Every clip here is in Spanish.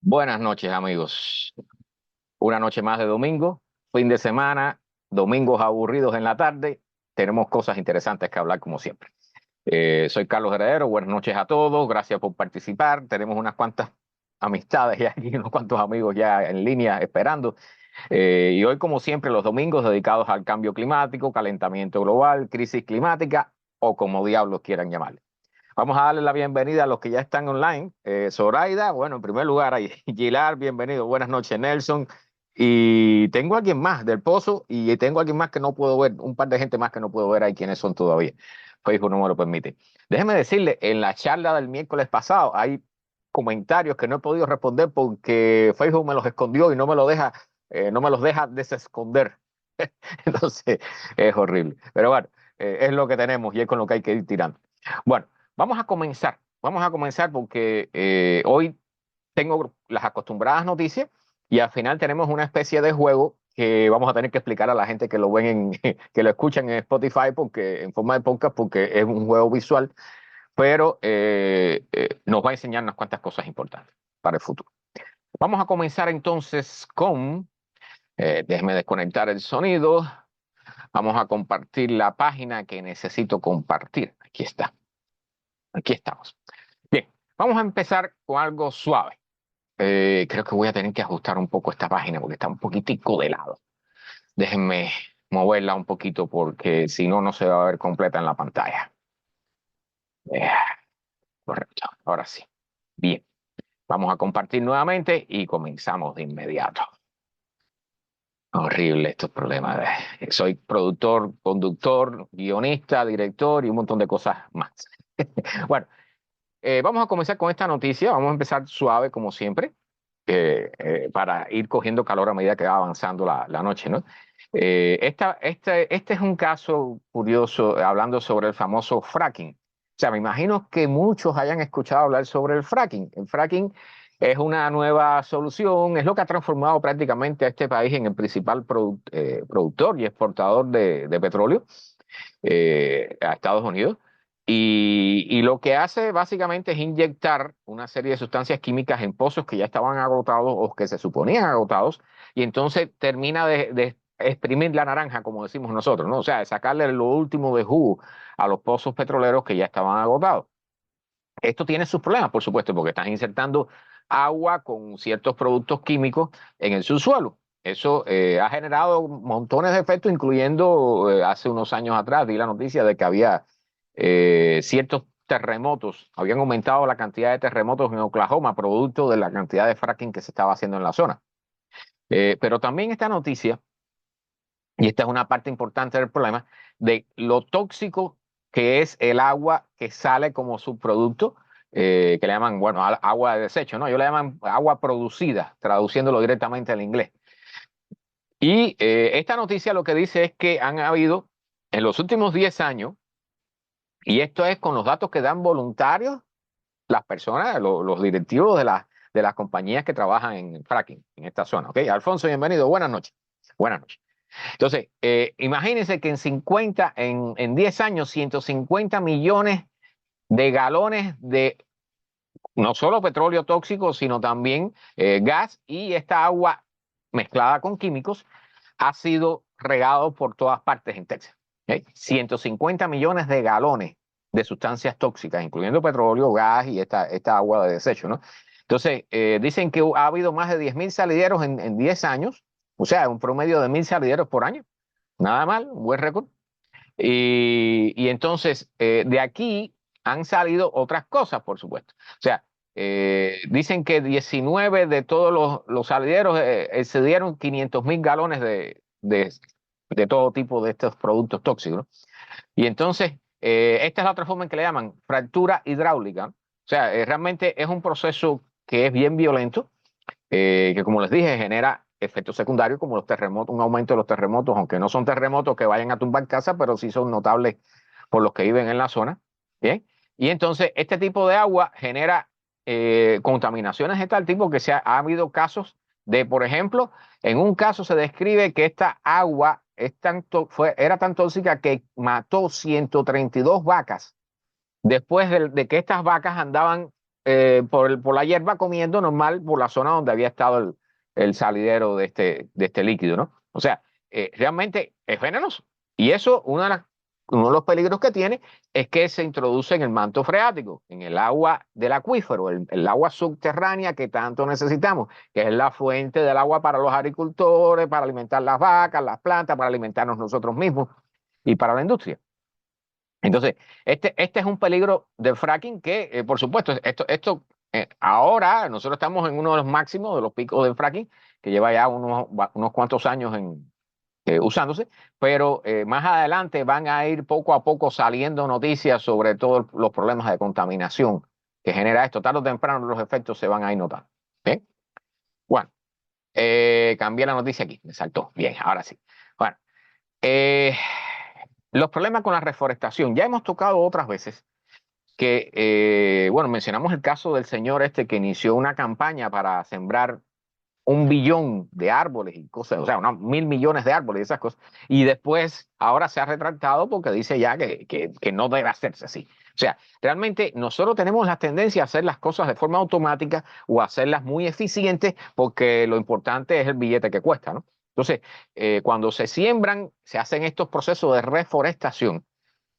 Buenas noches, amigos. Una noche más de domingo, fin de semana, domingos aburridos en la tarde. Tenemos cosas interesantes que hablar como siempre. Soy Carlos Heredero, buenas noches a todos, gracias por participar. Tenemos unas cuantas amistades ya aquí, unos cuantos amigos ya en línea esperando. Y hoy, como siempre, los domingos dedicados al cambio climático, calentamiento global, crisis climática o como diablos quieran llamarle. Vamos a darle la bienvenida a los que ya están online. Zoraida, bueno, en primer lugar, ahí, Gilar, bienvenido. Buenas noches, Nelson. Y tengo a alguien más del Pozo y tengo a alguien más que no puedo ver, un par de gente más que no puedo ver ahí quiénes son todavía. Facebook no me lo permite. Déjeme decirle, en la charla del miércoles pasado hay comentarios que no he podido responder porque Facebook me los escondió y no me lo deja, no me los deja desesconder. Entonces, es horrible. Pero bueno, es lo que tenemos y es con lo que hay que ir tirando. Bueno. Vamos a comenzar porque hoy tengo las acostumbradas noticias y al final tenemos una especie de juego que vamos a tener que explicar a la gente que lo ven que lo escuchan en Spotify porque en forma de podcast porque es un juego visual, pero nos va a enseñar unas cuantas cosas importantes para el futuro. Vamos a comenzar entonces con, déjeme desconectar el sonido, vamos a compartir la página que necesito compartir. Aquí estamos. Bien, vamos a empezar con algo suave. Creo que voy a tener que ajustar un poco esta página porque está un poquitico de lado. Déjenme moverla un poquito porque si no, no se va a ver completa en la pantalla. Eh, Correcto, ahora sí. Bien, vamos a compartir nuevamente y comenzamos de inmediato. Horrible estos problemas. Soy productor, conductor, guionista, director y un montón de cosas más. Bueno, vamos a comenzar con esta noticia. Vamos a empezar suave como siempre. Para ir cogiendo calor a medida que va avanzando la noche, ¿no? Este es un caso curioso hablando sobre el famoso fracking. O sea, me imagino que muchos hayan escuchado hablar sobre el fracking. El fracking es una nueva solución, es lo que ha transformado prácticamente a este país en el principal productor y exportador de petróleo a Estados Unidos. Y lo que hace básicamente es inyectar una serie de sustancias químicas en pozos que ya estaban agotados o que se suponían agotados, y entonces termina de exprimir la naranja, como decimos nosotros, ¿no? O sea, de sacarle lo último de jugo a los pozos petroleros que ya estaban agotados. Esto tiene sus problemas, por supuesto, porque estás insertando agua con ciertos productos químicos en el subsuelo. Eso ha generado montones de efectos, incluyendo hace unos años atrás di la noticia de que había ciertos terremotos, habían aumentado la cantidad de terremotos en Oklahoma, producto de la cantidad de fracking que se estaba haciendo en la zona. Pero también esta noticia, y esta es una parte importante del problema, de lo tóxico que es el agua que sale como subproducto, que le llaman, bueno, agua de desecho, ¿no? Yo le llaman agua producida, traduciéndolo directamente al inglés. Y esta noticia lo que dice es que han habido en los últimos 10 años, y esto es con los datos que dan voluntarios, las personas, los directivos de las compañías que trabajan en fracking, en esta zona. ¿Ok? Alfonso, bienvenido. Buenas noches. Buenas noches. Entonces, imagínense que en 10 años, 150 millones de galones de no solo petróleo tóxico, sino también gas y esta agua mezclada con químicos ha sido regado por todas partes en Texas. ¿Ok? 150 millones de galones de sustancias tóxicas, incluyendo petróleo, gas y esta agua de desecho, ¿no? Entonces, dicen que ha habido más de 10.000 salideros en 10 años, o sea, un promedio de 1.000 salideros por año. Nada mal, un buen récord. Y entonces, de aquí han salido otras cosas, por supuesto. O sea, dicen que 19 de todos los salideros excedieron 500.000 galones de todo tipo de estos productos tóxicos, ¿no? Y entonces, esta es la otra forma en que le llaman fractura hidráulica, ¿no? O sea, realmente es un proceso que es bien violento, que como les dije, genera efectos secundarios como los terremotos, un aumento de los terremotos, aunque no son terremotos que vayan a tumbar casas, pero sí son notables por los que viven en la zona. ¿Bien? Y entonces este tipo de agua genera contaminaciones de tal tipo que ha habido casos de, por ejemplo, en un caso se describe que esta agua era tan tóxica que mató 132 vacas después de que estas vacas andaban por la hierba comiendo normal por la zona donde había estado el salidero de este líquido, ¿no? O sea, realmente es venenoso. Y eso, uno de los peligros que tiene es que se introduce en el manto freático, en el agua del acuífero, el agua subterránea que tanto necesitamos, que es la fuente del agua para los agricultores, para alimentar las vacas, las plantas, para alimentarnos nosotros mismos y para la industria. Entonces, este es un peligro del fracking que, por supuesto, ahora nosotros estamos en uno de los máximos de los picos del fracking, que lleva ya unos cuantos años usándose, pero más adelante van a ir poco a poco saliendo noticias sobre todos los problemas de contaminación que genera esto. Tarde o temprano los efectos se van a ir notando. ¿Sí? Bueno, cambié la noticia aquí, me saltó. Bien, ahora sí. Bueno, los problemas con la reforestación. Ya hemos tocado otras veces que, bueno, mencionamos el caso del señor este que inició una campaña para sembrar 1 billón de árboles y cosas, o sea, 1.000 millones de árboles y esas cosas. Y después, ahora se ha retractado porque dice ya que no debe hacerse así. O sea, realmente nosotros tenemos la tendencia a hacer las cosas de forma automática o a hacerlas muy eficientes porque lo importante es el billete que cuesta, ¿no? Entonces, cuando se siembran, se hacen estos procesos de reforestación,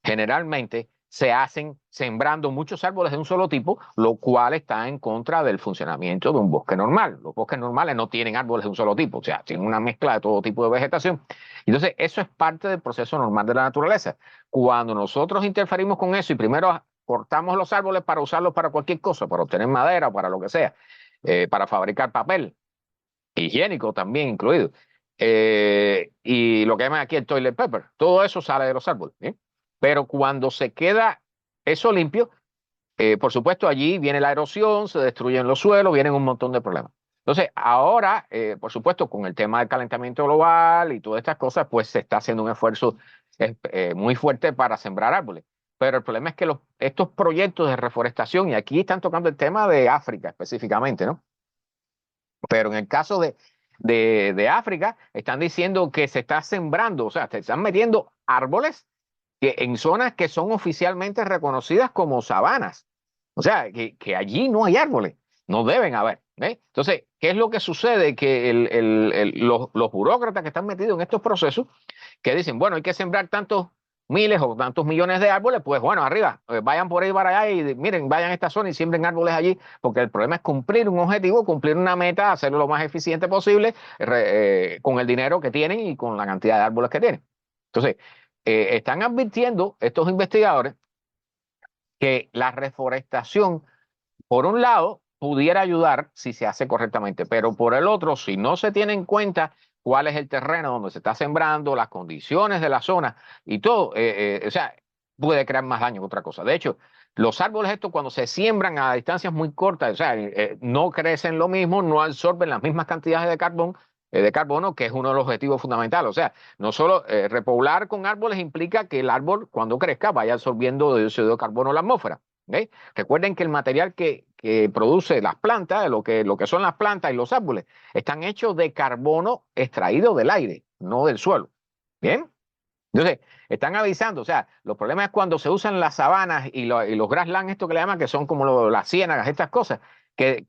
generalmente se hacen sembrando muchos árboles de un solo tipo, lo cual está en contra del funcionamiento de un bosque normal. Los bosques normales no tienen árboles de un solo tipo, o sea, tienen una mezcla de todo tipo de vegetación. Entonces, eso es parte del proceso normal de la naturaleza. Cuando nosotros interferimos con eso y primero cortamos los árboles para usarlos para cualquier cosa, para obtener madera o para lo que sea, para fabricar papel, higiénico también incluido, y lo que llaman aquí el toilet paper, todo eso sale de los árboles, ¿eh? Pero cuando se queda eso limpio, por supuesto allí viene la erosión, se destruyen los suelos, vienen un montón de problemas. Entonces, ahora, por supuesto, con el tema del calentamiento global y todas estas cosas, pues se está haciendo un esfuerzo muy fuerte para sembrar árboles. Pero el problema es que estos proyectos de reforestación, y aquí están tocando el tema de África específicamente, ¿no? Pero en el caso de África, están diciendo que se está sembrando, o sea, se están metiendo árboles en zonas que son oficialmente reconocidas como sabanas. O sea, que allí no hay árboles, no deben haber. ¿Eh? Entonces, ¿qué es lo que sucede? Que los burócratas que están metidos en estos procesos, que dicen, bueno, hay que sembrar tantos miles o tantos millones de árboles, pues bueno, arriba, vayan por ahí para allá y miren, vayan a esta zona y siembren árboles allí, porque el problema es cumplir un objetivo, cumplir una meta, hacerlo lo más eficiente posible con el dinero que tienen y con la cantidad de árboles que tienen. Entonces, están advirtiendo estos investigadores que la reforestación, por un lado, pudiera ayudar si se hace correctamente, pero por el otro, si no se tiene en cuenta cuál es el terreno donde se está sembrando, las condiciones de la zona y todo, o sea, puede crear más daño que otra cosa. De hecho, los árboles estos cuando se siembran a distancias muy cortas, o sea, no crecen lo mismo, no absorben las mismas cantidades de carbono, que es uno de los objetivos fundamentales. O sea, no solo repoblar con árboles implica que el árbol cuando crezca vaya absorbiendo dióxido de carbono en la atmósfera. ¿Okay? Recuerden que el material que produce las plantas, lo que son las plantas y los árboles, están hechos de carbono extraído del aire, no del suelo. ¿Bien? Entonces, están avisando, o sea, los problemas es cuando se usan las sabanas y los grasslands, esto que le llaman, que son como las ciénagas, estas cosas, que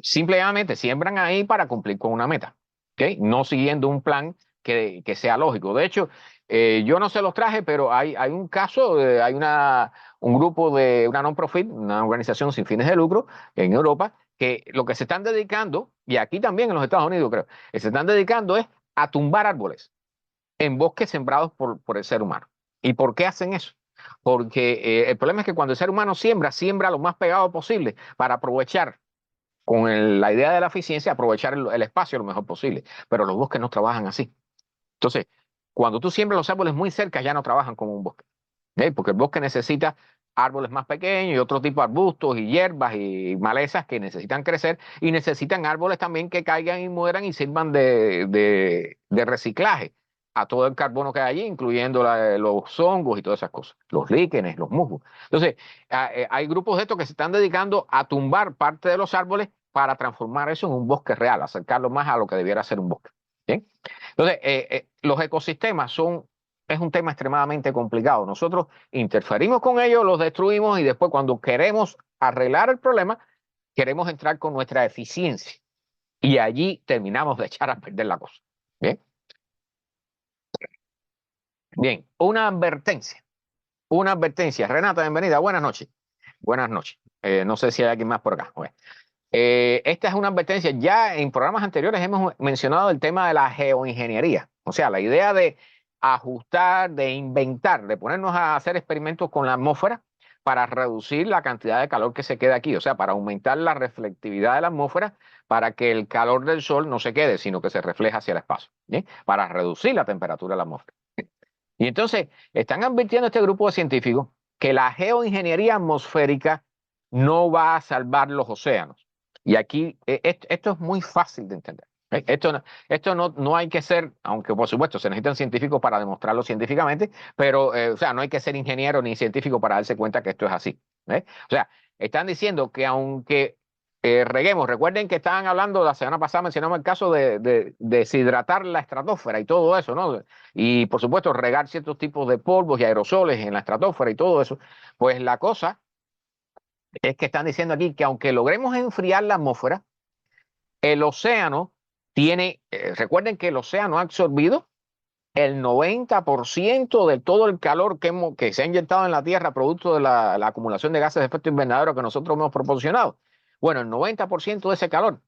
simplemente siembran ahí para cumplir con una meta, ¿okay? No siguiendo un plan que sea lógico. De hecho, yo no se los traje, pero hay un caso, hay un grupo de una non-profit, una organización sin fines de lucro en Europa, que lo que se están dedicando, y aquí también en los Estados Unidos creo, se están dedicando es a tumbar árboles en bosques sembrados por el ser humano. ¿Y por qué hacen eso? Porque el problema es que cuando el ser humano siembra lo más pegado posible para aprovechar, con la idea de la eficiencia, aprovechar el espacio lo mejor posible. Pero los bosques no trabajan así. Entonces, cuando tú siembras los árboles muy cerca, ya no trabajan como un bosque. ¿Eh? Porque el bosque necesita árboles más pequeños y otro tipo de arbustos y hierbas y malezas que necesitan crecer y necesitan árboles también que caigan y mueran y sirvan de reciclaje a todo el carbono que hay allí, incluyendo los hongos y todas esas cosas, los líquenes, los musgos. Entonces, hay grupos de estos que se están dedicando a tumbar parte de los árboles para transformar eso en un bosque real, acercarlo más a lo que debiera ser un bosque. ¿Bien? Entonces, los ecosistemas son es un tema extremadamente complicado. Nosotros interferimos con ellos, los destruimos y después cuando queremos arreglar el problema, queremos entrar con nuestra eficiencia y allí terminamos de echar a perder la cosa. Bien, bien, una advertencia. Una advertencia. Renata, bienvenida. Buenas noches. Buenas noches. No sé si hay alguien más por acá. Bueno, esta es una advertencia. Ya en programas anteriores hemos mencionado el tema de la geoingeniería. O sea, la idea de ajustar, de inventar, de ponernos a hacer experimentos con la atmósfera para reducir la cantidad de calor que se queda aquí. O sea, para aumentar la reflectividad de la atmósfera para que el calor del sol no se quede, sino que se refleja hacia el espacio. ¿Bien? Para reducir la temperatura de la atmósfera. Y entonces están advirtiendo este grupo de científicos que la geoingeniería atmosférica no va a salvar los océanos. Y aquí esto es muy fácil de entender. Esto no hay que ser, aunque por supuesto se necesitan científicos para demostrarlo científicamente, pero o sea, no hay que ser ingeniero ni científico para darse cuenta que esto es así. O sea, están diciendo que aunque reguemos, recuerden que estaban hablando, la semana pasada mencionamos el caso de deshidratar la estratosfera y todo eso, ¿no? Y por supuesto regar ciertos tipos de polvos y aerosoles en la estratosfera y todo eso, pues la cosa es que están diciendo aquí que aunque logremos enfriar la atmósfera, el océano tiene, recuerden que el océano ha absorbido el 90% de todo el calor que se ha inyectado en la Tierra producto de la acumulación de gases de efecto invernadero que nosotros hemos proporcionado. Bueno, el 90% de ese calor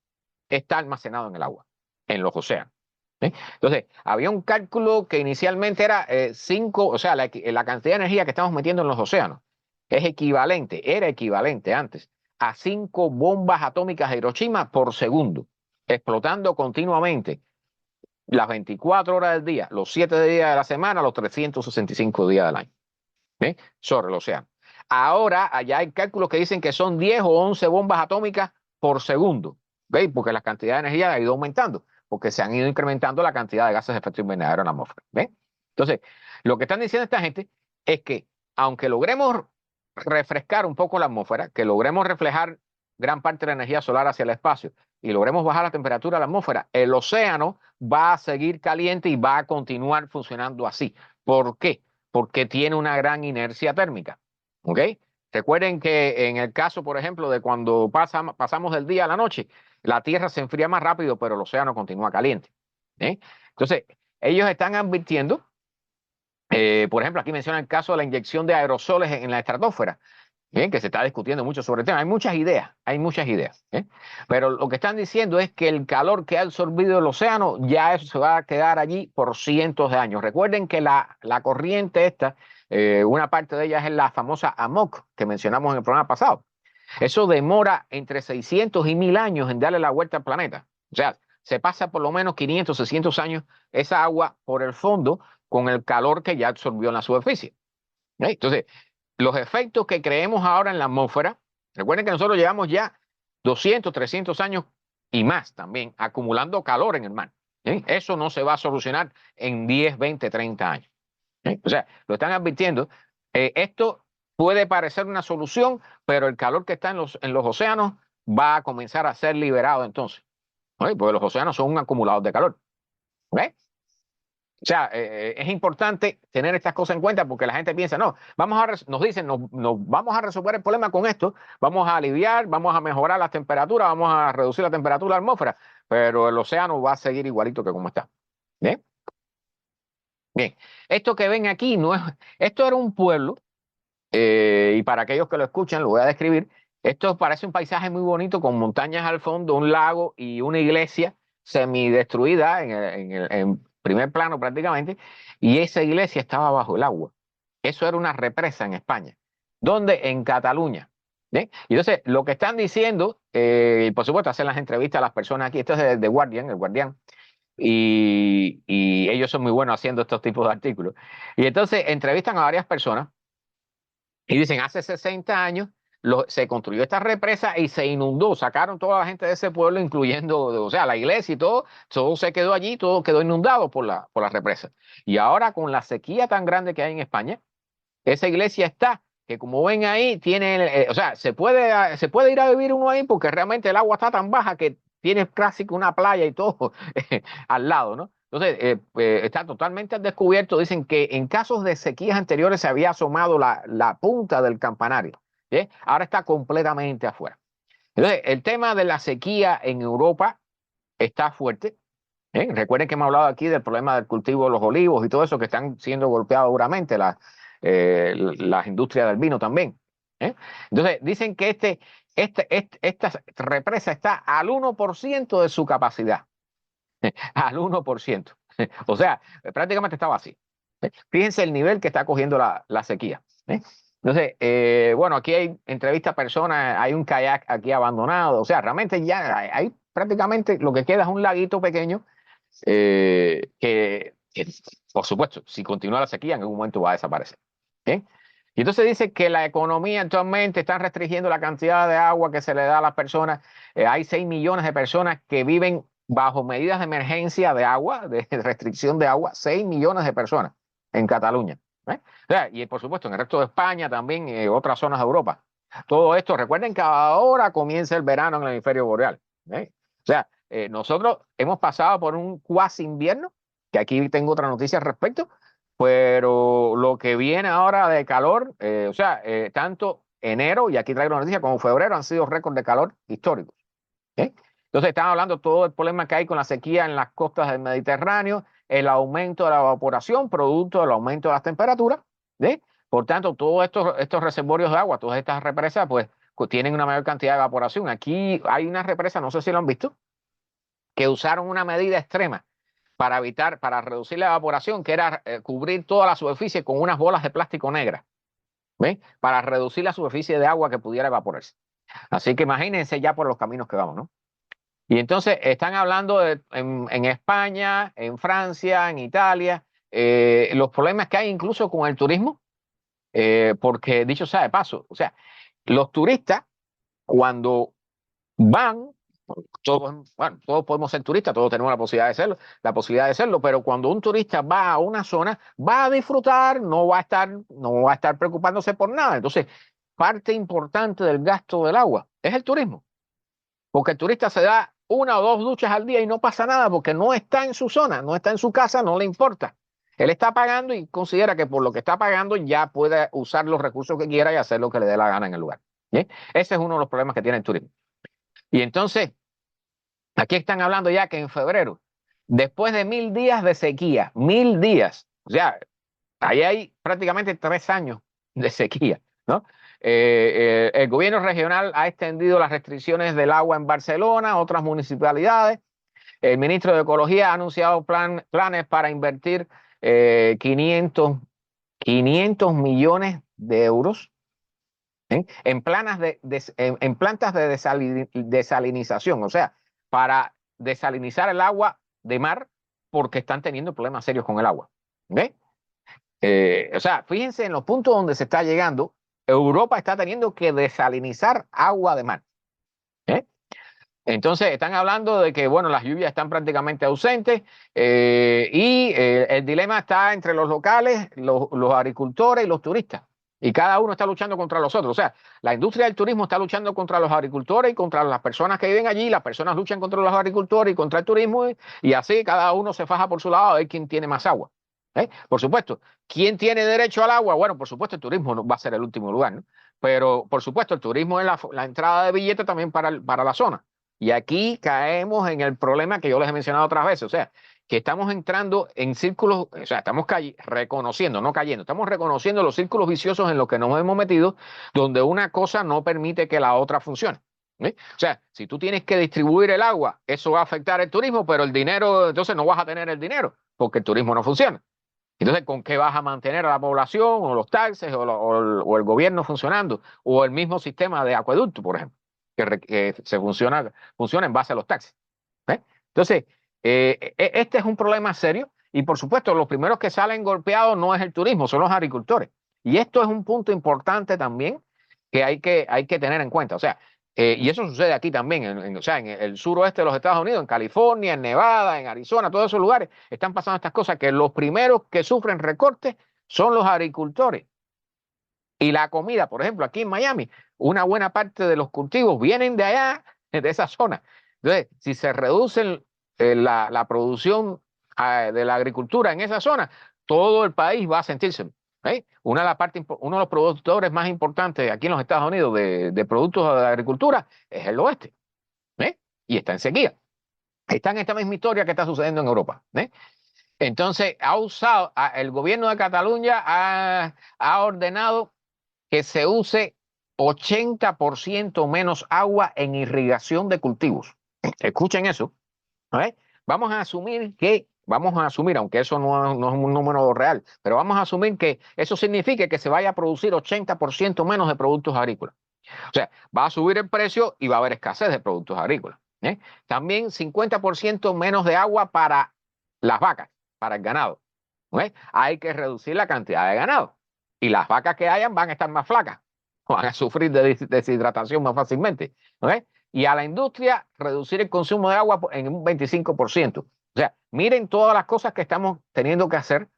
está almacenado en el agua, en los océanos. Entonces, había un cálculo que inicialmente era 5, o sea, la cantidad de energía que estamos metiendo en los océanos era equivalente antes a 5 bombas atómicas de Hiroshima por segundo, explotando continuamente las 24 horas del día, los 7 días de la semana, los 365 días del año, sobre el océano. Ahora, allá hay cálculos que dicen que son 10 o 11 bombas atómicas por segundo, ¿veis? Porque la cantidad de energía ha ido aumentando, porque se han ido incrementando la cantidad de gases de efecto invernadero en la atmósfera, ¿ves? Entonces, lo que están diciendo esta gente es que, aunque logremos refrescar un poco la atmósfera, que logremos reflejar gran parte de la energía solar hacia el espacio y logremos bajar la temperatura de la atmósfera, el océano va a seguir caliente y va a continuar funcionando así. ¿Por qué? Porque tiene una gran inercia térmica. ¿Ok? Recuerden que en el caso, por ejemplo, de cuando pasamos del día a la noche, la Tierra se enfría más rápido, pero el océano continúa caliente. Entonces, ellos están advirtiendo, por ejemplo, aquí menciona el caso de la inyección de aerosoles en la estratosfera. Bien, que se está discutiendo mucho sobre el tema. Hay muchas ideas. Pero lo que están diciendo es que el calor que ha absorbido el océano ya eso se va a quedar allí por cientos de años. Recuerden que la corriente esta, una parte de ella es la famosa AMOC que mencionamos en el programa pasado. Eso demora entre 600 y 1000 años en darle la vuelta al planeta. O sea, se pasa por lo menos 500, 600 años esa agua por el fondo con el calor que ya absorbió en la superficie. Entonces, los efectos que creemos ahora en la atmósfera, recuerden que nosotros llevamos ya 200, 300 años y más también acumulando calor en el mar. Eso no se va a solucionar en 10, 20, 30 años. O sea, lo están advirtiendo. Esto puede parecer una solución, pero el calor que está en los océanos va a comenzar a ser liberado entonces. Porque los océanos son un acumulador de calor. ¿Ves? O sea, es importante tener estas cosas en cuenta porque la gente piensa, no, nos dicen, nos vamos a resolver el problema con esto, vamos a aliviar, vamos a mejorar las temperaturas, vamos a reducir la temperatura de la atmósfera, pero el océano va a seguir igualito que como está. ¿Bien? Bien, esto que ven aquí no es, esto era un pueblo, y para aquellos que lo escuchan, lo voy a describir. Esto parece un paisaje muy bonito con montañas al fondo, un lago y una iglesia semidestruida en primer plano prácticamente, y esa iglesia estaba bajo el agua. Eso era una represa en España. ¿Dónde? En Cataluña. ¿Bien? Y entonces, lo que están diciendo, y por supuesto, hacen las entrevistas a las personas aquí, esto es de Guardian, el Guardián, y ellos son muy buenos haciendo estos tipos de artículos. Y entonces entrevistan a varias personas y dicen, hace 60 años se construyó esta represa y se inundó, sacaron toda la gente de ese pueblo, incluyendo, o sea, la iglesia y todo se quedó allí, todo quedó inundado por la represa. Y ahora con la sequía tan grande que hay en España, esa iglesia está, que como ven ahí, tiene, o sea, se puede ir a vivir uno ahí porque realmente el agua está tan baja que tiene casi que una playa y todo al lado, ¿no? Entonces, está totalmente al descubierto. Dicen que en casos de sequías anteriores se había asomado la punta del campanario. ¿Sí? Ahora está completamente afuera. Entonces, el tema de la sequía en Europa está fuerte. Recuerden que hemos hablado aquí del problema del cultivo de los olivos y todo eso que están siendo golpeados duramente, las industrias del vino también. Entonces, dicen que esta represa está al 1% de su capacidad, al 1%. O sea, prácticamente está vacía. Fíjense el nivel que está cogiendo la sequía. Entonces, bueno, aquí hay entrevistas a personas, hay un kayak aquí abandonado, o sea, realmente ya hay prácticamente lo que queda es un laguito pequeño que, por supuesto, si continúa la sequía, en algún momento va a desaparecer. ¿Bien? Y entonces dice que la economía actualmente está restringiendo la cantidad de agua que se le da a las personas. Hay 6 millones de personas que viven bajo medidas de emergencia de agua, de restricción de agua, 6 millones de personas en Cataluña. O sea, y por supuesto en el resto de España también, otras zonas de Europa. Todo esto, recuerden que ahora comienza el verano en el hemisferio boreal. O sea, nosotros hemos pasado por un cuasi invierno, que aquí tengo otra noticia al respecto, pero lo que viene ahora de calor, o sea, tanto enero, y aquí traigo la noticia, como febrero han sido récords de calor históricos. Entonces están hablando todo el problema que hay con la sequía en las costas del Mediterráneo, el aumento de la evaporación producto del aumento de las temperaturas. Por tanto, todos estos reservorios de agua, todas estas represas, pues tienen una mayor cantidad de evaporación. Aquí hay una represa, no sé si lo han visto, que usaron una medida extrema para evitar, para reducir la evaporación, que era cubrir toda la superficie con unas bolas de plástico negras, para reducir la superficie de agua que pudiera evaporarse. Así que imagínense ya por los caminos que vamos, ¿no? Y entonces están hablando en España, en Francia, en Italia, los problemas que hay incluso con el turismo, porque dicho sea de paso, o sea, los turistas cuando van, todos, bueno, todos podemos ser turistas, todos tenemos la posibilidad de serlo, pero cuando un turista va a una zona, va a disfrutar, no va a estar preocupándose por nada. Entonces, parte importante del gasto del agua es el turismo, porque el turista se da una o dos duchas al día y no pasa nada porque no está en su zona, no está en su casa, no le importa. Él está pagando y considera que por lo que está pagando ya puede usar los recursos que quiera y hacer lo que le dé la gana en el lugar. ¿Bien? Ese es uno de los problemas que tiene el turismo. Y entonces, aquí están hablando ya que en febrero, después de 1.000 días de sequía, 1.000 días, o sea, ahí hay prácticamente 3 años de sequía, ¿no? El gobierno regional ha extendido las restricciones del agua en Barcelona, otras municipalidades. El ministro de Ecología ha anunciado planes para invertir 500 millones de euros en plantas de desalinización, o sea, para desalinizar el agua de mar porque están teniendo problemas serios con el agua. ¿Ve? O sea, fíjense en los puntos donde se está llegando. Europa está teniendo que desalinizar agua de mar. ¿Eh? Entonces, están hablando de que, bueno, las lluvias están prácticamente ausentes y el dilema está entre los locales, los agricultores y los turistas. Y cada uno está luchando contra los otros. O sea, la industria del turismo está luchando contra los agricultores y contra las personas que viven allí. Las personas luchan contra los agricultores y contra el turismo. Y así cada uno se faja por su lado a ver quién tiene más agua. Por supuesto, ¿quién tiene derecho al agua? Bueno, por supuesto, el turismo no va a ser el último lugar, ¿no? Pero, por supuesto, el turismo es la entrada de billetes también para la zona. Y aquí caemos en el problema que yo les he mencionado otras veces, o sea, que estamos entrando en círculos, o sea, estamos reconociendo, no cayendo, estamos reconociendo los círculos viciosos en los que nos hemos metido, donde una cosa no permite que la otra funcione. O sea, si tú tienes que distribuir el agua, eso va a afectar el turismo, pero el dinero, entonces no vas a tener el dinero, porque el turismo no funciona. Entonces, ¿con qué vas a mantener a la población, o los taxes, o el gobierno funcionando, o el mismo sistema de acueducto, por ejemplo? Que funciona en base a los taxis. Entonces, este es un problema serio y por supuesto los primeros que salen golpeados no es el turismo, son los agricultores. Y esto es un punto importante también que hay que tener en cuenta. O sea, y eso sucede aquí también, o sea, en el suroeste de los Estados Unidos, en California, en Nevada, en Arizona, todos esos lugares están pasando estas cosas, que los primeros que sufren recortes son los agricultores. Y la comida, por ejemplo, aquí en Miami, una buena parte de los cultivos vienen de allá, de esa zona. Entonces, si se reduce la producción de la agricultura en esa zona, todo el país va a sentirse. Uno de los productores más importantes aquí en los Estados Unidos de productos de agricultura es el oeste. ¿Eh? Y está en sequía. Está en esta misma historia que está sucediendo en Europa. Entonces, el gobierno de Cataluña ha ordenado que se use 80% menos agua en irrigación de cultivos. Escuchen eso. Vamos a asumir, aunque eso no es un número real, pero vamos a asumir que eso significa que se vaya a producir 80% menos de productos agrícolas. O sea, va a subir el precio y va a haber escasez de productos agrícolas. También 50% menos de agua para las vacas, para el ganado. Hay que reducir la cantidad de ganado. Y las vacas que hayan van a estar más flacas, van a sufrir de deshidratación más fácilmente. Y a la industria reducir el consumo de agua en un 25%. O sea, miren todas las cosas que estamos teniendo que hacer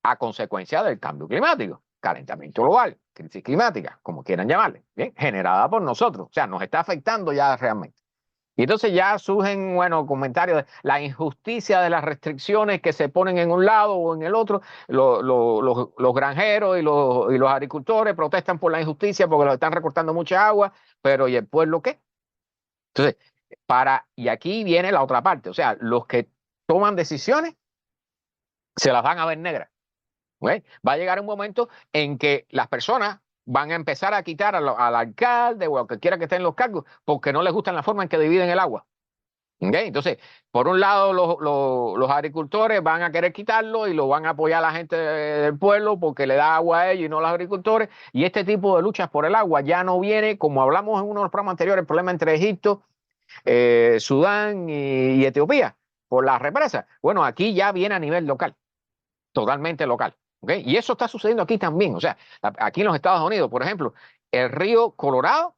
a consecuencia del cambio climático, calentamiento global, crisis climática, como quieran llamarle, ¿bien? Generada por nosotros. O sea, nos está afectando ya realmente. Y entonces ya surgen, bueno, comentarios de la injusticia de las restricciones que se ponen en un lado o en el otro. Los granjeros y los agricultores protestan por la injusticia porque les están recortando mucha agua, pero ¿y el pueblo qué? Entonces, y aquí viene la otra parte, o sea, los que toman decisiones se las van a ver negras. Va a llegar un momento en que las personas van a empezar a quitar al alcalde o al que quiera que esté en los cargos porque no les gusta la forma en que dividen el agua. Entonces, por un lado, los agricultores van a querer quitarlo y lo van a apoyar a la gente del pueblo porque le da agua a ellos y no a los agricultores. Y este tipo de luchas por el agua ya no viene, como hablamos en uno de los programas anteriores, el problema entre Egipto, Sudán y Etiopía por las represas. Bueno, aquí ya viene a nivel local, totalmente local. Y eso está sucediendo aquí también. O sea, aquí en los Estados Unidos, por ejemplo, el río Colorado,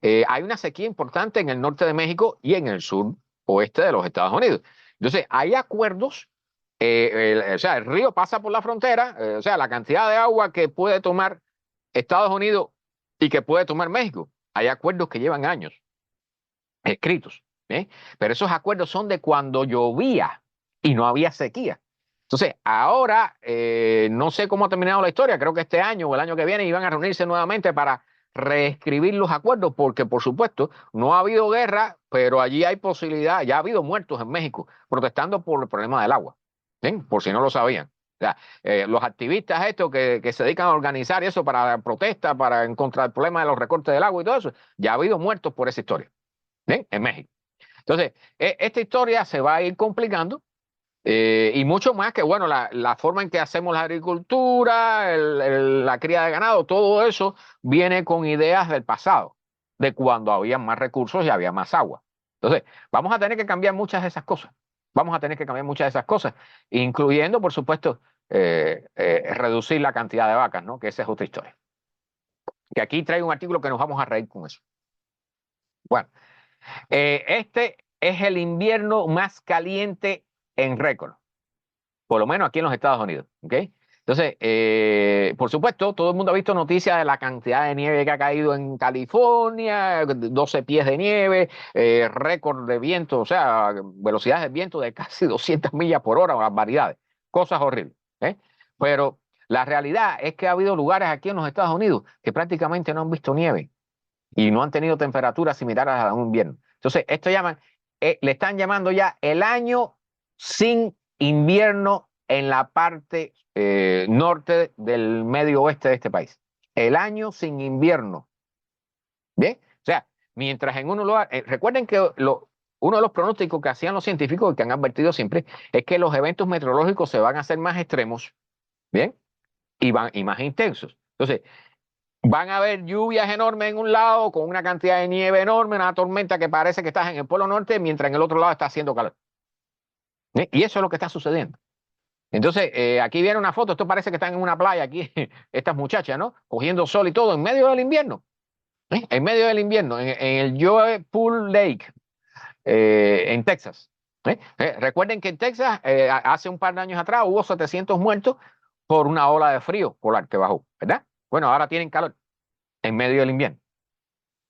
hay una sequía importante en el norte de México y en el sur oeste de los Estados Unidos. Entonces, hay acuerdos, o sea, el río pasa por la frontera, o sea, la cantidad de agua que puede tomar Estados Unidos y que puede tomar México. Hay acuerdos que llevan años escritos, pero esos acuerdos son de cuando llovía y no había sequía. Entonces, ahora no sé cómo ha terminado la historia, creo que este año o el año que viene iban a reunirse nuevamente para reescribir los acuerdos, porque por supuesto no ha habido guerra, pero allí hay posibilidad, ya ha habido muertos en México protestando por el problema del agua, por si no lo sabían. O sea, los activistas estos que se dedican a organizar eso para protesta, para en contra del problema de los recortes del agua y todo eso, ya ha habido muertos por esa historia en México. Entonces, esta historia se va a ir complicando. Y mucho más que, bueno, la forma en que hacemos la agricultura, la cría de ganado, todo eso viene con ideas del pasado, de cuando había más recursos y había más agua. Entonces, vamos a tener que cambiar muchas de esas cosas. Vamos a tener que cambiar muchas de esas cosas, incluyendo, por supuesto, reducir la cantidad de vacas, ¿no? Que esa es otra historia. Que aquí traigo un artículo que nos vamos a reír con eso. Bueno, este es el invierno más caliente en récord, por lo menos aquí en los Estados Unidos. Entonces, por supuesto, todo el mundo ha visto noticias de la cantidad de nieve que ha caído en California, 12 pies de nieve, récord de viento, o sea, velocidades de viento de casi 200 millas por hora, barbaridades, cosas horribles. Pero la realidad es que ha habido lugares aquí en los Estados Unidos que prácticamente no han visto nieve y no han tenido temperaturas similares a un invierno. Entonces, le están llamando ya el año sin invierno en la parte norte del medio oeste de este país. El año sin invierno. ¿Bien? O sea, mientras en un lugar, recuerden que uno de los pronósticos que hacían los científicos y que han advertido siempre es que los eventos meteorológicos se van a hacer más extremos, ¿bien? Y más intensos. Entonces, van a haber lluvias enormes en un lado, con una cantidad de nieve enorme, una tormenta que parece que estás en el Polo Norte, mientras en el otro lado está haciendo calor. Y eso es lo que está sucediendo. Entonces, aquí viene una foto, esto parece que están en una playa aquí, estas muchachas, ¿no? Cogiendo sol y todo, en medio del invierno. En medio del invierno, en el Joe Pool Lake, en Texas. Recuerden que en Texas, hace un par de años atrás, hubo 700 muertos por una ola de frío polar que bajó, ¿verdad? Bueno, ahora tienen calor en medio del invierno.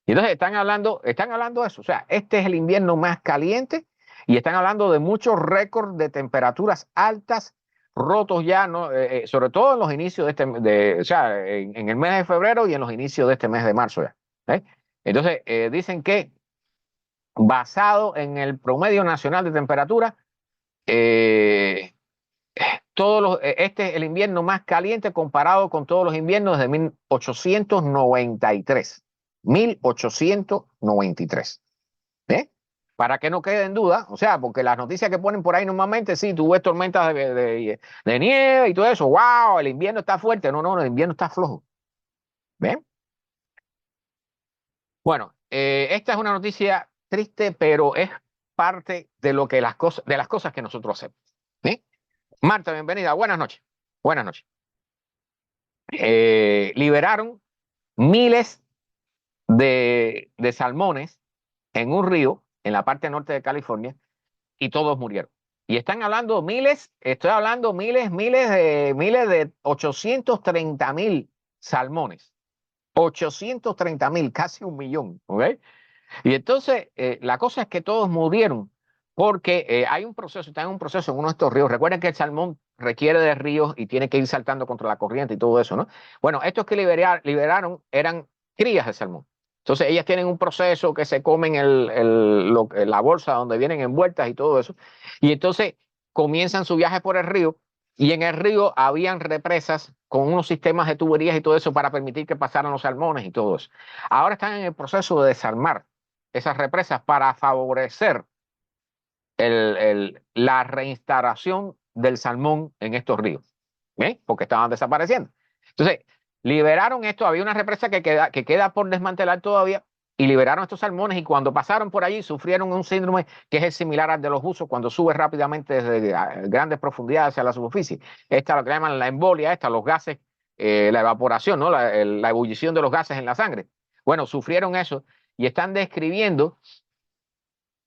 Y entonces están hablando de eso. O sea, este es el invierno más caliente Y están hablando de muchos récords de temperaturas altas rotos ya, ¿no? Sobre todo en los inicios o sea, en el mes de febrero y en los inicios de este mes de marzo ya. ¿Eh? Entonces, dicen que basado en el promedio nacional de temperatura, eh, este es el invierno más caliente comparado con todos los inviernos desde 1893. 1893. ¿Eh? Para que no quede en duda, o sea, porque las noticias que ponen por ahí normalmente, sí, tú ves tormentas de nieve y todo eso, wow, el invierno está fuerte. No, no, el invierno está flojo. ¿Ven? Bueno, esta es una noticia triste, pero es parte de lo que de las cosas que nosotros hacemos. ¿Sí? Marta, bienvenida. Buenas noches. Buenas noches. Liberaron miles de salmones en un río en la parte norte de California y todos murieron. Y están hablando miles, estoy hablando miles de 830.000 salmones. 830.000, casi 1.000.000, ¿ok? Y entonces, la cosa es que todos murieron porque hay un proceso, está en un proceso en uno de estos ríos. Recuerden que el salmón requiere de ríos y tiene que ir saltando contra la corriente y todo eso, ¿no? Bueno, estos que liberaron eran crías de salmón. Entonces, ellas tienen un proceso que se comen la bolsa donde vienen envueltas y todo eso. Y entonces comienzan su viaje por el río y en el río habían represas con unos sistemas de tuberías y todo eso para permitir que pasaran los salmones y todo eso. Ahora están en el proceso de desarmar esas represas para favorecer la reinstalación del salmón en estos ríos, ¿eh? Porque estaban desapareciendo. Entonces, liberaron esto, había una represa que queda por desmantelar todavía, y liberaron estos salmones, y cuando pasaron por allí sufrieron un síndrome que es el similar al de los buzos cuando sube rápidamente desde grandes profundidades hacia la superficie. Esta lo que llaman la embolia, los gases, la evaporación, ¿no? La ebullición de los gases en la sangre. Bueno, sufrieron eso y están describiendo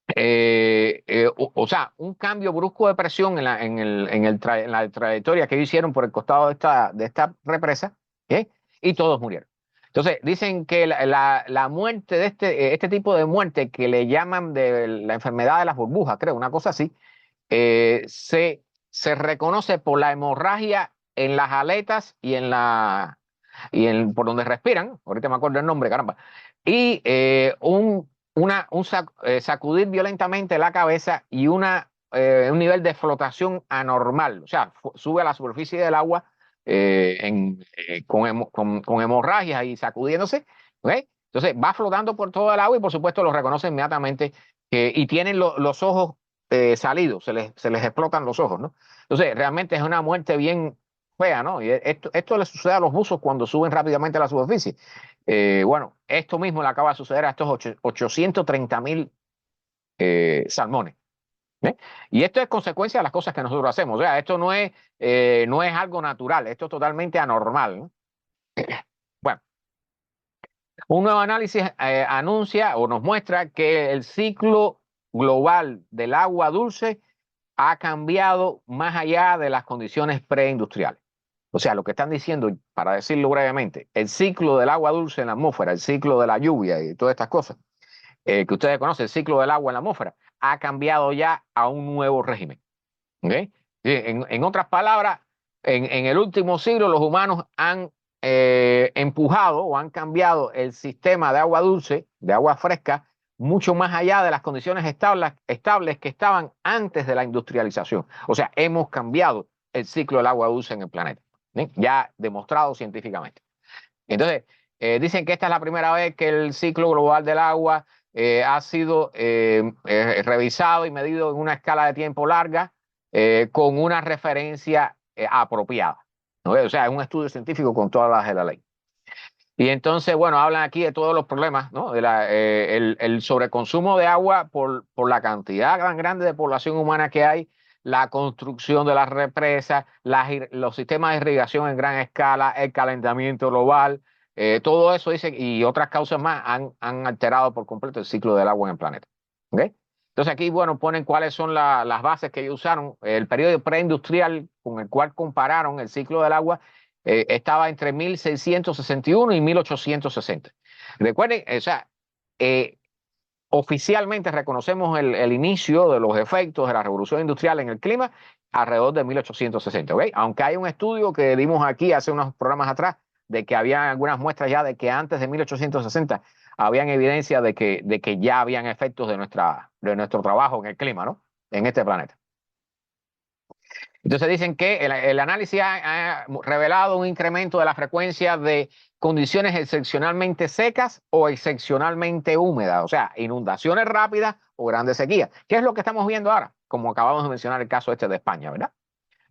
o sea, un cambio brusco de presión en la trayectoria que ellos hicieron por el costado de esta represa, ¿eh? Y todos murieron. Entonces, dicen que la muerte de este tipo de muerte que le llaman de la enfermedad de las burbujas, creo, una cosa así, se reconoce por la hemorragia en las aletas por donde respiran, ahorita me acuerdo el nombre, caramba, y sacudir violentamente la cabeza y un nivel de flotación anormal, o sea, sube a la superficie del agua con hemorragias y sacudiéndose, ¿ok? Entonces va flotando por todo el agua y por supuesto lo reconoce inmediatamente y tienen los ojos salidos, se les explotan los ojos, ¿no? Entonces realmente es una muerte bien fea, ¿no? Y esto le sucede a los buzos cuando suben rápidamente a la superficie. Bueno, esto mismo le acaba de suceder a estos 830.000 salmones. ¿Eh? Y esto es consecuencia de las cosas que nosotros hacemos. O sea, esto no es algo natural, esto es totalmente anormal, ¿no? Bueno, un nuevo análisis anuncia o nos muestra que el ciclo global del agua dulce ha cambiado más allá de las condiciones preindustriales. O sea, lo que están diciendo, para decirlo brevemente, el ciclo del agua dulce en la atmósfera, el ciclo de la lluvia y todas estas cosas, que ustedes conocen, el ciclo del agua en la atmósfera, ha cambiado ya a un nuevo régimen. ¿Okay? En otras palabras, en el último siglo los humanos han empujado o han cambiado el sistema de agua dulce, de agua fresca, mucho más allá de las condiciones estables que estaban antes de la industrialización. O sea, hemos cambiado el ciclo del agua dulce en el planeta, ¿sí? Ya demostrado científicamente. Entonces, dicen que esta es la primera vez que el ciclo global del agua ha sido revisado y medido en una escala de tiempo larga con una referencia apropiada, ¿no? O sea, es un estudio científico con todas las de la ley. Y entonces, bueno, hablan aquí de todos los problemas, ¿no? El sobreconsumo de agua por la cantidad tan grande de población humana que hay, la construcción de las represas, los sistemas de irrigación en gran escala, el calentamiento global, todo eso dicen, y otras causas más han alterado por completo el ciclo del agua en el planeta. ¿Okay? Entonces aquí, bueno, ponen cuáles son las bases que ellos usaron. El periodo preindustrial con el cual compararon el ciclo del agua estaba entre 1661 y 1860. Recuerden, o sea, oficialmente reconocemos el inicio de los efectos de la revolución industrial en el clima alrededor de 1860, ¿ok? Aunque hay un estudio que dimos aquí hace unos programas atrás de que había algunas muestras ya de que antes de 1860 habían evidencia de que ya habían efectos de nuestro trabajo en el clima, ¿no? En este planeta. Entonces dicen que el análisis ha revelado un incremento de la frecuencia de condiciones excepcionalmente secas o excepcionalmente húmedas, o sea, inundaciones rápidas o grandes sequías. ¿Qué es lo que estamos viendo ahora? Como acabamos de mencionar el caso este de España, ¿verdad?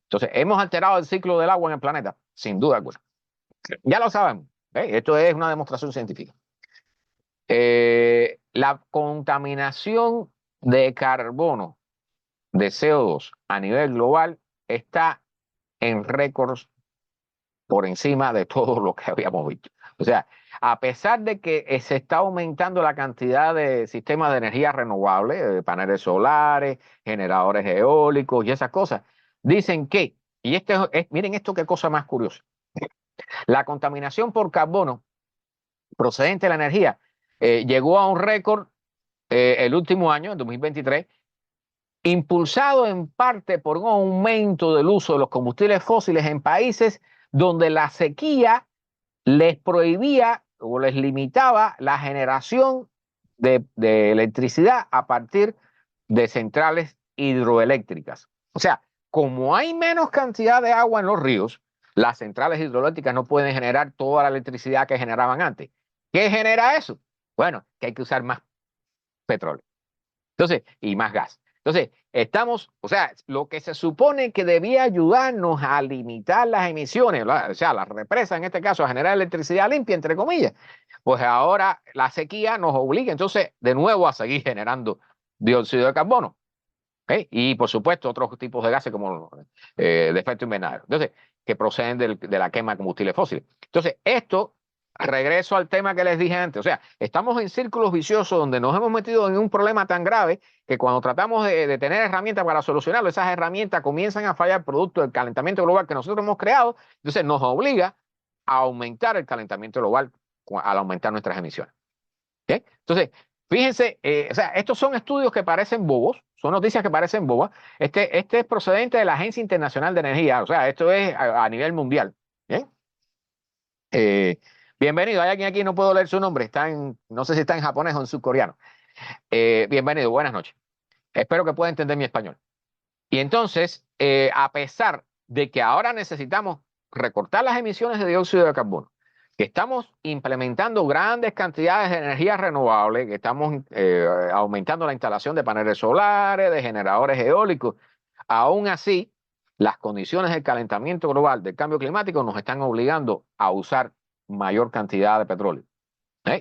Entonces, hemos alterado el ciclo del agua en el planeta, sin duda alguna. Ya lo sabemos, ¿eh? Esto es una demostración científica. La contaminación de carbono, de CO2 a nivel global, está en récords por encima de todo lo que habíamos visto. O sea, a pesar de que se está aumentando la cantidad de sistemas de energía renovable, paneles solares, generadores eólicos y esas cosas, dicen que, y miren esto qué cosa más curiosa, la contaminación por carbono procedente de la energía llegó a un récord el último año, en 2023, impulsado en parte por un aumento del uso de los combustibles fósiles en países donde la sequía les prohibía o les limitaba la generación de electricidad a partir de centrales hidroeléctricas. O sea, como hay menos cantidad de agua en los ríos, las centrales hidroeléctricas no pueden generar toda la electricidad que generaban antes. ¿Qué genera eso? Bueno, que hay que usar más petróleo. Entonces, y más gas. Entonces, o sea, lo que se supone que debía ayudarnos a limitar las emisiones, o sea, las represas en este caso, a generar electricidad limpia, entre comillas, pues ahora la sequía nos obliga entonces de nuevo a seguir generando dióxido de carbono. ¿Ok? Y por supuesto otros tipos de gases como de efecto invernadero. Entonces, que proceden de la quema de combustibles fósiles. Entonces, regreso al tema que les dije antes, o sea, estamos en círculos viciosos donde nos hemos metido en un problema tan grave que cuando tratamos de tener herramientas para solucionarlo, esas herramientas comienzan a fallar producto del calentamiento global que nosotros hemos creado, entonces nos obliga a aumentar el calentamiento global al aumentar nuestras emisiones. ¿Okay? Entonces, fíjense, o sea, estos son estudios que parecen bobos, son noticias que parecen bobas. Este es procedente de la Agencia Internacional de Energía, o sea, esto es a nivel mundial. ¿Bien? Bienvenido, hay alguien aquí, no puedo leer su nombre, no sé si está en japonés o en surcoreano. Bienvenido, buenas noches. Espero que pueda entender mi español. Y entonces, a pesar de que ahora necesitamos recortar las emisiones de dióxido de carbono, que estamos implementando grandes cantidades de energía renovable, que estamos aumentando la instalación de paneles solares, de generadores eólicos, aún así, las condiciones del calentamiento global, del cambio climático, nos están obligando a usar mayor cantidad de petróleo.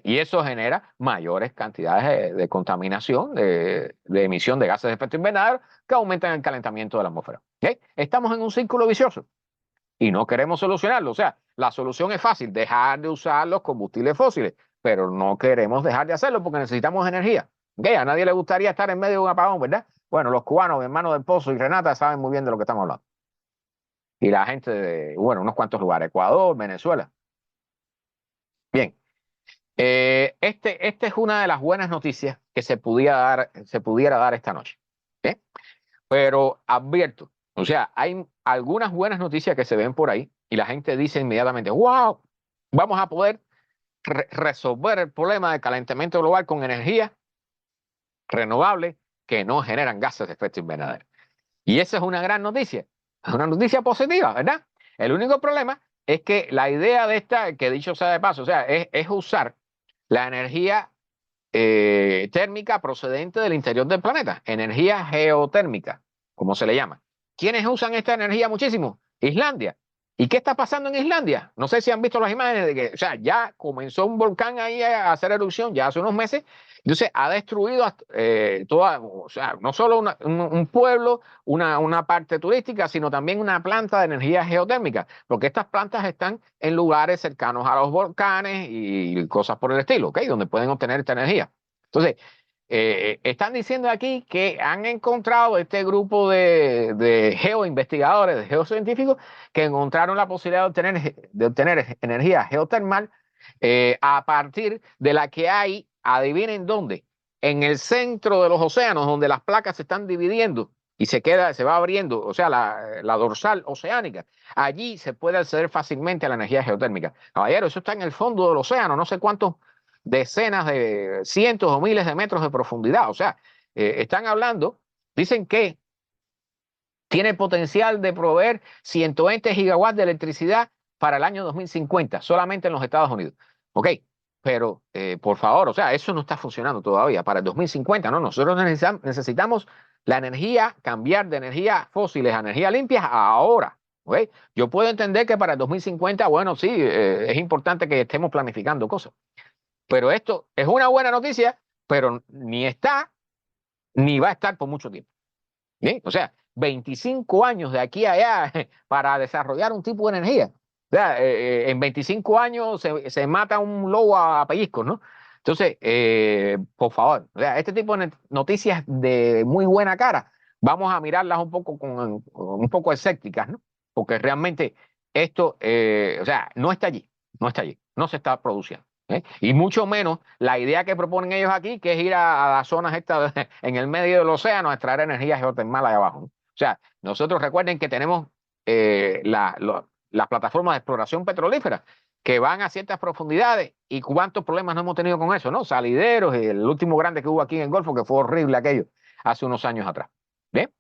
Y eso genera mayores cantidades de contaminación, de emisión de gases de efecto invernadero que aumentan el calentamiento de la atmósfera. ¿Okay? Estamos en un círculo vicioso y no queremos solucionarlo. O sea, la solución es fácil, dejar de usar los combustibles fósiles, pero no queremos dejar de hacerlo porque necesitamos energía. ¿Okay? A nadie le gustaría estar en medio de un apagón, ¿verdad? Bueno, los cubanos, hermanos del Pozo y Renata, saben muy bien de lo que estamos hablando. Y la gente de, bueno, unos cuantos lugares, Ecuador, Venezuela. Bien. Esta es una de las buenas noticias que se pudiera dar esta noche. ¿Eh? Pero advierto, o sea, hay algunas buenas noticias que se ven por ahí y la gente dice inmediatamente, wow, vamos a poder resolver el problema del calentamiento global con energía renovable que no generan gases de efecto invernadero. Y esa es una gran noticia, es una noticia positiva, ¿verdad? El único problema es que la idea de esta, que dicho sea de paso, o sea, es usar la energía térmica procedente del interior del planeta, energía geotérmica, como se le llama. ¿Quiénes usan esta energía muchísimo? Islandia. ¿Y qué está pasando en Islandia? No sé si han visto las imágenes de que, o sea, ya comenzó un volcán ahí a hacer erupción ya hace unos meses. Entonces ha destruido toda, o sea, no solo un pueblo, una parte turística, sino también una planta de energía geotérmica, porque estas plantas están en lugares cercanos a los volcanes y cosas por el estilo, ¿ok? Donde pueden obtener esta energía. Entonces, están diciendo aquí que han encontrado este grupo de geoinvestigadores, de geocientíficos, que encontraron la posibilidad de obtener energía geotermal a partir de la que hay, adivinen dónde, en el centro de los océanos, donde las placas se están dividiendo y se va abriendo, o sea, la dorsal oceánica, allí se puede acceder fácilmente a la energía geotérmica. Caballero, eso está en el fondo del océano, no sé cuántos decenas de cientos o miles de metros de profundidad. O sea, están hablando, dicen que tiene potencial de proveer 120 gigawatts de electricidad para el año 2050, solamente en los Estados Unidos. Ok, pero por favor, o sea, eso no está funcionando todavía para el 2050, ¿no? Nosotros necesitamos la energía, cambiar de energía fósiles a energía limpia ahora. ¿Ok? Yo puedo entender que para el 2050, bueno, sí, es importante que estemos planificando cosas, pero esto es una buena noticia, pero ni está ni va a estar por mucho tiempo. ¿Bien? O sea, 25 años de aquí a allá para desarrollar un tipo de energía. O sea, en 25 años se mata un lobo a pellizcos, ¿no? Entonces, por favor, o sea, este tipo de noticias de muy buena cara, vamos a mirarlas un poco con un poco escépticas, ¿no? Porque realmente esto, o sea, no está allí, no está allí, no se está produciendo. Y mucho menos la idea que proponen ellos aquí, que es ir a las zonas estas en el medio del océano a extraer energía geotermal allá abajo, ¿no? O sea, nosotros recuerden que tenemos las plataformas de exploración petrolífera que van a ciertas profundidades y cuántos problemas no hemos tenido con eso, ¿no? Salideros, y el último grande que hubo aquí en el Golfo, que fue horrible aquello, hace unos años atrás. ¿Bien?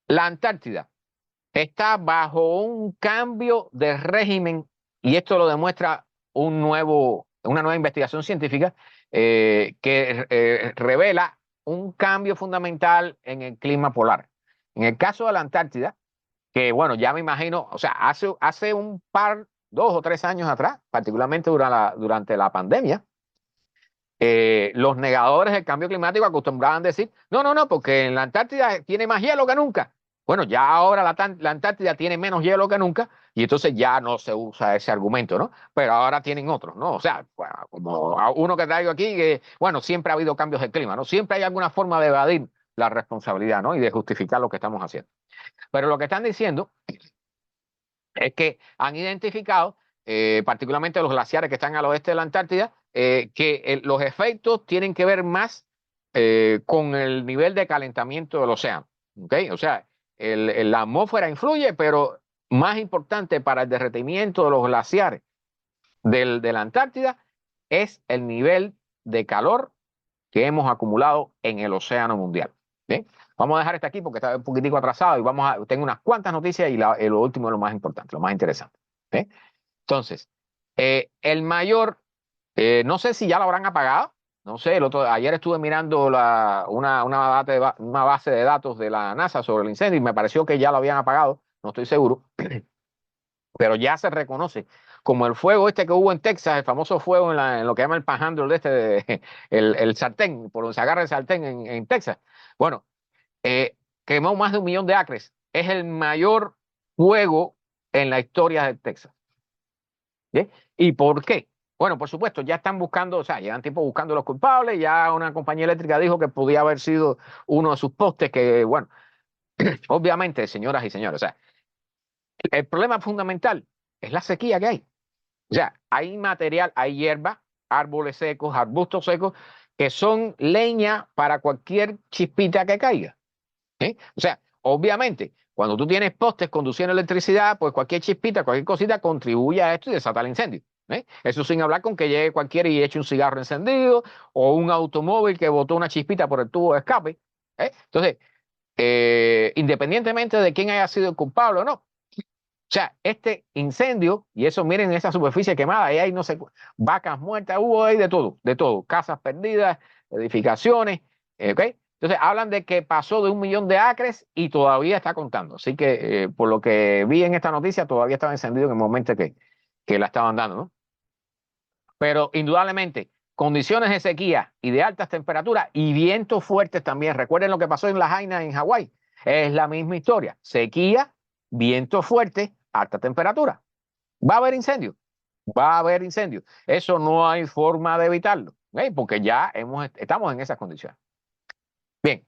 La Antártida está bajo un cambio de régimen y esto lo demuestra una nueva investigación científica que revela un cambio fundamental en el clima polar. En el caso de la Antártida, que bueno, ya me imagino, o sea, hace un par, 2 o 3 años atrás, particularmente durante la pandemia, los negadores del cambio climático acostumbraban a decir, no, no, no, porque en la Antártida tiene más hielo que nunca. Bueno, ya ahora la Antártida tiene menos hielo que nunca y entonces ya no se usa ese argumento, ¿no? Pero ahora tienen otros, ¿no? O sea, bueno, como uno que traigo aquí, que, bueno, siempre ha habido cambios de clima, ¿no? Siempre hay alguna forma de evadir la responsabilidad, ¿no? Y de justificar lo que estamos haciendo. Pero lo que están diciendo es que han identificado, particularmente los glaciares que están al oeste de la Antártida, que los efectos tienen que ver más con el nivel de calentamiento del océano. ¿Okay? O sea, la atmósfera influye, pero más importante para el derretimiento de los glaciares de la Antártida es el nivel de calor que hemos acumulado en el océano mundial. ¿Bien? Vamos a dejar esto aquí porque está un poquitico atrasado y tengo unas cuantas noticias y lo último es lo más importante, lo más interesante. ¿Bien? Entonces, el mayor, no sé si ya lo habrán apagado, no sé, ayer estuve mirando una base de datos de la NASA sobre el incendio y me pareció que ya lo habían apagado, no estoy seguro, pero ya se reconoce como el fuego este que hubo en Texas, el famoso fuego en lo que llama el panhandle el sartén, por donde se agarra el sartén en Texas. Bueno, quemó más de 1 millón de acres. Es el mayor fuego en la historia de Texas. ¿Bien? ¿Y por qué? Bueno, por supuesto, ya están buscando, o sea, llevan tiempo buscando los culpables, ya una compañía eléctrica dijo que podía haber sido uno de sus postes que, bueno, obviamente, señoras y señores, o sea, el problema fundamental es la sequía que hay. O sea, hay material, hay hierba, árboles secos, arbustos secos, que son leña para cualquier chispita que caiga. O sea, obviamente, cuando tú tienes postes conduciendo electricidad, pues cualquier chispita, cualquier cosita contribuye a esto y desata el incendio. Eso sin hablar con que llegue cualquiera y eche un cigarro encendido o un automóvil que botó una chispita por el tubo de escape. Entonces, independientemente de quién haya sido el culpable o no, o sea, este incendio, y eso miren esa superficie quemada, ahí hay no sé, vacas muertas, hubo ahí de todo, casas perdidas, edificaciones, ¿ok? Entonces hablan de que pasó de 1 millón de acres y todavía está contando. Así que por lo que vi en esta noticia, todavía estaba encendido en el momento que la estaban dando, ¿no? Pero indudablemente, condiciones de sequía y de altas temperaturas y vientos fuertes también. Recuerden lo que pasó en La Jaina, en Hawái. Es la misma historia. Sequía, viento fuerte, alta temperatura. ¿Va a haber incendio? Va a haber incendio. Eso no hay forma de evitarlo, ¿eh? Porque ya estamos en esas condiciones. Bien,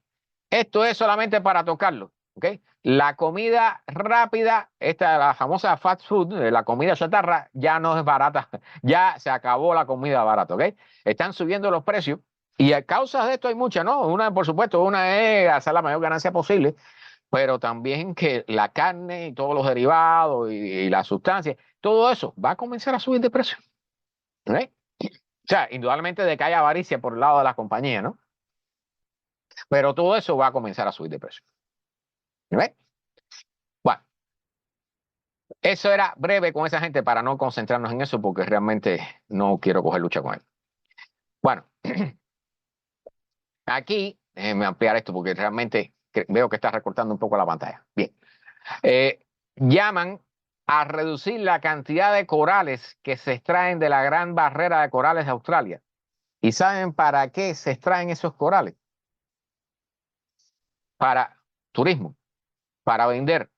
esto es solamente para tocarlo. ¿ok? La comida rápida, la famosa fast food, la comida chatarra, ya no es barata, ya se acabó la comida barata, ¿ok? Están subiendo los precios y a causa de esto hay muchas, ¿no? Una, por supuesto, una es hacer la mayor ganancia posible, pero también que la carne y todos los derivados y las sustancias, todo eso va a comenzar a subir de precio, ¿ok? O sea, indudablemente de que haya avaricia por el lado de las compañías, ¿no? Pero todo eso va a comenzar a subir de precio, ¿ok? Bueno. Eso era breve con esa gente para no concentrarnos en eso porque realmente no quiero coger lucha con él. Bueno, aquí, déjenme ampliar esto porque realmente veo que está recortando un poco la pantalla. Bien. Llaman a reducir la cantidad de corales que se extraen de la gran barrera de corales de Australia. ¿Y saben para qué se extraen esos corales? Para turismo, para vender,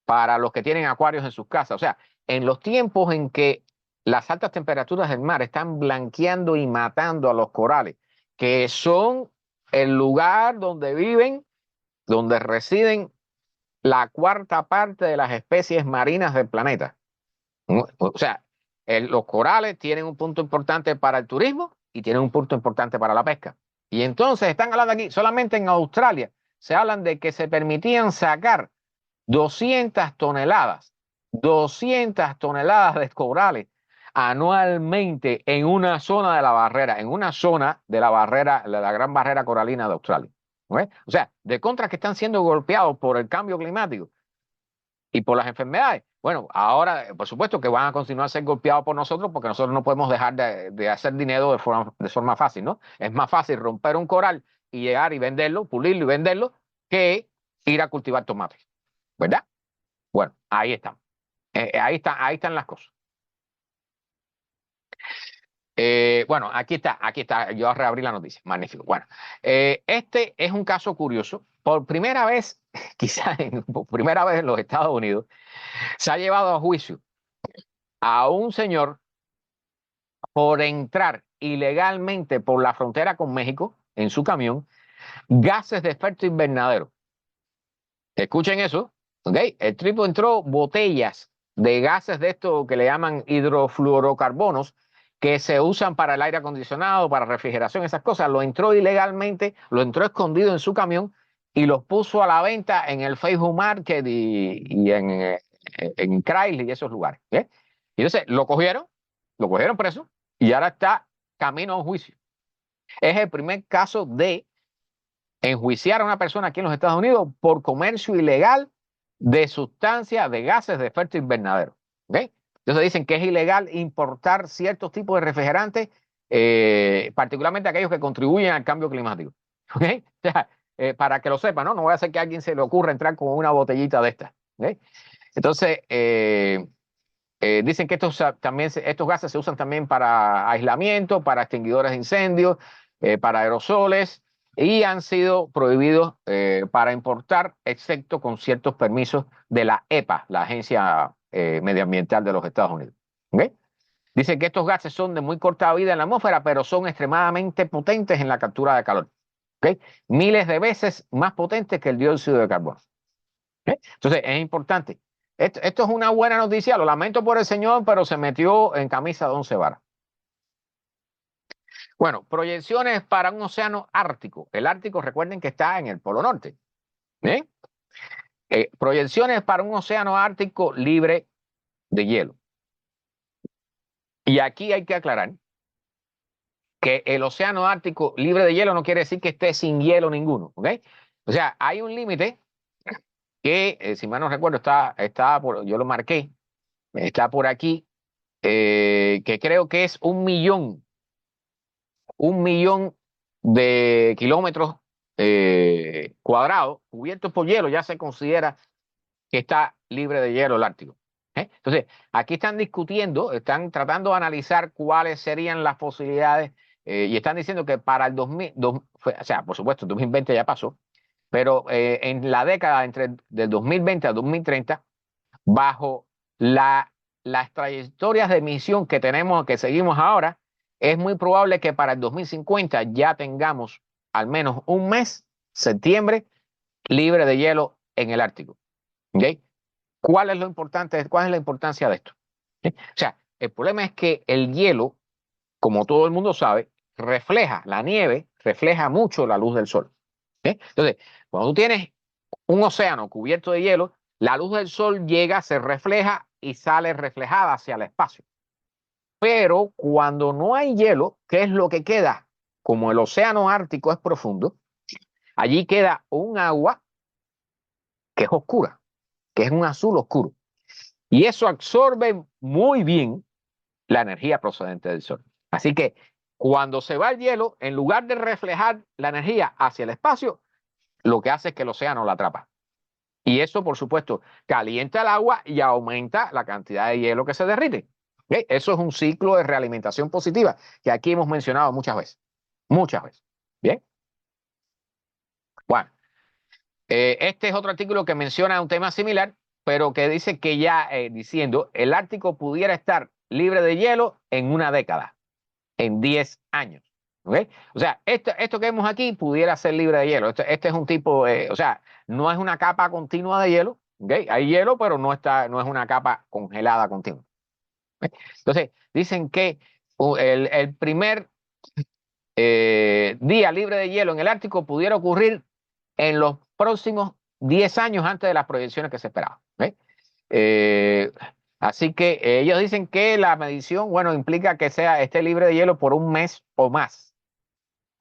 para los que tienen acuarios en sus casas. O sea, en los tiempos en que las altas temperaturas del mar están blanqueando y matando a los corales, que son el lugar donde viven, donde residen la cuarta parte de las especies marinas del planeta. O sea, los corales tienen un punto importante para el turismo y tienen un punto importante para la pesca. Y entonces están hablando aquí, solamente en Australia, se hablan de que se permitían sacar 200 toneladas de corales anualmente en una zona de la barrera, en una zona de la barrera, la gran barrera coralina de Australia. ¿Okay? O sea, de contra que están siendo golpeados por el cambio climático y por las enfermedades. Bueno, ahora, por supuesto que van a continuar a ser golpeados por nosotros porque nosotros no podemos dejar de hacer dinero de forma fácil, ¿no? Es más fácil romper un coral y llegar y venderlo, pulirlo y venderlo, que ir a cultivar tomates, ¿verdad? Bueno, ahí están. Ahí están las cosas. Bueno, aquí está. Yo reabrí la noticia. Magnífico. Bueno, este es un caso curioso. Por primera vez, quizás por primera vez en los Estados Unidos, se ha llevado a juicio a un señor por entrar ilegalmente por la frontera con México en su camión gases de efecto invernadero. Escuchen eso, ¿ok? El tipo entró botellas de gases de esto que le llaman hidrofluorocarbonos, que se usan para el aire acondicionado, para refrigeración, esas cosas. Lo entró ilegalmente, lo entró escondido en su camión y los puso a la venta en el Facebook Market y en Craigslist y esos lugares. ¿Okay? Y entonces lo cogieron preso y ahora está camino a un juicio. Es el primer caso de enjuiciar a una persona aquí en los Estados Unidos por comercio ilegal de sustancias, de gases de efecto invernadero. ¿Okay? Entonces dicen que es ilegal importar ciertos tipos de refrigerantes, particularmente aquellos que contribuyen al cambio climático. ¿Okay? O sea, para que lo sepan, ¿no? No voy a hacer que a alguien se le ocurra entrar con una botellita de estas. ¿Okay? Entonces, dicen que estos gases se usan también para aislamiento, para extinguidores de incendios, para aerosoles y han sido prohibidos para importar, excepto con ciertos permisos de la EPA, la Agencia Medioambiental de los Estados Unidos. ¿Okay? Dicen que estos gases son de muy corta vida en la atmósfera, pero son extremadamente potentes en la captura de calor. ¿Okay? Miles de veces más potentes que el dióxido de carbono. ¿Okay? Entonces, es importante. Esto es una buena noticia, lo lamento por el señor, pero se metió en camisa de 11 varas. Bueno, proyecciones para un océano ártico. El Ártico, recuerden que está en el Polo Norte. ¿Eh? Proyecciones para un océano ártico libre de hielo. Y aquí hay que aclarar que el océano ártico libre de hielo no quiere decir que esté sin hielo ninguno. ¿Ok? O sea, hay un límite que, si mal no recuerdo, yo lo marqué, está por aquí, que creo que es 1 millón de kilómetros cuadrados cubiertos por hielo, ya se considera que está libre de hielo el Ártico. Entonces, aquí están discutiendo, están tratando de analizar cuáles serían las posibilidades y están diciendo que para el 2000, o sea, por supuesto, el 2020 ya pasó, pero en la década del 2020 al 2030, bajo las trayectorias de emisión que tenemos, que seguimos ahora, es muy probable que para el 2050 ya tengamos al menos un mes, septiembre, libre de hielo en el Ártico. ¿Okay? ¿Cuál es lo importante? ¿Cuál es la importancia de esto? ¿Okay? O sea, el problema es que el hielo, como todo el mundo sabe, la nieve refleja mucho la luz del sol. ¿Okay? Entonces, cuando tú tienes un océano cubierto de hielo, la luz del sol llega, se refleja y sale reflejada hacia el espacio. Pero cuando no hay hielo, ¿qué es lo que queda? Como el océano Ártico es profundo, allí queda un agua que es oscura, que es un azul oscuro. Y eso absorbe muy bien la energía procedente del sol. Así que cuando se va el hielo, en lugar de reflejar la energía hacia el espacio, lo que hace es que el océano la atrapa. Y eso, por supuesto, calienta el agua y aumenta la cantidad de hielo que se derrite. ¿Okay? Eso es un ciclo de realimentación positiva que aquí hemos mencionado muchas veces. Muchas veces. Bien. Bueno, este es otro artículo que menciona un tema similar, pero que dice que ya diciendo el Ártico pudiera estar libre de hielo en una década, en 10 años. ¿Okay? O sea, esto que vemos aquí pudiera ser libre de hielo. Este es un tipo, o sea, no es una capa continua de hielo. ¿Okay? Hay hielo, pero no es una capa congelada continua. ¿Okay? Entonces, dicen que el primer día libre de hielo en el Ártico pudiera ocurrir en los próximos 10 años antes de las proyecciones que se esperaban. ¿Okay? Eh, Así que ellos dicen que la medición, bueno, implica que esté libre de hielo por un mes o más.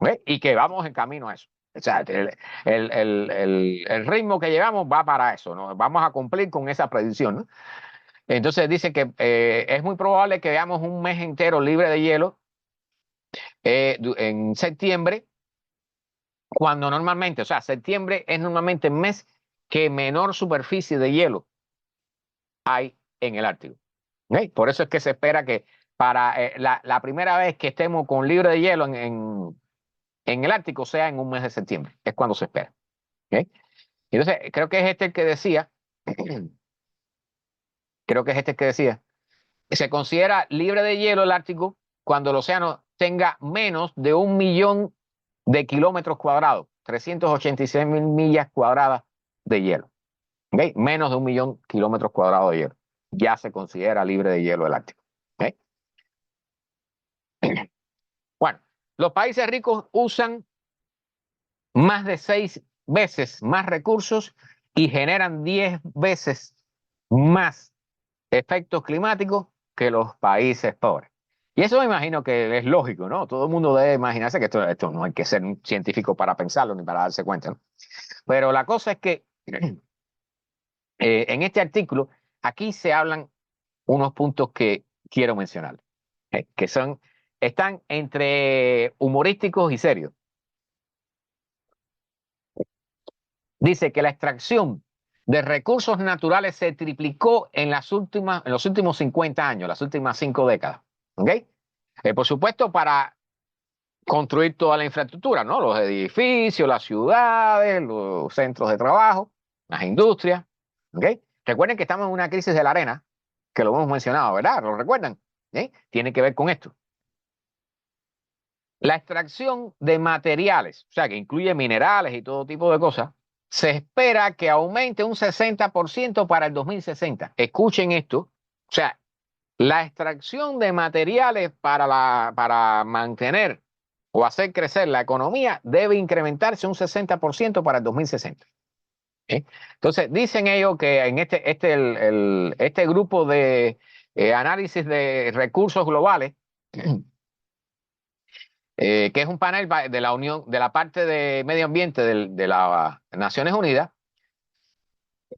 ¿Okay? Y que vamos en camino a eso. O sea, el ritmo que llevamos va para eso, ¿no? Vamos a cumplir con esa predicción, ¿no? Entonces dice que es muy probable que veamos un mes entero libre de hielo en septiembre, cuando normalmente, o sea, septiembre es normalmente el mes que menor superficie de hielo hay en el Ártico. ¿Okay? Por eso es que se espera que para la primera vez que estemos con libre de hielo en el Ártico sea en un mes de septiembre. Es cuando se espera. ¿Okay? Entonces, creo que es este el que decía, creo que es este el que decía, se considera libre de hielo el Ártico cuando el océano tenga menos de 1 millón de kilómetros cuadrados, 386.000 millas cuadradas de hielo. ¿Okay? Menos de 1 millón de kilómetros cuadrados de hielo. Ya se considera libre de hielo el Ártico. ¿Okay? Bueno, los países ricos usan más de 6 veces más recursos y generan 10 veces más efectos climáticos que los países pobres. Y eso me imagino que es lógico, ¿no? Todo el mundo debe imaginarse que esto no hay que ser un científico para pensarlo ni para darse cuenta, ¿no? Pero la cosa es que en este artículo, aquí se hablan unos puntos que quiero mencionar, que están entre humorísticos y serios. Dice que la extracción de recursos naturales se triplicó en los últimos 50 años, las últimas 5 décadas. ¿Okay? Por supuesto, para construir toda la infraestructura, ¿no? Los edificios, las ciudades, los centros de trabajo, las industrias. ¿Okay? Recuerden que estamos en una crisis de la arena, que lo hemos mencionado, ¿verdad? ¿Lo recuerdan? Tiene que ver con esto. La extracción de materiales, o sea, que incluye minerales y todo tipo de cosas, se espera que aumente un 60% para el 2060. Escuchen esto. O sea, la extracción de materiales para mantener o hacer crecer la economía debe incrementarse un 60% para el 2060. Entonces, dicen ellos que en este grupo de análisis de recursos globales, que es un panel de la Unión, de la parte de medio ambiente de las Naciones Unidas,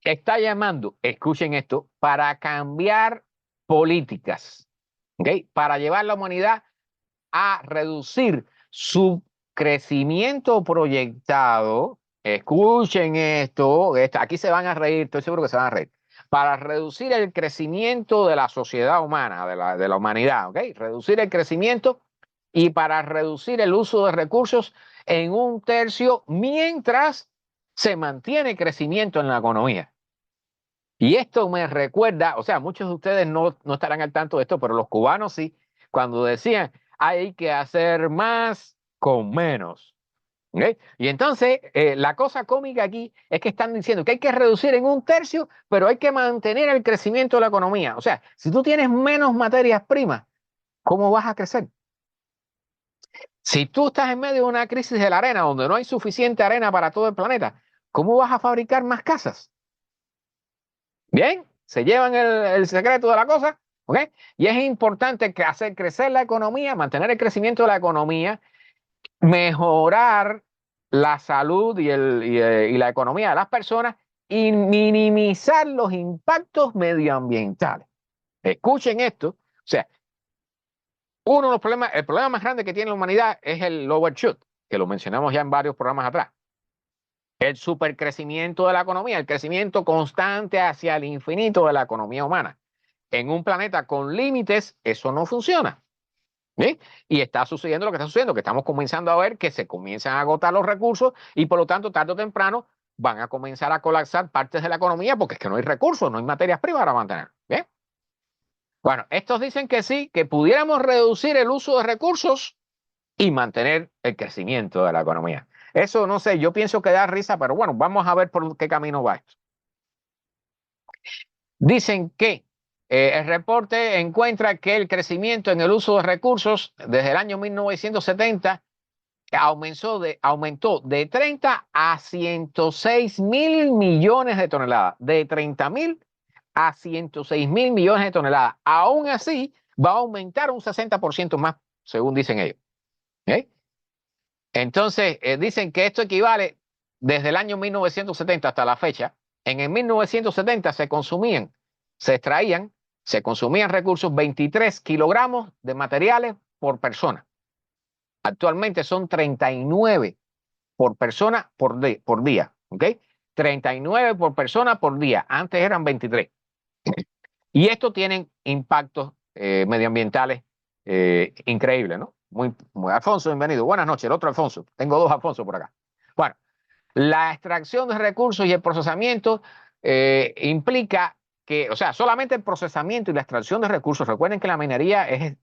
está llamando, escuchen esto, para cambiar políticas, ¿okay? Para llevar la humanidad a reducir su crecimiento proyectado. Escuchen esto, aquí se van a reír, estoy seguro que se van a reír. Para reducir el crecimiento de la sociedad humana, de la humanidad, ¿ok? Reducir el crecimiento y para reducir el uso de recursos en 1/3 mientras se mantiene crecimiento en la economía. Y esto me recuerda, o sea, muchos de ustedes no estarán al tanto de esto, pero los cubanos sí, cuando decían hay que hacer más con menos. ¿Ok? Y entonces, la cosa cómica aquí es que están diciendo que hay que reducir en 1/3, pero hay que mantener el crecimiento de la economía. O sea, si tú tienes menos materias primas, ¿cómo vas a crecer? Si tú estás en medio de una crisis de la arena, donde no hay suficiente arena para todo el planeta, ¿cómo vas a fabricar más casas? Bien, se llevan el secreto de la cosa, ¿ok? Y es importante que hacer crecer la economía, mantener el crecimiento de la economía, mejorar la salud y la economía de las personas y minimizar los impactos medioambientales. Escuchen esto, o sea, uno de los problemas, el problema más grande que tiene la humanidad es el overshoot, que lo mencionamos ya en varios programas atrás. El supercrecimiento de la economía, el crecimiento constante hacia el infinito de la economía humana. En un planeta con límites, eso no funciona. ¿Sí? Y está sucediendo lo que está sucediendo, que estamos comenzando a ver que se comienzan a agotar los recursos y por lo tanto, tarde o temprano, van a comenzar a colapsar partes de la economía porque es que no hay recursos, no hay materias primas para mantener. ¿Bien? Bueno, estos dicen que sí, que pudiéramos reducir el uso de recursos y mantener el crecimiento de la economía. Eso no sé, yo pienso que da risa, pero bueno, vamos a ver por qué camino va esto. Dicen que el reporte encuentra que el crecimiento en el uso de recursos desde el año 1970 aumentó de 30 a 106.000 millones de toneladas, de 30.000 a 106.000 millones de toneladas. Aún así, va a aumentar un 60% más, según dicen ellos. ¿Eh? Entonces, dicen que esto equivale desde el año 1970 hasta la fecha. En el 1970 se extraían, se consumían recursos 23 kilogramos de materiales por persona. Actualmente son 39 por persona por día, ¿ok? 39 por persona por día. Antes eran 23. Y esto tienen impactos medioambientales increíbles, ¿no? Alfonso, bienvenido. Buenas noches, el otro Alfonso. Tengo dos Alfonso por acá. Bueno, la extracción de recursos y el procesamiento implica que, o sea, solamente el procesamiento y la extracción de recursos, recuerden que la minería es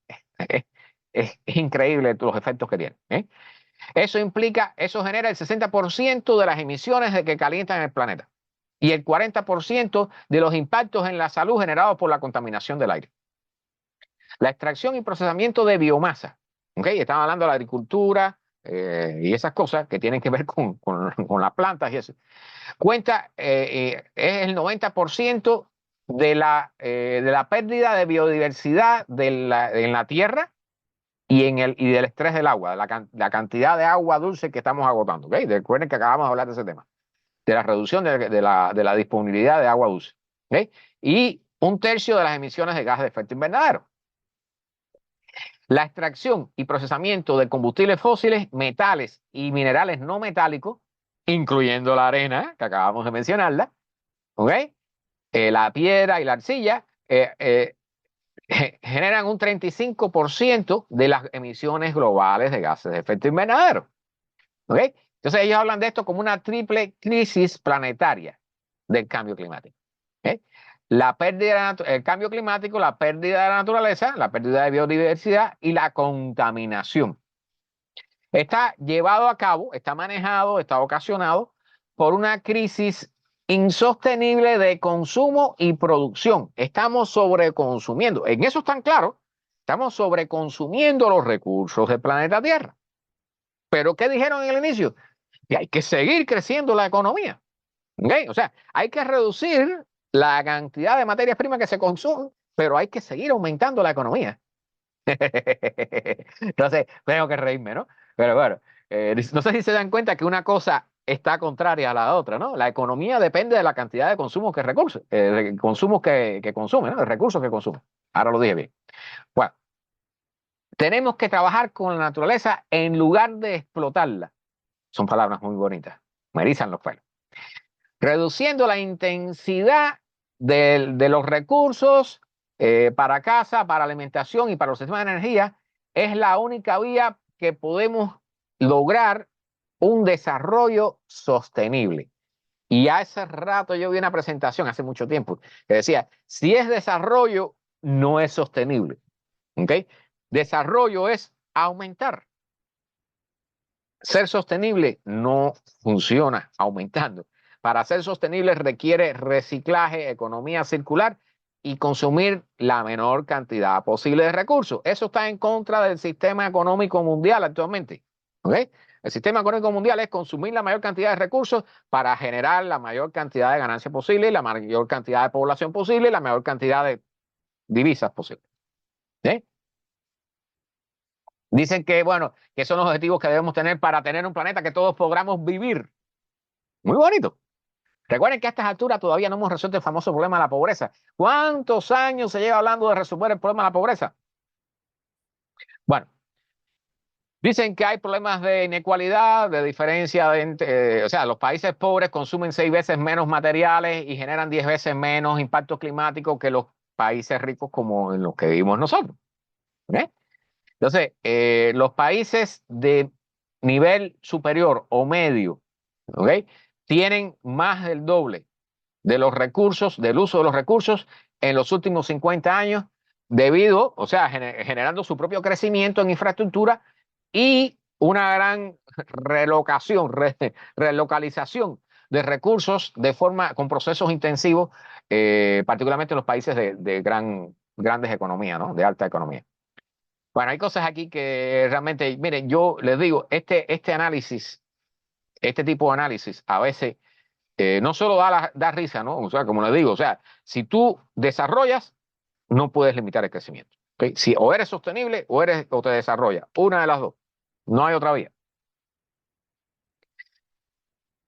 increíble los efectos que tiene. Eso genera el 60% de las emisiones de que calientan el planeta y el 40% de los impactos en la salud generados por la contaminación del aire. La extracción y procesamiento de biomasa, ¿ok? Estamos hablando de la agricultura y esas cosas que tienen que ver con las plantas y eso. Es el 90% de la pérdida de biodiversidad en la tierra y del estrés del agua, de la cantidad de agua dulce que estamos agotando. ¿Okay? Recuerden que acabamos de hablar de ese tema, de la reducción de la disponibilidad de agua dulce. ¿Okay? Y 1/3 de las emisiones de gases de efecto invernadero. La extracción y procesamiento de combustibles fósiles, metales y minerales no metálicos, incluyendo la arena, que acabamos de mencionarla, ¿okay? La piedra y la arcilla, generan un 35% de las emisiones globales de gases de efecto invernadero. ¿Okay? Entonces ellos hablan de esto como una triple crisis planetaria del cambio climático. ¿Okay? El cambio climático, la pérdida de la naturaleza, la pérdida de biodiversidad y la contaminación. Está llevado a cabo, está manejado, está ocasionado por una crisis insostenible de consumo y producción. Estamos sobreconsumiendo. En eso están claros. Estamos sobreconsumiendo los recursos del planeta Tierra. Pero ¿qué dijeron en el inicio? Que hay que seguir creciendo la economía. ¿Okay? O sea, hay que reducir la cantidad de materias primas que se consumen, pero hay que seguir aumentando la economía. Entonces, tengo que reírme, ¿no? Pero bueno, no sé si se dan cuenta que una cosa está contraria a la otra, ¿no? La economía depende de la cantidad de consumos que consume, ¿no? De recursos que consume. Ahora lo dije bien. Bueno, tenemos que trabajar con la naturaleza en lugar de explotarla. Son palabras muy bonitas. Me erizan los pelos. Reduciendo la intensidad de los recursos para casa, para alimentación y para los sistemas de energía es la única vía que podemos lograr un desarrollo sostenible. Y hace rato yo vi una presentación, hace mucho tiempo, que decía, si es desarrollo, no es sostenible. ¿Okay? Desarrollo es aumentar. ser sostenible no funciona aumentando. Para ser sostenible requiere reciclaje, economía circular y consumir la menor cantidad posible de recursos. Eso está en contra del sistema económico mundial actualmente. ¿Ok? El sistema económico mundial es consumir la mayor cantidad de recursos para generar la mayor cantidad de ganancias posible, la mayor cantidad de población posible, la mayor cantidad de divisas posible. ¿Eh? Dicen que, bueno, que son los objetivos que debemos tener para tener un planeta que todos podamos vivir. Muy bonito. Recuerden que a estas alturas todavía no hemos resuelto el famoso problema de la pobreza. ¿Cuántos años se lleva hablando de resolver el problema de la pobreza? Bueno, dicen que hay problemas de inequalidad, de diferencia, o sea, los países pobres consumen 6 veces menos materiales y generan 10 veces menos impacto climático que los países ricos como en los que vivimos nosotros. ¿Okay? Entonces, los países de nivel superior o medio, ¿ok? Tienen más del doble de los recursos, del uso de los recursos en los últimos 50 años, debido, o sea, generando su propio crecimiento en infraestructura y una gran relocalización de recursos de forma, con procesos intensivos, particularmente en los países de grandes economías, ¿no? De alta economía. Bueno, hay cosas aquí que realmente, miren, yo les digo, este análisis, este tipo de análisis, a veces no solo da risa, ¿no? O sea, como les digo, o sea, si tú desarrollas, no puedes limitar el crecimiento. ¿Okay? Si o eres sostenible o te desarrollas, una de las dos, no hay otra vía.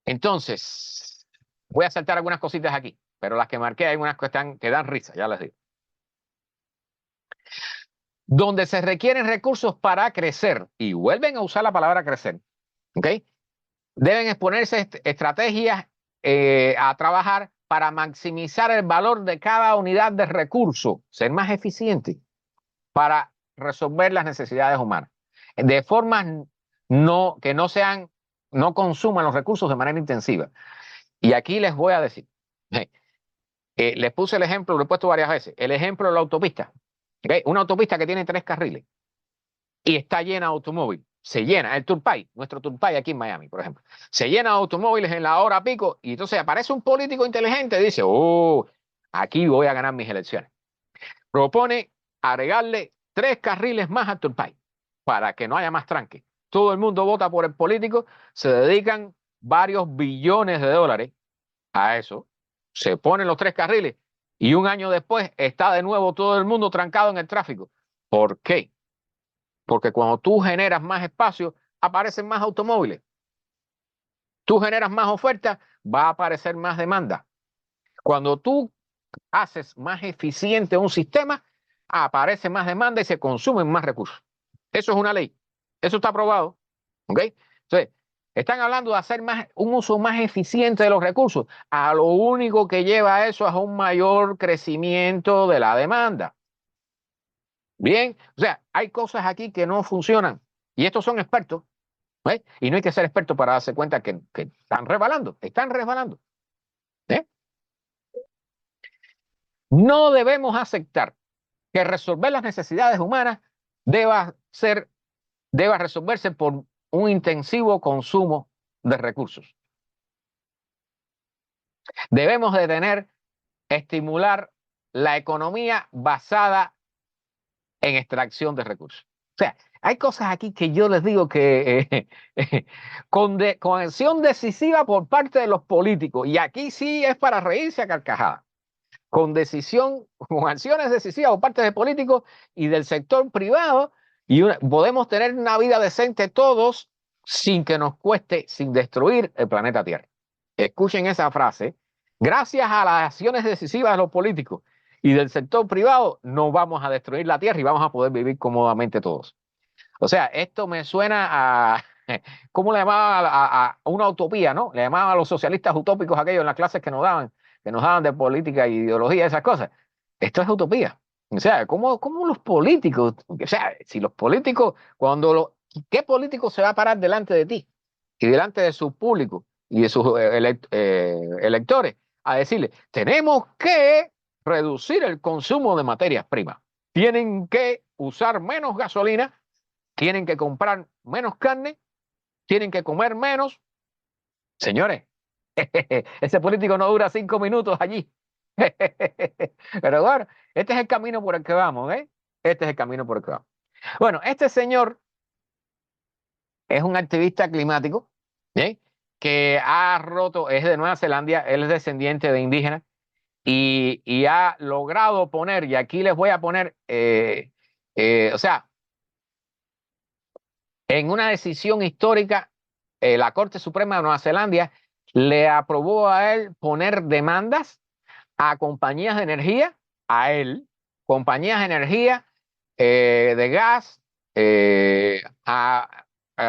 Entonces, voy a saltar algunas cositas aquí, pero las que marqué hay unas que dan risa, ya les digo. Donde se requieren recursos para crecer, y vuelven a usar la palabra crecer, ¿ok? Deben exponerse estrategias a trabajar para maximizar el valor de cada unidad de recurso, ser más eficiente para resolver las necesidades humanas, de formas que no consuman los recursos de manera intensiva. Y aquí les voy a decir, les puse el ejemplo, lo he puesto varias veces, el ejemplo de la autopista. ¿Okay? Una autopista que tiene 3 carriles y está llena de automóviles. Se llena, el Turpay, nuestro Turpay aquí en Miami, por ejemplo, se llena de automóviles en la hora pico y entonces aparece un político inteligente y dice, oh, aquí voy a ganar mis elecciones. Propone agregarle 3 carriles más al Turpay para que no haya más tranque. Todo el mundo vota por el político, se dedican varios billones de dólares a eso, se ponen los 3 carriles y un año después está de nuevo todo el mundo trancado en el tráfico. ¿Por qué? Porque cuando tú generas más espacio, aparecen más automóviles. Tú generas más oferta, va a aparecer más demanda. Cuando tú haces más eficiente un sistema, aparece más demanda y se consumen más recursos. Eso es una ley. Eso está aprobado. ¿Ok? Entonces, están hablando de hacer un uso más eficiente de los recursos. A lo único que lleva a eso es a un mayor crecimiento de la demanda. Bien, o sea, hay cosas aquí que no funcionan. Y estos son expertos. ¿Eh? Y no hay que ser experto para darse cuenta que están resbalando, están resbalando. ¿Eh? No debemos aceptar que resolver las necesidades humanas deba resolverse por un intensivo consumo de recursos. Debemos de estimular la economía basada en extracción de recursos. O sea, hay cosas aquí que yo les digo que con acción decisiva por parte de los políticos, y aquí sí es para reírse a carcajadas, con acciones decisivas por parte de políticos y del sector privado, y podemos tener una vida decente todos sin que nos cueste, sin destruir el planeta Tierra. Escuchen esa frase. Gracias a las acciones decisivas de los políticos y del sector privado, no vamos a destruir la Tierra y vamos a poder vivir cómodamente todos. O sea, esto me suena a, ¿cómo le llamaban a una utopía, ¿no? Le llamaban a los socialistas utópicos aquellos en las clases que nos daban de política e ideología, esas cosas. Esto es utopía. O sea, ¿cómo los políticos, o sea, si los políticos, ¿qué político se va a parar delante de ti y delante de su público y de sus electores a decirle, tenemos que reducir el consumo de materias primas, tienen que usar menos gasolina, tienen que comprar menos carne tienen que comer menos. Señores, ese político no dura 5 minutos allí. Pero bueno, este es el camino por el que vamos, ¿eh? Este es el camino por el que vamos. Bueno, este señor es un activista climático, ¿eh? Que ha roto, es de Nueva Zelanda, él es descendiente de indígenas y ha logrado poner, y aquí les voy a poner, o sea, en una decisión histórica, la Corte Suprema de Nueva Zelanda le aprobó a él poner demandas a compañías de energía, a él, compañías de energía, de gas, a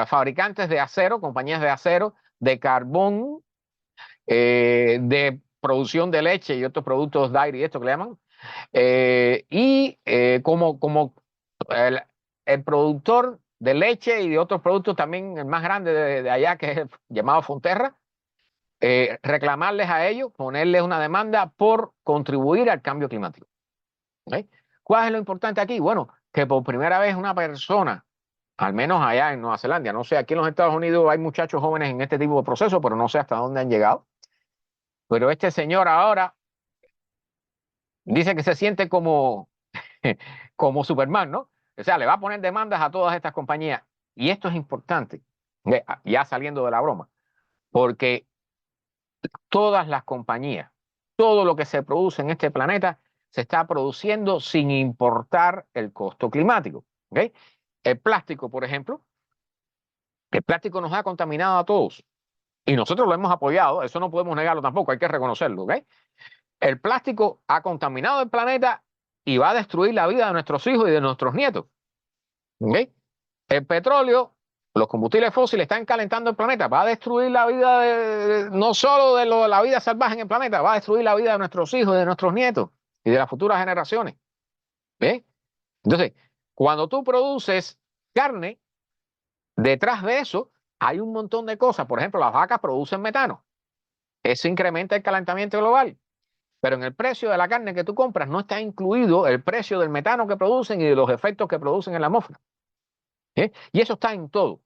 fabricantes de acero, compañías de acero, de carbón, de producción de leche y otros productos dairy, esto que le llaman, como el, el productor de leche y de otros productos también, el más grande de allá, que es el llamado Fonterra, reclamarles a ellos, ponerles una demanda por contribuir al cambio climático. ¿Okay? ¿Cuál es lo importante aquí? Bueno, que por primera vez una persona, al menos allá en Nueva Zelanda, no sé, aquí en los Estados Unidos hay muchachos jóvenes en este tipo de procesos, pero no sé hasta dónde han llegado. Pero este señor ahora dice que se siente como, como Superman, ¿no? O sea, le va a poner demandas a todas estas compañías. Y esto es importante, ya saliendo de la broma, porque todas las compañías, todo lo que se produce en este planeta se está produciendo sin importar el costo climático. ¿Okay? El plástico, por ejemplo, el plástico nos ha contaminado a todos y nosotros lo hemos apoyado, eso no podemos negarlo tampoco, hay que reconocerlo. ¿Okay? El plástico ha contaminado el planeta y va a destruir la vida de nuestros hijos y de nuestros nietos. ¿Okay? El petróleo, los combustibles fósiles están calentando el planeta, va a destruir la vida no solo de la vida salvaje en el planeta, va a destruir la vida de nuestros hijos, de nuestros nietos y de las futuras generaciones. ¿Ves? Entonces, cuando tú produces carne, detrás de eso hay un montón de cosas. Por ejemplo, las vacas producen metano. Eso incrementa el calentamiento global. Pero en el precio de la carne que tú compras no está incluido el precio del metano que producen y de los efectos que producen en la atmósfera. Y eso está en todo.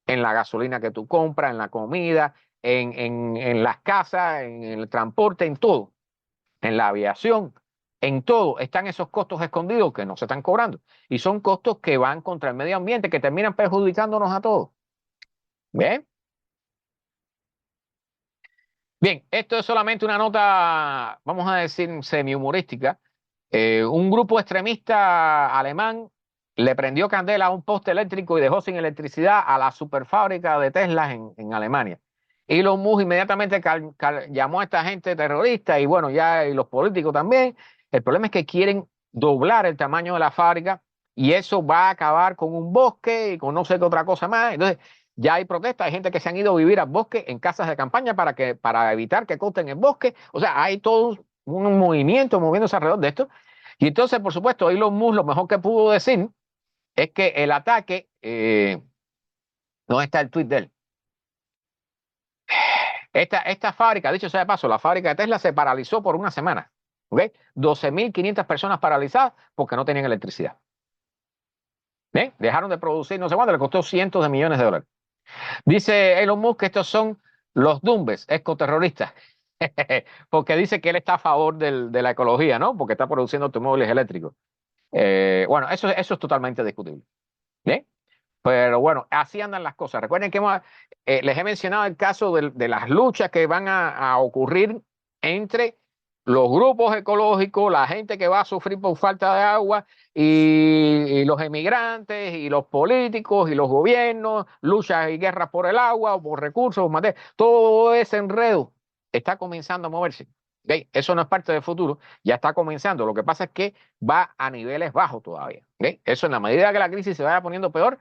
En la gasolina que tú compras, en la comida, en las casas, en el transporte, en todo, en la aviación, en todo están esos costos escondidos que no se están cobrando. Y son costos que van contra el medio ambiente, que terminan perjudicándonos a todos. ¿Bien? Bien, esto es solamente una nota, vamos a decir, semi-humorística. Un grupo extremista alemán le prendió candela a un poste eléctrico y dejó sin electricidad a la superfábrica de Tesla en Alemania. Elon Musk inmediatamente llamó a esta gente terrorista y bueno, ya y los políticos también. El problema es que quieren doblar el tamaño de la fábrica y eso va a acabar con un bosque y con no sé qué otra cosa más. Entonces, ya hay protestas, hay gente que se han ido a vivir al bosque en casas de campaña para evitar que corten el bosque. O sea, hay todo un movimiento moviéndose alrededor de esto. Y entonces, por supuesto, Elon Musk lo mejor que pudo decir es que el ataque, no está el tuit de él. Esta fábrica, dicho sea de paso, la fábrica de Tesla se paralizó por una semana. ¿Okay? 12.500 personas paralizadas porque no tenían electricidad. ¿Bien? Dejaron de producir, no sé cuánto, le costó cientos de millones de dólares. Dice Elon Musk que estos son los Dumbes, ecoterroristas, porque dice que él está a favor de la ecología, ¿no? Porque está produciendo automóviles eléctricos. Bueno, eso es totalmente discutible. ¿Bien? Pero bueno, así andan las cosas. Recuerden que les he mencionado el caso de las luchas que van a ocurrir entre los grupos ecológicos, la gente que va a sufrir por falta de agua y los emigrantes y los políticos y los gobiernos, luchas y guerras por el agua o por recursos, todo ese enredo está comenzando a moverse. ¿Okay? Eso no es parte del futuro, ya está comenzando. Lo que pasa es que va a niveles bajos todavía. ¿Okay? Eso en la medida que la crisis se vaya poniendo peor,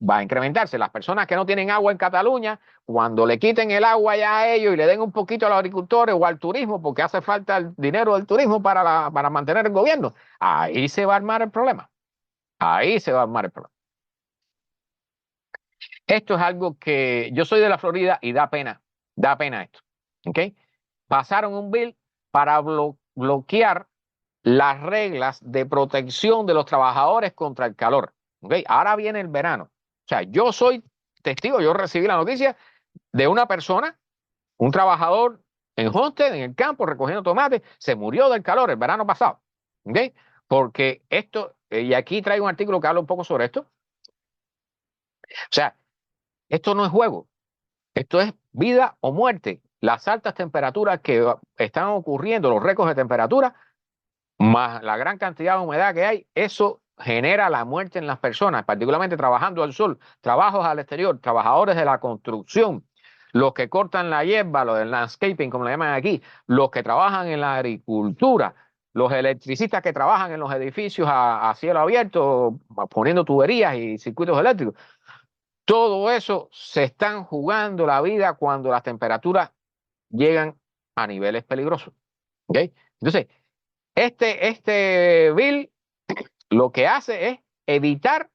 va a incrementarse. Las personas que no tienen agua en Cataluña, cuando le quiten el agua ya a ellos y le den un poquito a los agricultores o al turismo, porque hace falta el dinero del turismo para mantener el gobierno, ahí se va a armar el problema. Ahí se va a armar el problema. Esto es algo que yo soy de la Florida y da pena esto. ¿Okay? Pasaron un bill para bloquear las reglas de protección de los trabajadores contra el calor. ¿Okay? Ahora viene el verano. O sea, yo soy testigo, yo recibí la noticia de una persona, un trabajador en Homestead, en el campo, recogiendo tomates, se murió del calor el verano pasado. ¿Ok? Porque esto, y aquí traigo un artículo que habla un poco sobre esto. O sea, esto no es juego, esto es vida o muerte. Las altas temperaturas que están ocurriendo, los récords de temperatura, más la gran cantidad de humedad que hay, eso genera la muerte en las personas, particularmente trabajando al sol, trabajos al exterior, trabajadores de la construcción, los que cortan la hierba, los del landscaping, como le llaman aquí, los que trabajan en la agricultura, los electricistas que trabajan en los edificios a cielo abierto, poniendo tuberías y circuitos eléctricos. Todo eso se están jugando la vida cuando las temperaturas llegan a niveles peligrosos. ¿Ok? Entonces, este bill lo que hace es evitar,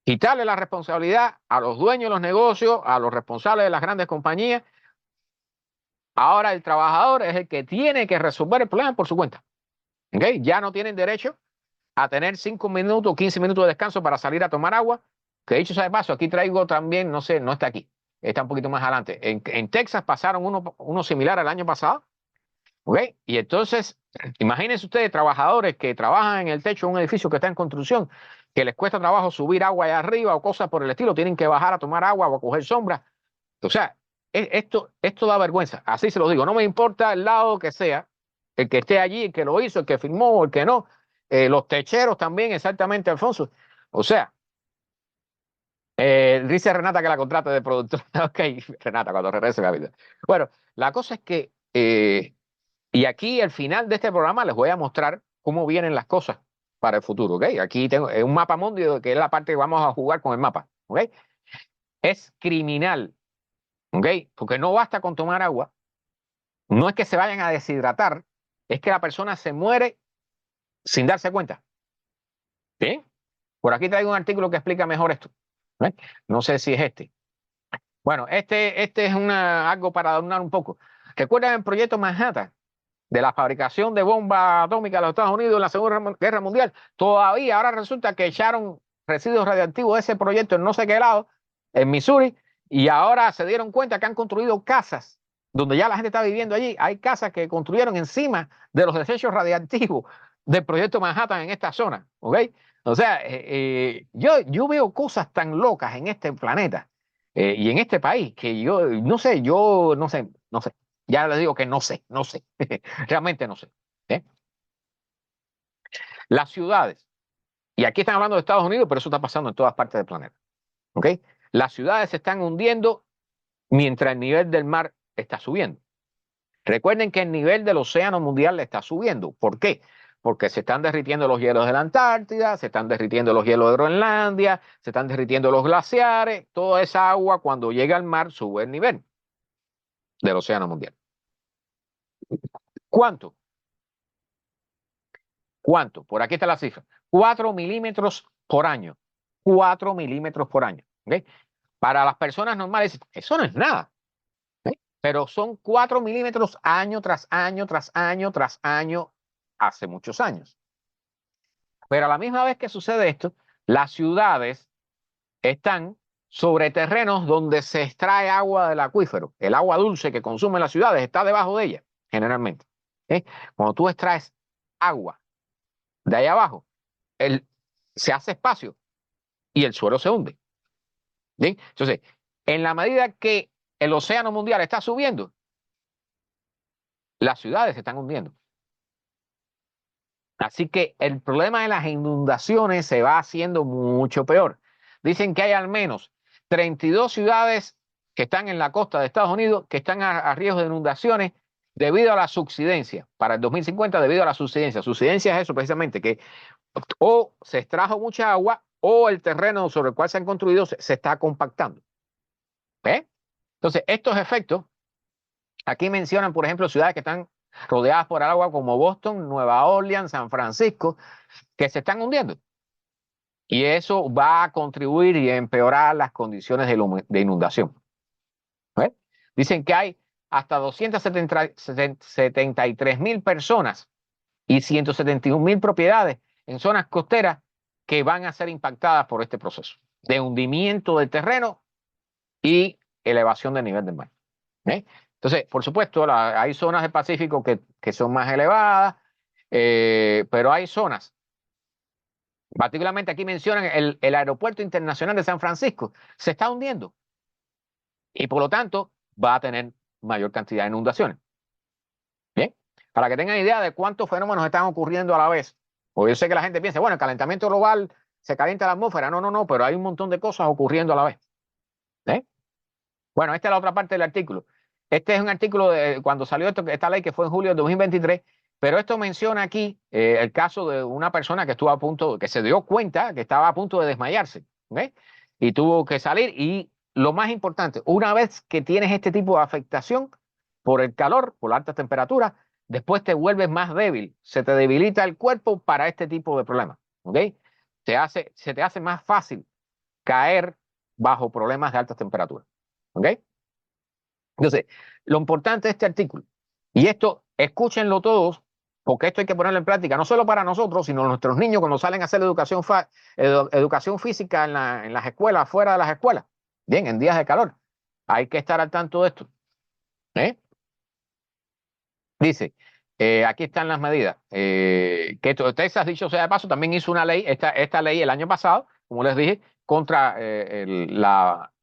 quitarle la responsabilidad a los dueños de los negocios, a los responsables de las grandes compañías. Ahora el trabajador es el que tiene que resolver el problema por su cuenta. ¿Okay? Ya no tienen derecho a tener 5 minutos, 15 minutos de descanso para salir a tomar agua. Que dicho sea de paso, aquí traigo también, no sé, no está aquí, está un poquito más adelante. En Texas pasaron uno similar al año pasado. ¿Ok? Y entonces, imagínense ustedes trabajadores que trabajan en el techo de un edificio que está en construcción, que les cuesta trabajo subir agua allá arriba o cosas por el estilo, tienen que bajar a tomar agua o a coger sombra. O sea, esto da vergüenza. Así se lo digo. No me importa el lado que sea, el que esté allí, el que lo hizo, el que firmó, el que no. Los techeros también, exactamente, Alfonso. O sea, dice Renata que la contrata de productora. Ok, Renata, cuando regrese, capitán. Bueno, la cosa es que, y aquí al final de este programa les voy a mostrar cómo vienen las cosas para el futuro. ¿Ok? Aquí tengo un mapa mundi, que es la parte que vamos a jugar con el mapa. ¿Ok? Es criminal. ¿Ok? Porque no basta con tomar agua. No es que se vayan a deshidratar, es que la persona se muere sin darse cuenta. ¿Sí? Por aquí traigo un artículo que explica mejor esto. ¿Ok? No sé si es este. Bueno, este es algo para adornar un poco. ¿Recuerdan el proyecto Manhattan de la fabricación de bombas atómicas de los Estados Unidos en la Segunda Guerra Mundial? Todavía ahora resulta que echaron residuos radiactivos de ese proyecto en no sé qué lado, en Missouri, y ahora se dieron cuenta que han construido casas donde ya la gente está viviendo allí. Hay casas que construyeron encima de los desechos radiactivos del proyecto Manhattan en esta zona. ¿Ok? O sea, yo veo cosas tan locas en este planeta y en este país que yo no sé. Ya les digo que no sé. Realmente no sé. ¿Eh? Las ciudades, y aquí están hablando de Estados Unidos, pero eso está pasando en todas partes del planeta. ¿Ok? Las ciudades se están hundiendo mientras el nivel del mar está subiendo. Recuerden que el nivel del océano mundial está subiendo. ¿Por qué? Porque se están derritiendo los hielos de la Antártida, se están derritiendo los hielos de Groenlandia, se están derritiendo los glaciares. Toda esa agua cuando llega al mar sube el nivel del océano mundial. ¿Cuánto? ¿Cuánto? Por aquí está la cifra. 4 milímetros por año. 4 milímetros por año. ¿Okay? Para las personas normales, eso no es nada. ¿Okay? Pero son 4 milímetros año tras año, tras año, tras año, hace muchos años. Pero a la misma vez que sucede esto, las ciudades están sobre terrenos donde se extrae agua del acuífero. El agua dulce que consumen las ciudades está debajo de ellas, generalmente. ¿Okay? Cuando tú extraes agua de ahí abajo, se hace espacio y el suelo se hunde. ¿Sí? Entonces, en la medida que el océano mundial está subiendo, las ciudades se están hundiendo. Así que el problema de las inundaciones se va haciendo mucho peor. Dicen que hay al menos 32 ciudades que están en la costa de Estados Unidos que están a riesgo de inundaciones debido a la subsidencia. Para el 2050, debido a la subsidencia. Subsidencia es eso precisamente, que o se extrajo mucha agua o el terreno sobre el cual se han construido se está compactando. ¿Ve? Entonces, estos efectos, aquí mencionan, por ejemplo, ciudades que están rodeadas por agua como Boston, Nueva Orleans, San Francisco, que se están hundiendo. Y eso va a contribuir y a empeorar las condiciones de inundación. ¿Ve? Dicen que hay hasta 273.000 personas y 171.000 propiedades en zonas costeras que van a ser impactadas por este proceso. de hundimiento del terreno y elevación del nivel del mar. Entonces, por supuesto, hay zonas del Pacífico que son más elevadas, pero hay zonas, particularmente aquí mencionan el Aeropuerto Internacional de San Francisco, se está hundiendo y por lo tanto va a tener mayor cantidad de inundaciones. Bien, para que tengan idea de cuántos fenómenos están ocurriendo a la vez. Porque yo sé que la gente piensa, bueno, el calentamiento global se calienta la atmósfera. No, no, no, pero hay un montón de cosas ocurriendo a la vez. ¿Eh? Bueno, esta es la otra parte del artículo. Este es un artículo de cuando salió esta ley que fue en julio de 2023, pero esto menciona aquí el caso de una persona que estuvo a punto, que se dio cuenta que estaba a punto de desmayarse, ¿eh? Y tuvo que salir. Y lo más importante, una vez que tienes este tipo de afectación por el calor, por la alta temperatura, después te vuelves más débil, se te debilita el cuerpo para este tipo de problemas, ¿ok? Se te hace más fácil caer bajo problemas de alta temperatura. ¿Ok? Entonces, lo importante de este artículo, y esto escúchenlo todos, porque esto hay que ponerlo en práctica, no solo para nosotros, sino nuestros niños cuando salen a hacer educación física en las escuelas, fuera de las escuelas, bien, en días de calor. Hay que estar al tanto de esto. ¿Eh? Dice, aquí están las medidas. Que Texas, dicho sea de paso, también hizo una ley, esta ley el año pasado, como les dije, contra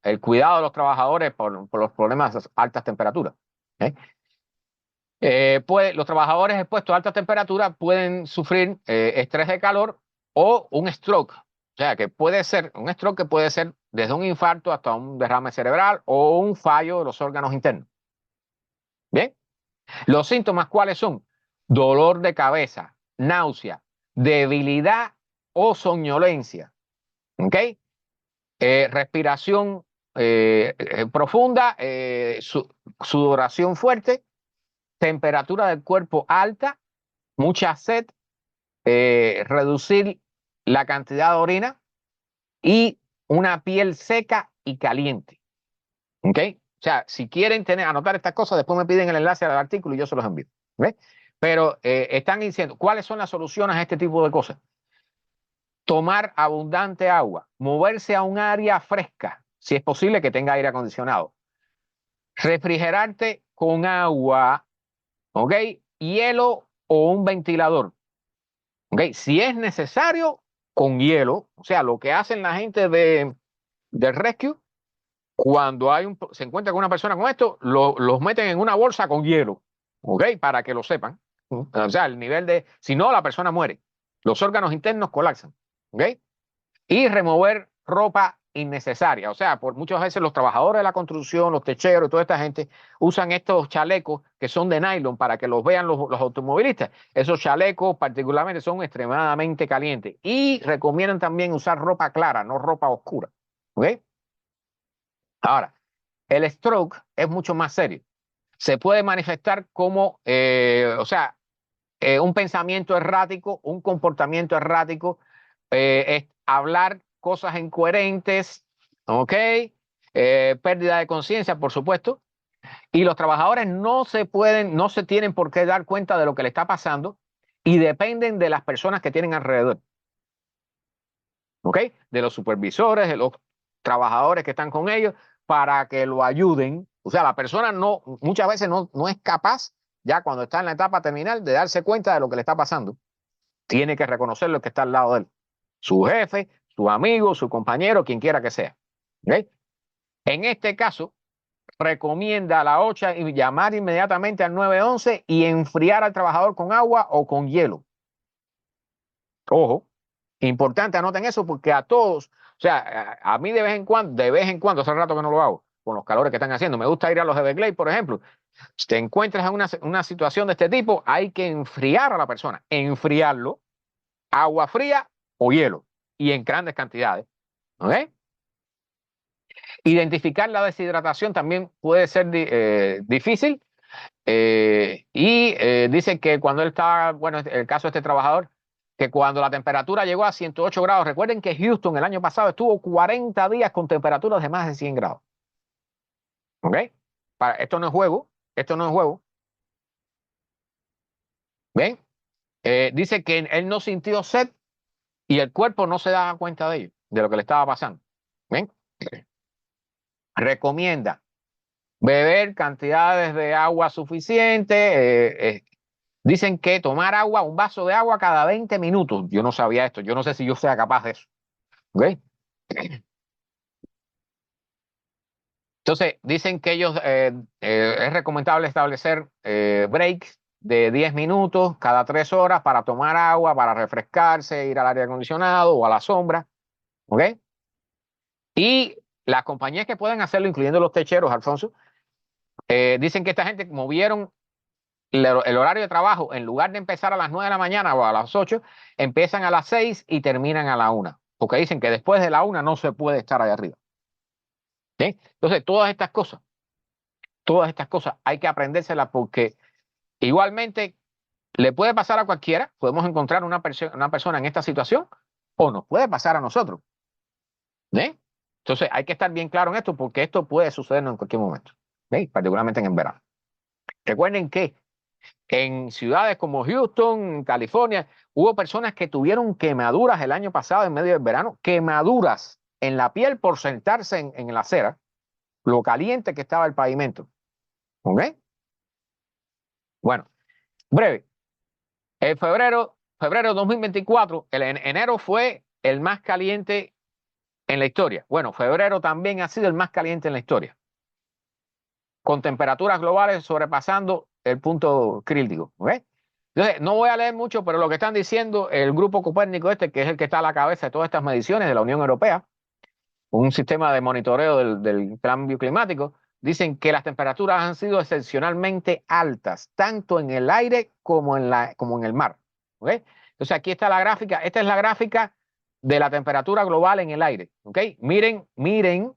el cuidado de los trabajadores por los problemas de altas temperaturas. ¿Eh? Pues los trabajadores expuestos a altas temperaturas pueden sufrir estrés de calor o un stroke. O sea, que puede ser un stroke que puede ser desde un infarto hasta un derrame cerebral o un fallo de los órganos internos. Bien. Los síntomas, ¿cuáles son? Dolor de cabeza, náusea, debilidad o somnolencia. ¿Ok? Respiración profunda, sudoración fuerte, temperatura del cuerpo alta, mucha sed, reducir la cantidad de orina y una piel seca y caliente. ¿Ok? O sea, si quieren anotar estas cosas, después me piden el enlace al artículo y yo se los envío. ¿Ves? Pero están diciendo, ¿cuáles son las soluciones a este tipo de cosas? Tomar abundante agua, moverse a un área fresca, si es posible que tenga aire acondicionado. Refrigerarte con agua, ¿ok? Hielo o un ventilador. ¿Ok? Si es necesario, con hielo. O sea, lo que hacen la gente del rescue, cuando se encuentra con una persona con esto, los meten en una bolsa con hielo. ¿Ok? Para que lo sepan. O sea, el nivel si no, la persona muere. Los órganos internos colapsan. ¿Ok? Y remover ropa innecesaria. O sea, por muchas veces los trabajadores de la construcción, los techeros y toda esta gente usan estos chalecos que son de nylon para que los vean los automovilistas. Esos chalecos particularmente son extremadamente calientes y recomiendan también usar ropa clara, no ropa oscura. ¿Ok? Ahora, el stroke es mucho más serio. Se puede manifestar como, o sea, un pensamiento errático, un comportamiento errático, hablar cosas incoherentes, ¿ok? Pérdida de conciencia, por supuesto. Y los trabajadores no se tienen por qué dar cuenta de lo que le está pasando y dependen de las personas que tienen alrededor, ¿ok? De los supervisores, de los trabajadores que están con ellos para que lo ayuden. O sea, la persona muchas veces no es capaz, ya cuando está en la etapa terminal, de darse cuenta de lo que le está pasando. Tiene que reconocer lo que está al lado de él. Su jefe, su amigo, su compañero, quien quiera que sea. ¿Okay? En este caso, recomienda a la OCHA llamar inmediatamente al 911 y enfriar al trabajador con agua o con hielo. Ojo, importante, anoten eso porque a todos, o sea, a mí de vez en cuando, hace rato que no lo hago, con los calores que están haciendo, me gusta ir a los Everglades, por ejemplo. Si te encuentras en una situación de este tipo, hay que enfriar a la persona, enfriarlo, agua fría o hielo, y en grandes cantidades. ¿Ok? Identificar la deshidratación también puede ser difícil. Dice que cuando él estaba, bueno, el caso de este trabajador, que cuando la temperatura llegó a 108 grados, recuerden que Houston el año pasado estuvo 40 días con temperaturas de más de 100 grados. ¿Ok? Esto no es juego, esto no es juego. ¿Ven? Dice que él no sintió sed y el cuerpo no se daba cuenta de ello, de lo que le estaba pasando. ¿Ven? Recomienda beber cantidades de agua suficientes. Dicen que tomar agua, un vaso de agua cada 20 minutos. Yo no sabía esto. Yo no sé si yo sea capaz de eso. ¿Ok? Entonces, dicen que es recomendable establecer breaks de 10 minutos cada 3 horas para tomar agua, para refrescarse, ir al aire acondicionado o a la sombra. ¿Ok? Y las compañías que pueden hacerlo, incluyendo los techeros, Alfonso, dicen que esta gente movieron el horario de trabajo, en lugar de empezar a las 9 de la mañana o a las 8, empiezan a las 6 y terminan a la 1. Porque dicen que después de la 1 no se puede estar allá arriba. ¿Sí? Entonces, todas estas cosas hay que aprendérselas porque igualmente le puede pasar a cualquiera. Podemos encontrar una persona en esta situación o nos puede pasar a nosotros. ¿Sí? Entonces, hay que estar bien claro en esto porque esto puede suceder en cualquier momento. ¿Sí? Particularmente en el verano. Recuerden que en ciudades como Houston, California, hubo personas que tuvieron quemaduras el año pasado en medio del verano, quemaduras en la piel por sentarse en la acera, lo caliente que estaba el pavimento. ¿Ok? Bueno, breve. En febrero de 2024, enero fue el más caliente en la historia. Bueno, febrero también ha sido el más caliente en la historia, con temperaturas globales sobrepasando el punto crítico. ¿Ok? Entonces, no voy a leer mucho, pero lo que están diciendo el grupo Copérnico que es el que está a la cabeza de todas estas mediciones de la Unión Europea, un sistema de monitoreo del cambio climático, dicen que las temperaturas han sido excepcionalmente altas, tanto en el aire como en el mar. ¿Ok? Entonces, aquí está la gráfica. Esta es la gráfica de la temperatura global en el aire. ¿Ok? Miren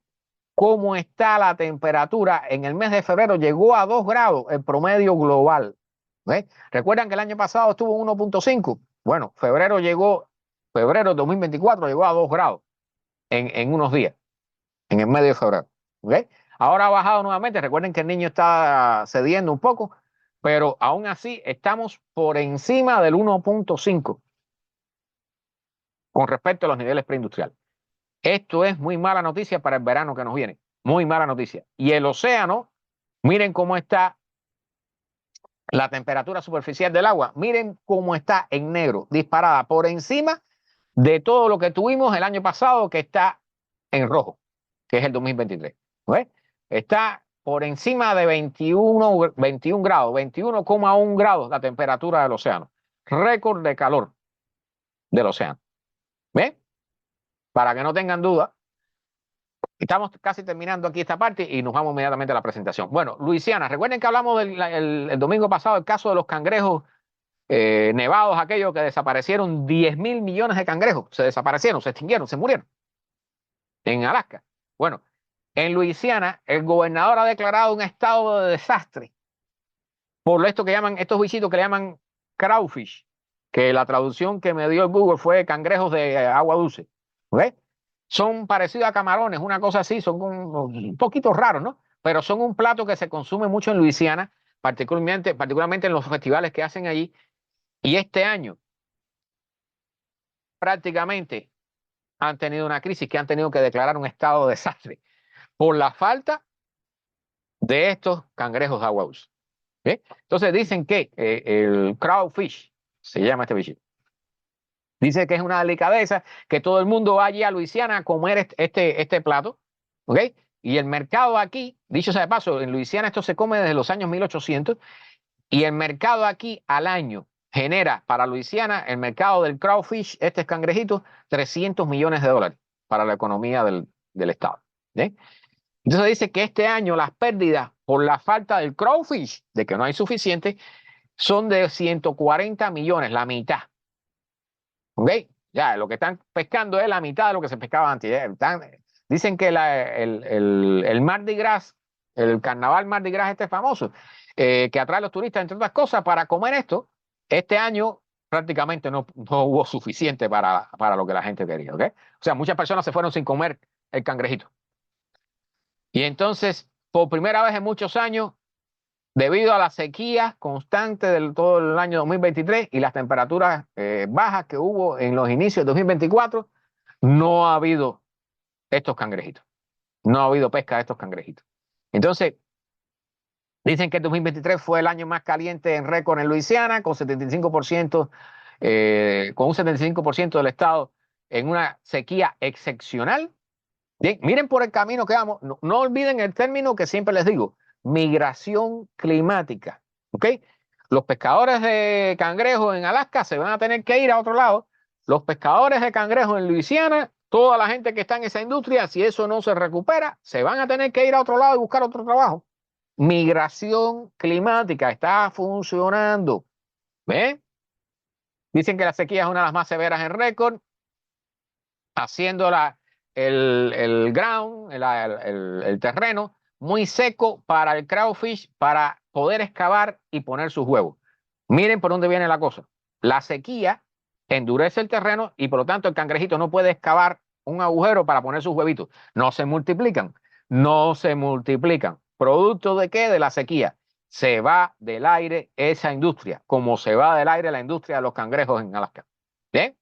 cómo está la temperatura. En el mes de febrero llegó a 2 grados el promedio global. ¿Ves? ¿Recuerdan que el año pasado estuvo en 1.5? Bueno, febrero de 2024 llegó a 2 grados en unos días, en el medio de febrero. ¿Okay? Ahora ha bajado nuevamente. Recuerden que el niño está cediendo un poco, pero aún así estamos por encima del 1.5 con respecto a los niveles preindustriales. Esto es muy mala noticia para el verano que nos viene. Muy mala noticia. Y el océano, miren cómo está la temperatura superficial del agua. Miren cómo está en negro, disparada por encima de todo lo que tuvimos el año pasado, que está en rojo, que es el 2023. ¿Ves? Está por encima de 21 grados, 21,1 grados la temperatura del océano. Récord de calor del océano. ¿Ves? Para que no tengan duda. Estamos casi terminando aquí esta parte y nos vamos inmediatamente a la presentación. Bueno, Luisiana, recuerden que hablamos el domingo pasado del caso de los cangrejos nevados, aquellos que desaparecieron 10.000 millones de cangrejos, se desaparecieron, se extinguieron, se murieron en Alaska. Bueno, en Luisiana el gobernador ha declarado un estado de desastre por esto que llaman, estos bichitos que le llaman crawfish, que la traducción que me dio el Google fue cangrejos de agua dulce. ¿Ok? Son parecidos a camarones, una cosa así, son un poquito raros, ¿no? Pero son un plato que se consume mucho en Luisiana, particularmente en los festivales que hacen allí. Y este año prácticamente han tenido una crisis que han tenido que declarar un estado de desastre por la falta de estos cangrejos de agua dulce. ¿Bien? Entonces dicen que el crawfish, se llama este bichito, dice que es una delicadeza, que todo el mundo vaya a Luisiana a comer este plato, ¿ok? Y el mercado aquí, dicho sea de paso, en Luisiana esto se come desde los años 1800, y el mercado aquí al año genera para Luisiana, el mercado del crawfish, este cangrejito, 300 millones de dólares para la economía del estado. ¿Sí? Entonces dice que este año las pérdidas por la falta del crawfish, de que no hay suficiente, son de 140 millones, la mitad. ¿Ok? Ya, lo que están pescando es la mitad de lo que se pescaba antes. Dicen que el Mardi Gras, el carnaval Mardi Gras este famoso, que atrae a los turistas, entre otras cosas, para comer esto, este año prácticamente no hubo suficiente para lo que la gente quería. ¿Ok? O sea, muchas personas se fueron sin comer el cangrejito. Y entonces, por primera vez en muchos años, debido a la sequía constante de todo el año 2023 y las temperaturas bajas que hubo en los inicios de 2024, no ha habido estos cangrejitos. No ha habido pesca de estos cangrejitos. Entonces, dicen que el 2023 fue el año más caliente en récord en Luisiana, con 75%, con un 75% del estado en una sequía excepcional. Bien, miren por el camino que vamos. No, no olviden el término que siempre les digo, migración climática. ¿Ok? Los pescadores de cangrejos en Alaska se van a tener que ir a otro lado. Los pescadores de cangrejos en Luisiana, toda la gente que está en esa industria, si eso no se recupera, se van a tener que ir a otro lado y buscar otro trabajo. Migración climática está funcionando. ¿Ven? Dicen que la sequía es una de las más severas en récord, haciendo el ground, el terreno, muy seco para el crawfish para poder excavar y poner sus huevos. Miren por dónde viene la cosa. La sequía endurece el terreno y por lo tanto el cangrejito no puede excavar un agujero para poner sus huevitos. No se multiplican, no se multiplican. ¿Producto de qué? De la sequía. Se va del aire esa industria, como se va del aire la industria de los cangrejos en Alaska. ¿Bien?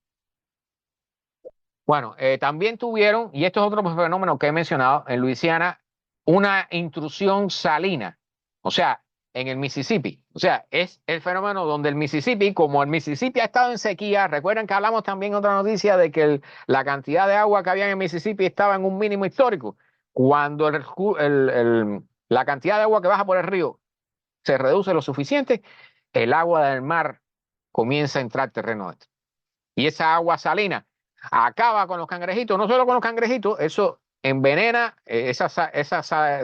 Bueno, también tuvieron, y esto es otro fenómeno que he mencionado, en Luisiana, una intrusión salina, o sea, en el Mississippi. O sea, es el fenómeno donde el Mississippi, como el Mississippi ha estado en sequía, recuerden que hablamos también otra noticia de que la cantidad de agua que había en el Mississippi estaba en un mínimo histórico. Cuando la cantidad de agua que baja por el río se reduce lo suficiente, el agua del mar comienza a entrar al terreno adentro. Y esa agua salina acaba con los cangrejitos, no solo con los cangrejitos, eso envenena esa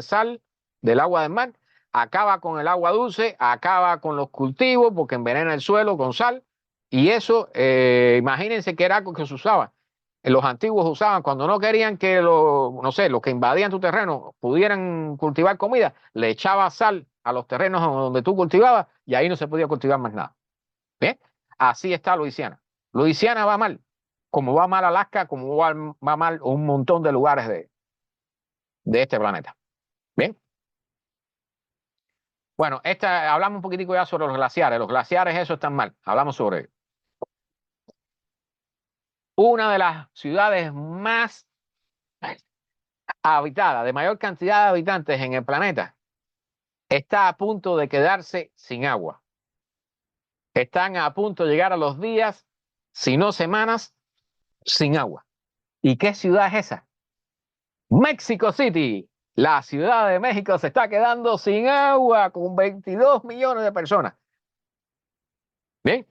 sal del agua del mar, acaba con el agua dulce, acaba con los cultivos porque envenena el suelo con sal. Y eso, imagínense que era algo que se usaba. Los antiguos usaban cuando no querían que no sé, los que invadían tu terreno pudieran cultivar comida, le echaba sal a los terrenos donde tú cultivabas y ahí no se podía cultivar más nada. ¿Bien? Así está Luisiana. Luisiana va mal, como va mal Alaska, como va mal un montón de lugares de este planeta. Bien. Bueno, hablamos un poquitico ya sobre los glaciares. Los glaciares, eso están mal. Hablamos sobre ello. Una de las ciudades más habitadas, de mayor cantidad de habitantes en el planeta, está a punto de quedarse sin agua. Están a punto de llegar a los días, si no semanas, sin agua. ¿Y qué ciudad es esa? Mexico City. La Ciudad de México se está quedando sin agua con 22 millones de personas. Bien.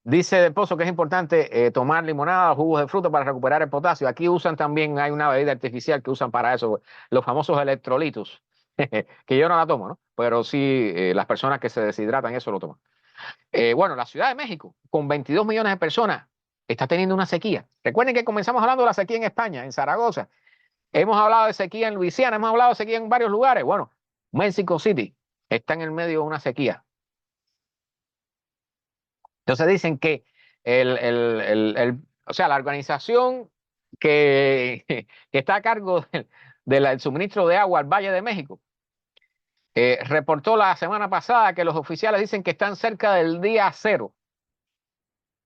Dice Del Pozo que es importante tomar limonada o jugos de fruta para recuperar el potasio. Aquí usan también, hay una bebida artificial que usan para eso, los famosos electrolitos, que yo no la tomo, ¿no? Pero sí, las personas que se deshidratan, eso lo toman. Bueno, la Ciudad de México, con 22 millones de personas, está teniendo una sequía. Recuerden que comenzamos hablando de la sequía en España, en Zaragoza. Hemos hablado de sequía en Luisiana, hemos hablado de sequía en varios lugares. Bueno, Mexico City está en el medio de una sequía. Entonces dicen que o sea, la organización que está a cargo del suministro de agua al Valle de México reportó la semana pasada que los oficiales dicen que están cerca del día cero,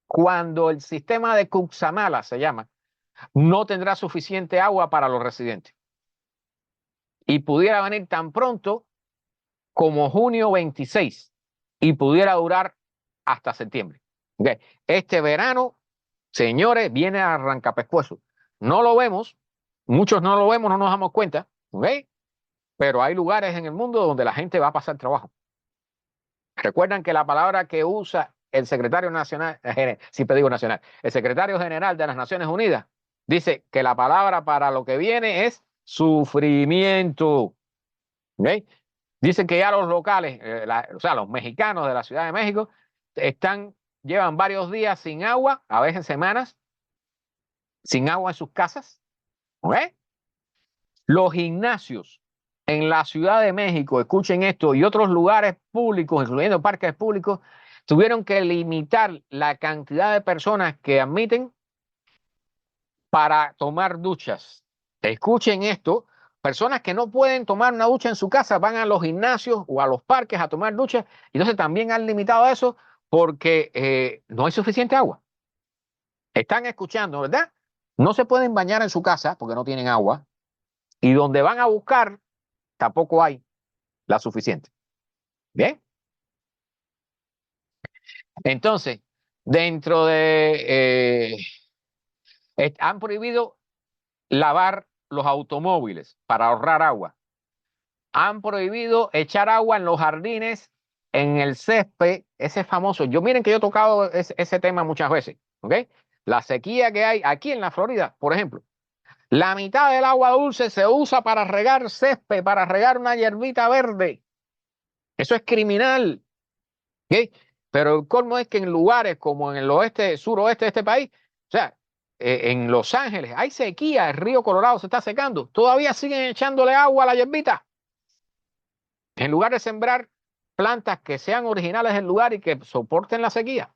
cuando el sistema de Cuxamala, se llama, no tendrá suficiente agua para los residentes. Y pudiera venir tan pronto como junio 26 y pudiera durar hasta septiembre. Okay. Este verano, señores, viene a arrancapescuezo. No lo vemos, muchos no lo vemos, no nos damos cuenta, ¿okay? Pero hay lugares en el mundo donde la gente va a pasar trabajo. Recuerdan que la palabra que usa el secretario nacional, siempre digo nacional, el secretario general de las Naciones Unidas, dice que la palabra para lo que viene es sufrimiento. ¿Okay? Dicen que ya los locales, o sea, los mexicanos de la Ciudad de México, llevan varios días sin agua, a veces semanas, sin agua en sus casas. ¿Okay? Los gimnasios en la Ciudad de México, escuchen esto, y otros lugares públicos, incluyendo parques públicos, tuvieron que limitar la cantidad de personas que admiten para tomar duchas. Escuchen esto, personas que no pueden tomar una ducha en su casa van a los gimnasios o a los parques a tomar duchas, y entonces también han limitado eso porque no hay suficiente agua. Están escuchando, ¿verdad? No se pueden bañar en su casa porque no tienen agua. Y donde van a buscar, tampoco hay la suficiente. Bien. Entonces, dentro de... han prohibido lavar los automóviles para ahorrar agua. Han prohibido echar agua en los jardines, en el césped, ese famoso. Miren que yo he tocado ese tema muchas veces, ¿ok? La sequía que hay aquí en la Florida, por ejemplo. La mitad del agua dulce se usa para regar césped, para regar una hierbita verde. Eso es criminal, ¿ok? Pero el colmo es que en lugares como en el oeste, suroeste de este país, o sea, en Los Ángeles hay sequía, el río Colorado se está secando, todavía siguen echándole agua a la hierbita. En lugar de sembrar plantas que sean originales del lugar y que soporten la sequía.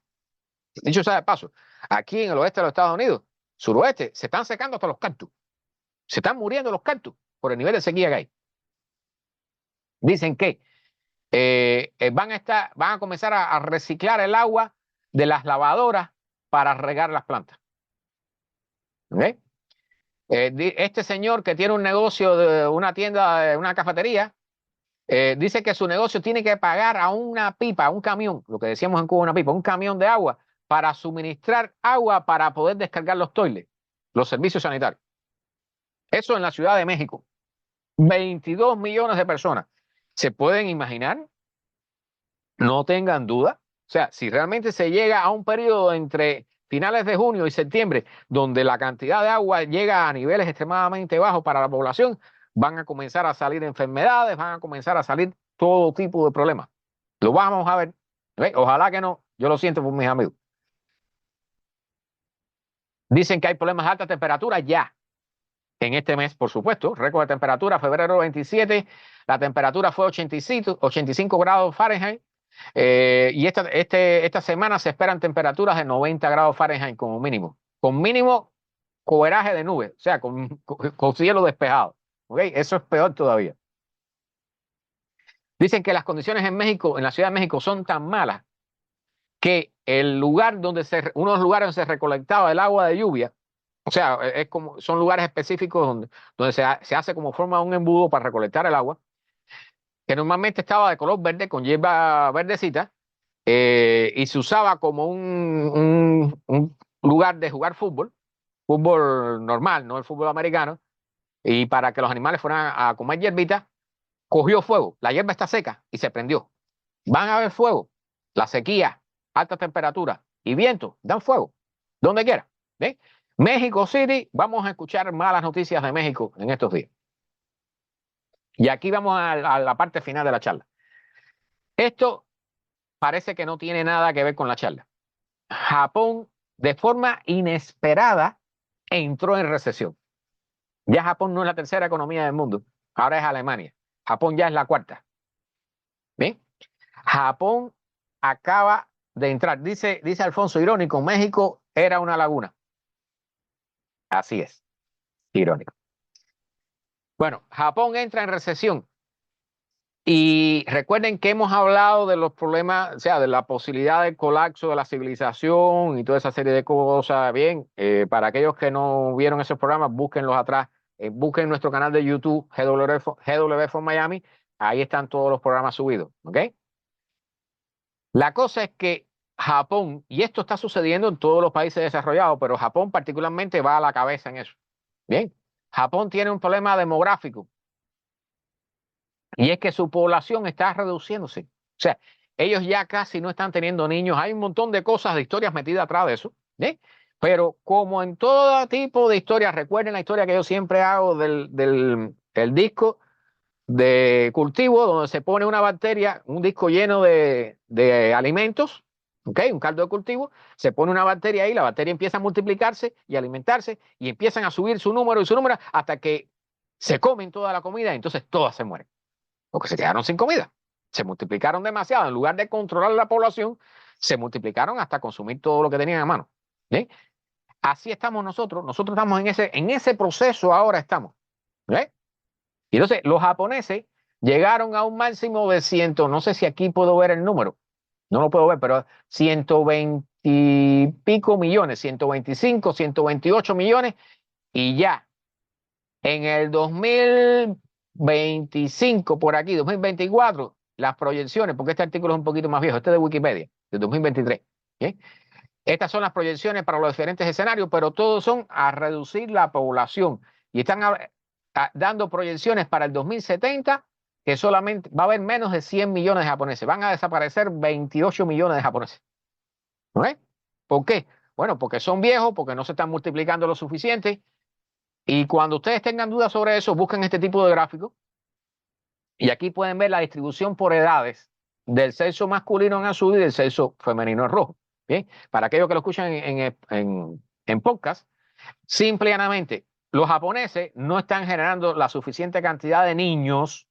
Dicho sea de paso, aquí en el oeste de los Estados Unidos, suroeste, se están secando hasta los cactus. Se están muriendo los cactus por el nivel de sequía que hay. Dicen que van a comenzar a reciclar el agua de las lavadoras para regar las plantas. ¿Okay? Este señor que tiene un negocio de una tienda, una cafetería, dice que su negocio tiene que pagar a una pipa, a un camión, lo que decíamos en Cuba, una pipa, un camión de agua para suministrar agua para poder descargar los toiles, los servicios sanitarios. Eso en la Ciudad de México. 22 millones de personas. ¿Se pueden imaginar? No tengan duda. O sea, si realmente se llega a un periodo entre finales de junio y septiembre, donde la cantidad de agua llega a niveles extremadamente bajos para la población, van a comenzar a salir enfermedades, van a comenzar a salir todo tipo de problemas. Lo vamos a ver. ¿Ve? Ojalá que no. Yo lo siento por mis amigos. Dicen que hay problemas de alta temperatura ya. En este mes, por supuesto, récord de temperatura, febrero 27, la temperatura fue 85 grados Fahrenheit. Y esta semana se esperan temperaturas de 90 grados Fahrenheit como mínimo, con mínimo cobraje de nubes, o sea, con cielo despejado. ¿Okay? Eso es peor todavía. Dicen que las condiciones en México, en la Ciudad de México, son tan malas que el lugar unos lugares donde se recolectaba el agua de lluvia, o sea, son lugares específicos donde se hace como forma de un embudo para recolectar el agua, que normalmente estaba de color verde, con hierba verdecita, y se usaba como un lugar de jugar fútbol normal, no el fútbol americano, y para que los animales fueran a comer hierbita, cogió fuego, la hierba está seca y se prendió. Van a haber fuego, la sequía, alta temperatura y viento, dan fuego, donde quiera. ¿Ven? México City, vamos a escuchar malas noticias de México en estos días. Y aquí vamos a la parte final de la charla. Esto parece que no tiene nada que ver con la charla. Japón, de forma inesperada, entró en recesión. Ya Japón no es la tercera economía del mundo, ahora es Alemania. Japón ya es la cuarta. ¿Bien? Japón acaba de entrar. Dice Alfonso, irónico, México era una laguna. Así es, irónico. Bueno, Japón entra en recesión. Y recuerden que hemos hablado de los problemas, o sea, de la posibilidad del colapso de la civilización y toda esa serie de cosas. Bien, para aquellos que no vieron esos programas, búsquenlos atrás. Busquen nuestro canal de YouTube, GW for Miami. Ahí están todos los programas subidos. ¿Ok? La cosa es que Japón, y esto está sucediendo en todos los países desarrollados, pero Japón particularmente va a la cabeza en eso. Bien, Japón tiene un problema demográfico. Y es que su población está reduciéndose. O sea, ellos ya casi no están teniendo niños. Hay un montón de cosas, de historias metidas atrás de eso. ¿Eh? Pero como en todo tipo de historias, recuerden la historia que yo siempre hago del disco de cultivo, donde se pone una bacteria, un disco lleno de alimentos, ¿okay? Un caldo de cultivo, se pone una bacteria ahí, la bacteria empieza a multiplicarse y alimentarse y empiezan a subir su número y su número hasta que se comen toda la comida y entonces todas se mueren. Porque se quedaron sin comida. Se multiplicaron demasiado. En lugar de controlar la población, se multiplicaron hasta consumir todo lo que tenían a mano. ¿Sí? Así estamos nosotros. Nosotros estamos en ese proceso ahora estamos. ¿Sí? Y entonces los japoneses llegaron a un máximo de 100, no sé si aquí puedo ver el número, no lo puedo ver, pero 120 y pico millones, 125, 128 millones, y ya en el 2025, por aquí, 2024, las proyecciones, porque este artículo es un poquito más viejo, este es de Wikipedia, de 2023. ¿Sí? Estas son las proyecciones para los diferentes escenarios, pero todos son a reducir la población. Y están dando proyecciones para el 2070 que solamente va a haber menos de 100 millones de japoneses. Van a desaparecer 28 millones de japoneses. ¿No es? ¿Por qué? Bueno, porque son viejos, porque no se están multiplicando lo suficiente. Y cuando ustedes tengan dudas sobre eso, busquen este tipo de gráfico. Y aquí pueden ver la distribución por edades del sexo masculino en azul y del sexo femenino en rojo. ¿Bien? Para aquellos que lo escuchan en podcast, simple y llanamente, los japoneses no están generando la suficiente cantidad de niños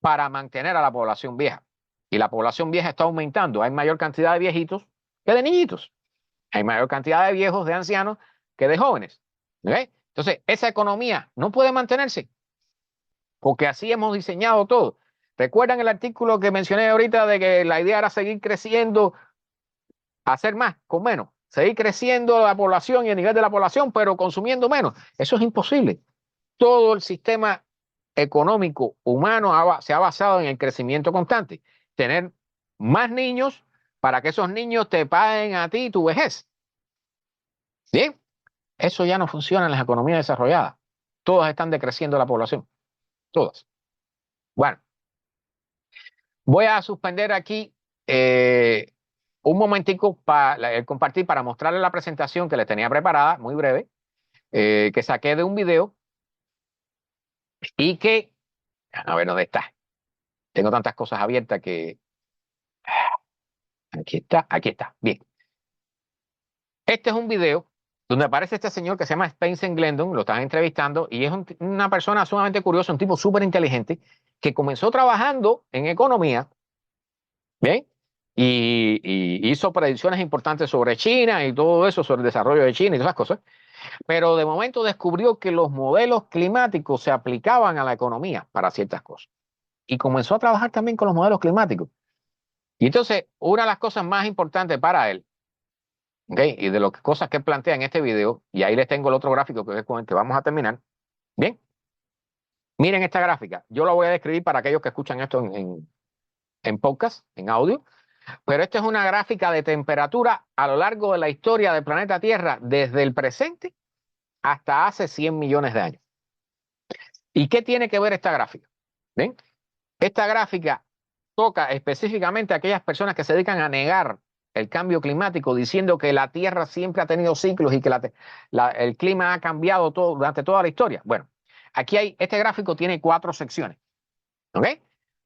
para mantener a la población vieja. Y la población vieja está aumentando. Hay mayor cantidad de viejitos que de niñitos. Hay mayor cantidad de viejos, de ancianos, que de jóvenes. ¿Okay? Entonces, esa economía no puede mantenerse porque así hemos diseñado todo. ¿Recuerdan el artículo que mencioné ahorita de que la idea era seguir creciendo, hacer más con menos? Seguir creciendo la población y el nivel de la población, pero consumiendo menos. Eso es imposible. Todo el sistema económico humano se ha basado en el crecimiento constante. Tener más niños para que esos niños te paguen a ti tu vejez. ¿Bien? Eso ya no funciona en las economías desarrolladas. Todas están decreciendo la población. Todas. Bueno, voy a suspender aquí un momentico para compartir, para mostrarles la presentación que les tenía preparada, muy breve, que saqué de un video y que, a ver dónde está. Tengo tantas cosas abiertas que... aquí está, bien. Este es un video donde aparece este señor que se llama Spencer Glendon, lo están entrevistando, y es una persona sumamente curiosa, un tipo súper inteligente, que comenzó trabajando en economía, ¿bien? Y hizo predicciones importantes sobre China y todo eso, sobre el desarrollo de China y todas esas cosas, pero de momento descubrió que los modelos climáticos se aplicaban a la economía para ciertas cosas. Y comenzó a trabajar también con los modelos climáticos. Y entonces, una de las cosas más importantes para él, ¿okay? Y de las cosas que plantea en este video, y ahí les tengo el otro gráfico que es con el que vamos a terminar. Bien, miren esta gráfica. Yo la voy a describir para aquellos que escuchan esto en podcast, en audio. Pero esta es una gráfica de temperatura a lo largo de la historia del planeta Tierra, desde el presente hasta hace 100 millones de años. ¿Y qué tiene que ver esta gráfica? ¿Ven? Esta gráfica toca específicamente a aquellas personas que se dedican a negar el cambio climático, diciendo que la Tierra siempre ha tenido ciclos y que el clima ha cambiado durante toda la historia. Bueno, aquí este gráfico tiene 4 secciones. ¿Ok?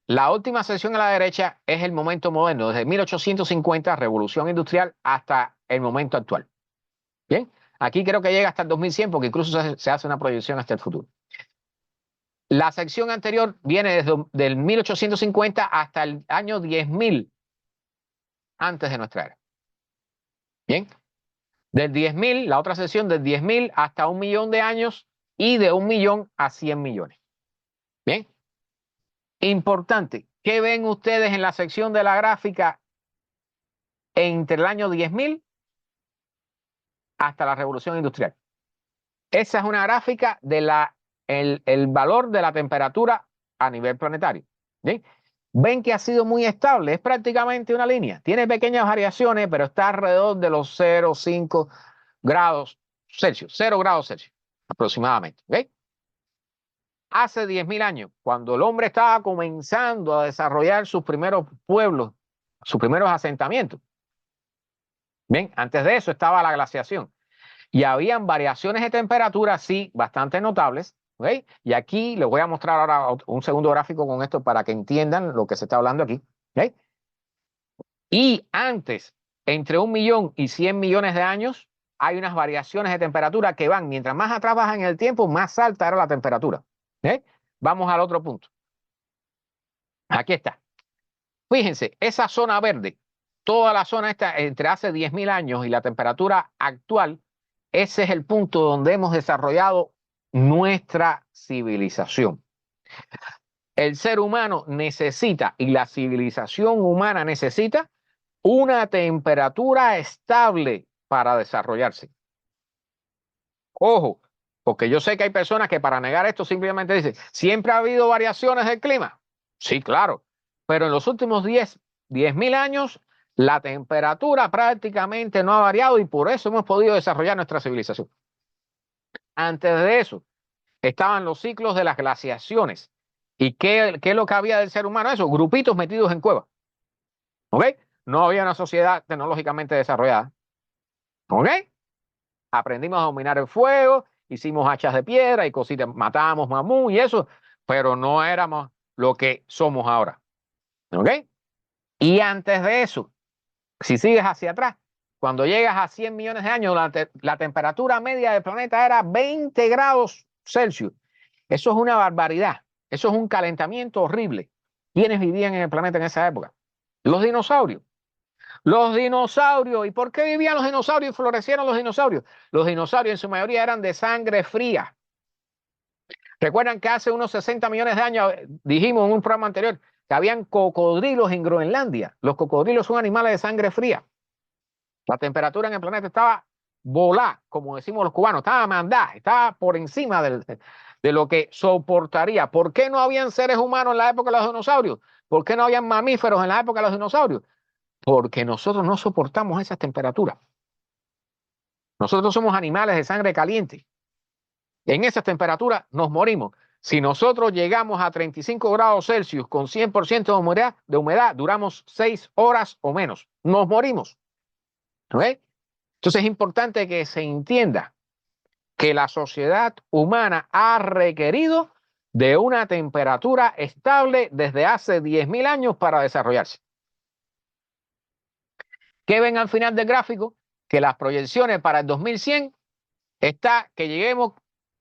La última sección a la derecha es el momento moderno, desde 1850, revolución industrial, hasta el momento actual. Bien, aquí creo que llega hasta el 2100 porque incluso se hace una proyección hasta el futuro. La sección anterior viene desde el 1850 hasta el año 10.000 antes de nuestra era. Bien, del 10.000, la otra sección del 10.000 hasta 1.000.000 de años y de 1.000.000 a 100 millones. Bien, importante, ¿qué ven ustedes en la sección de la gráfica entre el año 10.000 hasta la revolución industrial? Esa es una gráfica de el valor de la temperatura a nivel planetario. ¿Sí? Ven que ha sido muy estable, es prácticamente una línea. Tiene pequeñas variaciones, pero está alrededor de los 0,5 grados Celsius, 0 grados Celsius aproximadamente. ¿Okay? Hace 10.000 años, cuando el hombre estaba comenzando a desarrollar sus primeros pueblos, sus primeros asentamientos. Bien, antes de eso estaba la glaciación. Y habían variaciones de temperatura, sí, bastante notables. ¿Okay? Y aquí les voy a mostrar ahora un segundo gráfico con esto para que entiendan lo que se está hablando aquí. ¿Okay? Y antes, entre 1.000.000 y 100 millones de años, hay unas variaciones de temperatura que van, mientras más atrás vas en el tiempo, más alta era la temperatura. ¿Okay? Vamos al otro punto. Aquí está. Fíjense, esa zona verde, toda la zona esta entre hace 10.000 años y la temperatura actual, ese es el punto donde hemos desarrollado nuestra civilización. El ser humano necesita y la civilización humana necesita una temperatura estable para desarrollarse. Ojo, porque yo sé que hay personas que para negar esto simplemente dicen, ¿siempre ha habido variaciones del clima? Sí, claro, pero en los últimos 10.000 años la temperatura prácticamente no ha variado y por eso hemos podido desarrollar nuestra civilización. Antes de eso estaban los ciclos de las glaciaciones. ¿Y qué es lo que había del ser humano? Eso, grupitos metidos en cuevas. ¿Ok? No había una sociedad tecnológicamente desarrollada. ¿Ok? Aprendimos a dominar el fuego, hicimos hachas de piedra y cositas, matábamos mamú y eso, pero no éramos lo que somos ahora. ¿Ok? Y antes de eso, si sigues hacia atrás, cuando llegas a 100 millones de años, la temperatura media del planeta era 20 grados Celsius. Eso es una barbaridad. Eso es un calentamiento horrible. ¿Quiénes vivían en el planeta en esa época? Los dinosaurios. Los dinosaurios. ¿Y por qué vivían los dinosaurios y florecieron los dinosaurios? Los dinosaurios en su mayoría eran de sangre fría. Recuerdan que hace unos 60 millones de años dijimos en un programa anterior que habían cocodrilos en Groenlandia. Los cocodrilos son animales de sangre fría. La temperatura en el planeta estaba volá, como decimos los cubanos, estaba mandá, estaba por encima de lo que soportaría. ¿Por qué no habían seres humanos en la época de los dinosaurios? ¿Por qué no habían mamíferos en la época de los dinosaurios? Porque nosotros no soportamos esas temperaturas. Nosotros somos animales de sangre caliente. En esas temperaturas nos morimos. Si nosotros llegamos a 35 grados Celsius con 100% de humedad, duramos 6 horas o menos. Nos morimos. ¿Ok? Entonces es importante que se entienda que la sociedad humana ha requerido de una temperatura estable desde hace 10.000 años para desarrollarse. ¿Qué ven al final del gráfico? Que las proyecciones para el 2100 está que lleguemos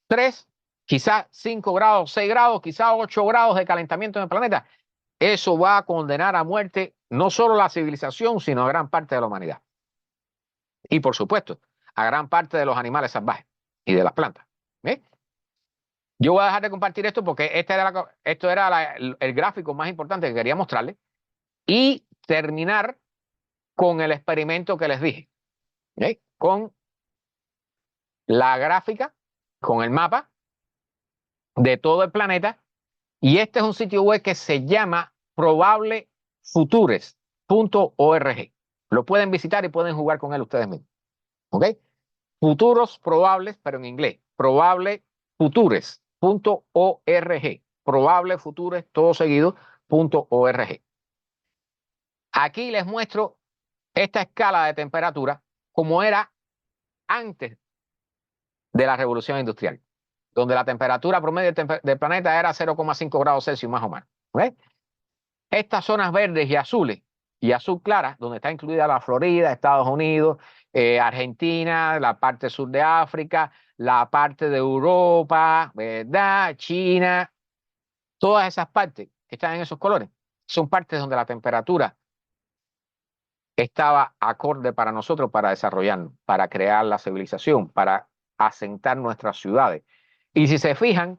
3, quizás 5 grados, 6 grados, quizás 8 grados de calentamiento en el planeta. Eso va a condenar a muerte no solo la civilización, sino a gran parte de la humanidad. Y por supuesto, a gran parte de los animales salvajes y de las plantas. ¿Ves? Yo voy a dejar de compartir esto porque esto era el gráfico más importante que quería mostrarles y terminar con el experimento que les dije. ¿Ok? Con la gráfica, con el mapa de todo el planeta. Y este es un sitio web que se llama probablefutures.org. Lo pueden visitar y pueden jugar con él ustedes mismos. ¿Ok? Futuros probables, pero en inglés. Probablefutures.org. Probablefutures, todo seguido.org. Aquí les muestro esta escala de temperatura como era antes de la revolución industrial, donde la temperatura promedio del planeta era 0,5 grados Celsius más o menos. ¿Okay? Estas zonas verdes y azul clara, donde está incluida la Florida, Estados Unidos, Argentina, la parte sur de África, la parte de Europa, ¿verdad? China, todas esas partes que están en esos colores son partes donde la temperatura estaba acorde para nosotros para desarrollarnos, para crear la civilización, para asentar nuestras ciudades. Y si se fijan,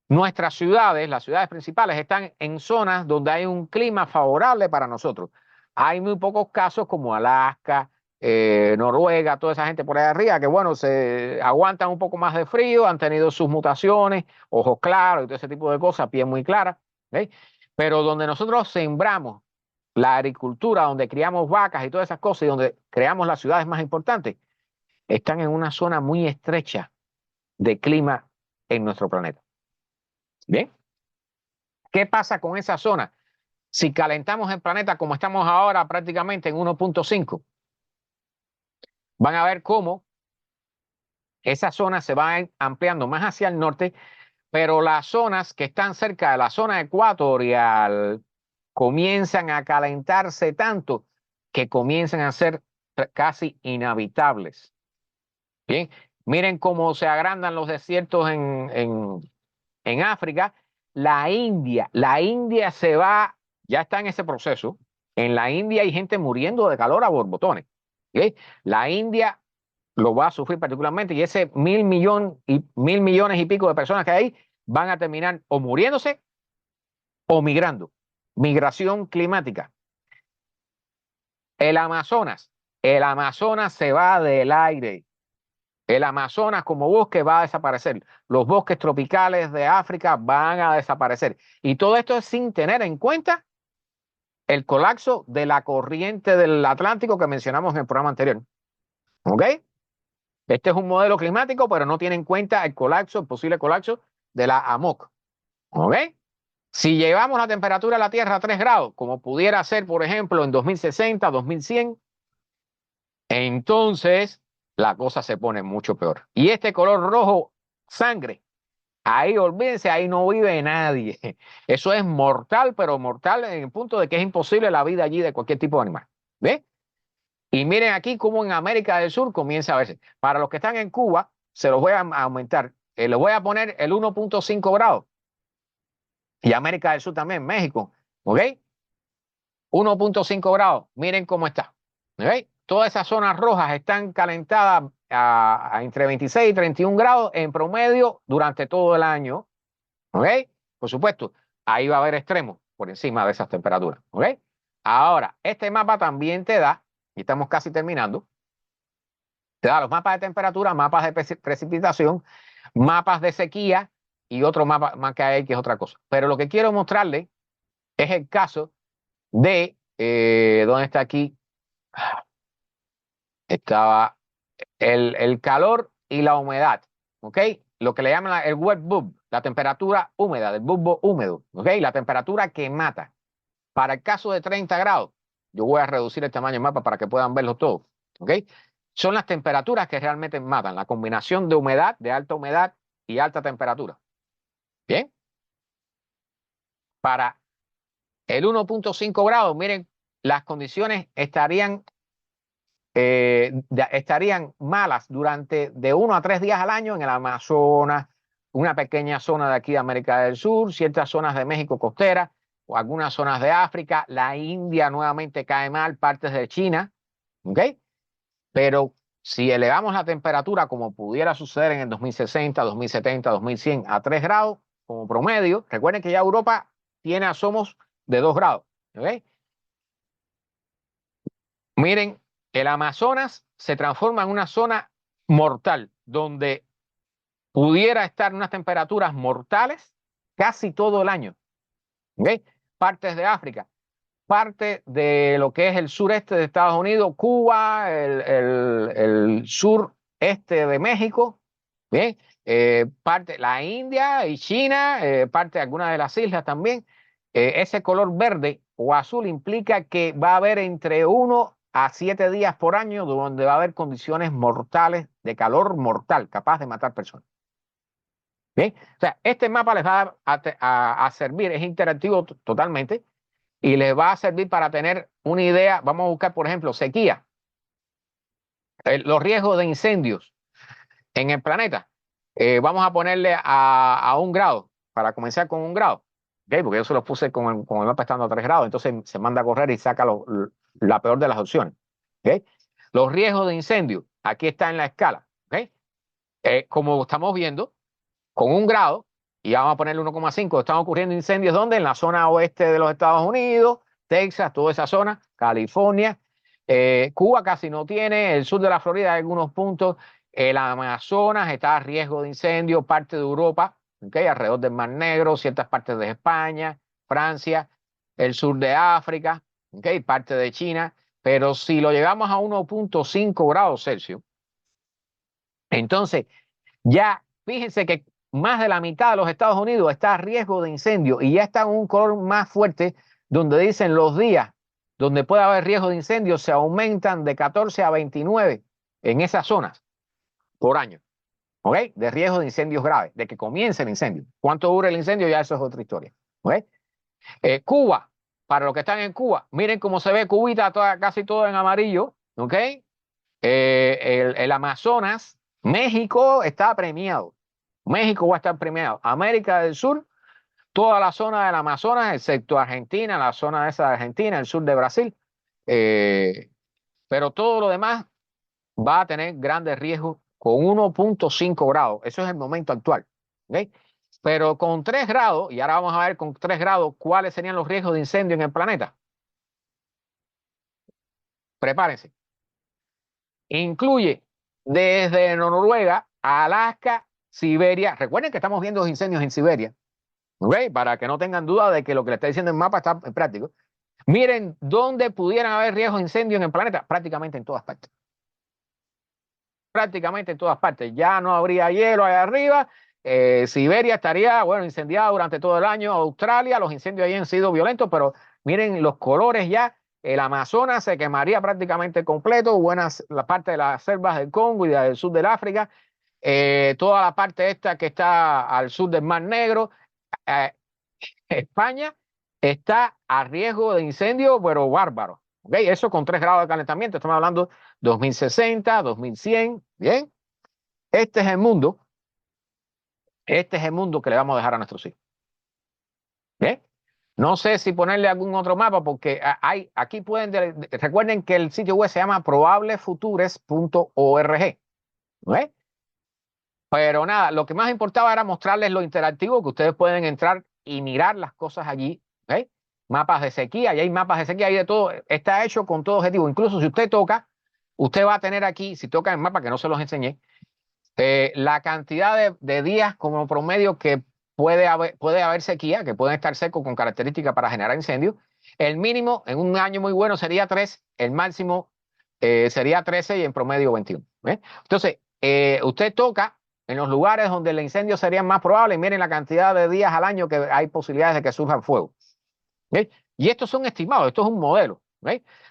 nuestras ciudades, las ciudades principales, están en zonas donde hay un clima favorable para nosotros. Hay muy pocos casos como Alaska, Noruega, toda esa gente por ahí arriba, que bueno, se aguantan un poco más de frío, han tenido sus mutaciones, ojos claros y todo ese tipo de cosas, piel muy clara. ¿Okay? Pero donde nosotros sembramos la agricultura, donde criamos vacas y todas esas cosas, y donde creamos las ciudades más importantes, están en una zona muy estrecha de clima en nuestro planeta. ¿Bien? ¿Qué pasa con esa zona? Si calentamos el planeta como estamos ahora prácticamente en 1.5, van a ver cómo esa zona se va ampliando más hacia el norte, pero las zonas que están cerca de la zona ecuatorial comienzan a calentarse tanto que comienzan a ser casi inhabitables. Bien, miren cómo se agrandan los desiertos en África. La India se va, ya está en ese proceso. En la India hay gente muriendo de calor a borbotones. ¿Okay? La India lo va a sufrir particularmente y ese 1.000 millones y pico de personas que hay van a terminar o muriéndose o migrando. Migración climática. El Amazonas se va del aire. El Amazonas como bosque va a desaparecer. Los bosques tropicales de África van a desaparecer. Y todo esto es sin tener en cuenta el colapso de la corriente del Atlántico que mencionamos en el programa anterior. ¿Ok? Este es un modelo climático, pero no tiene en cuenta el colapso, el posible colapso de la AMOC. ¿Ok? Si llevamos la temperatura de la Tierra a 3 grados, como pudiera ser, por ejemplo, en 2060, 2100, entonces la cosa se pone mucho peor. Y este color rojo, sangre, ahí olvídense, ahí no vive nadie. Eso es mortal, pero mortal en el punto de que es imposible la vida allí de cualquier tipo de animal. ¿Ve? Y miren aquí cómo en América del Sur comienza a verse. Para los que están en Cuba, se los voy a aumentar. Les voy a poner el 1.5 grados. Y América del Sur también, México. ¿Ok? 1.5 grados. Miren cómo está. ¿Ok? Todas esas zonas rojas están calentadas a entre 26 y 31 grados en promedio durante todo el año. ¿Ok? Por supuesto, ahí va a haber extremos por encima de esas temperaturas. ¿Ok? Ahora, este mapa también te da, y estamos casi terminando, te da los mapas de temperatura, mapas de precipitación, mapas de sequía y otro mapa más que hay que es otra cosa. Pero lo que quiero mostrarle es el caso de, ¿dónde está aquí? Estaba el calor y la humedad, ¿ok? Lo que le llaman el wet bulb, la temperatura húmeda, del bulbo húmedo, ¿ok? La temperatura que mata. Para el caso de 30 grados, yo voy a reducir el tamaño del mapa para que puedan verlo todo, ¿ok? Son las temperaturas que realmente matan, la combinación de humedad, de alta humedad y alta temperatura. Bien, para el 1.5 grados, miren, las condiciones estarían malas durante de 1 a 3 días al año en el Amazonas, una pequeña zona de aquí de América del Sur, ciertas zonas de México costera, o algunas zonas de África, la India nuevamente cae mal, partes de China, ¿ok? Pero si elevamos la temperatura como pudiera suceder en el 2060, 2070, 2100 a 3 grados como promedio, recuerden que ya Europa tiene asomos de 2 grados, ¿ok? Miren, el Amazonas se transforma en una zona mortal, donde pudiera estar en unas temperaturas mortales casi todo el año. ¿Ok? Partes de África, parte de lo que es el sureste de Estados Unidos, Cuba, el sureste de México, ¿bien? Parte la India y China, parte de algunas de las islas también. Ese color verde o azul implica que va a haber entre 1 a 7 días por año donde va a haber condiciones mortales de calor mortal, capaz de matar personas. ¿Bien? O sea, este mapa les va a servir, es interactivo totalmente y les va a servir para tener una idea. Vamos a buscar, por ejemplo, sequía, los riesgos de incendios en el planeta. Vamos a ponerle a 1 grado, para comenzar con 1 grado, ¿okay? Porque yo se los puse con el mapa estando a 3 grados, entonces se manda a correr y saca la peor de las opciones. ¿Okay? Los riesgos de incendio, aquí está en la escala. ¿Okay? Como estamos viendo, con 1 grado, y vamos a ponerle 1,5, están ocurriendo incendios ¿dónde? En la zona oeste de los Estados Unidos, Texas, toda esa zona, California, Cuba casi no tiene, el sur de la Florida hay algunos puntos, el Amazonas está a riesgo de incendio, parte de Europa, ¿okay? Alrededor del Mar Negro, ciertas partes de España, Francia, el sur de África, ¿okay? Parte de China, pero si lo llevamos a 1.5 grados Celsius, entonces ya fíjense que más de la mitad de los Estados Unidos está a riesgo de incendio y ya está en un color más fuerte donde dicen los días donde puede haber riesgo de incendio se aumentan de 14 a 29 en esas zonas por año, ¿ok? De riesgo de incendios graves, de que comience el incendio. ¿Cuánto dura el incendio? Ya eso es otra historia, ¿ok? Cuba, para los que están en Cuba, miren cómo se ve Cubita casi todo en amarillo, ¿ok? El Amazonas, México está premiado. México va a estar premiado. América del Sur, toda la zona del Amazonas, excepto Argentina, la zona esa de Argentina, el sur de Brasil. Pero todo lo demás va a tener grandes riesgos con 1.5 grados. Eso es el momento actual. ¿Okay? Pero con 3 grados, y ahora vamos a ver con 3 grados cuáles serían los riesgos de incendio en el planeta. Prepárense. Incluye desde Noruega, Alaska, Siberia. Recuerden que estamos viendo los incendios en Siberia, ¿ok? Para que no tengan duda de que lo que le está diciendo el mapa está en práctico. Miren dónde pudieran haber riesgos de incendio en el planeta, prácticamente en todas partes. Prácticamente en todas partes. Ya no habría hielo allá arriba. Siberia estaría, bueno, incendiada durante todo el año. Australia, los incendios ahí han sido violentos, pero miren los colores ya. El Amazonas se quemaría prácticamente completo. Buenas, la parte de las selvas del Congo y del sur del África. Toda la parte esta que está al sur del Mar Negro. España está a riesgo de incendio, pero bárbaro. ¿Okay? Eso con 3 grados de calentamiento. Estamos hablando 2060, 2100. Bien. Este es el mundo. Este es el mundo que le vamos a dejar a nuestros hijos. ¿Bien? No sé si ponerle algún otro mapa porque hay, aquí pueden, recuerden que el sitio web se llama probablefutures.org. ¿Okay? Pero nada, lo que más importaba era mostrarles lo interactivo, que ustedes pueden entrar y mirar las cosas allí. ¿Okay? Mapas de sequía, y hay mapas de sequía, hay de todo. Está hecho con todo objetivo. Incluso si usted toca, usted va a tener aquí, si toca el mapa, que no se los enseñé, la cantidad de días como promedio que puede haber sequía, que pueden estar secos con características para generar incendios. El mínimo en un año muy bueno sería 3, el máximo sería 13 y en promedio 21. Entonces, usted toca en los lugares donde el incendio sería más probable y miren la cantidad de días al año que hay posibilidades de que surjan fuego. Y estos son estimados, esto es un modelo.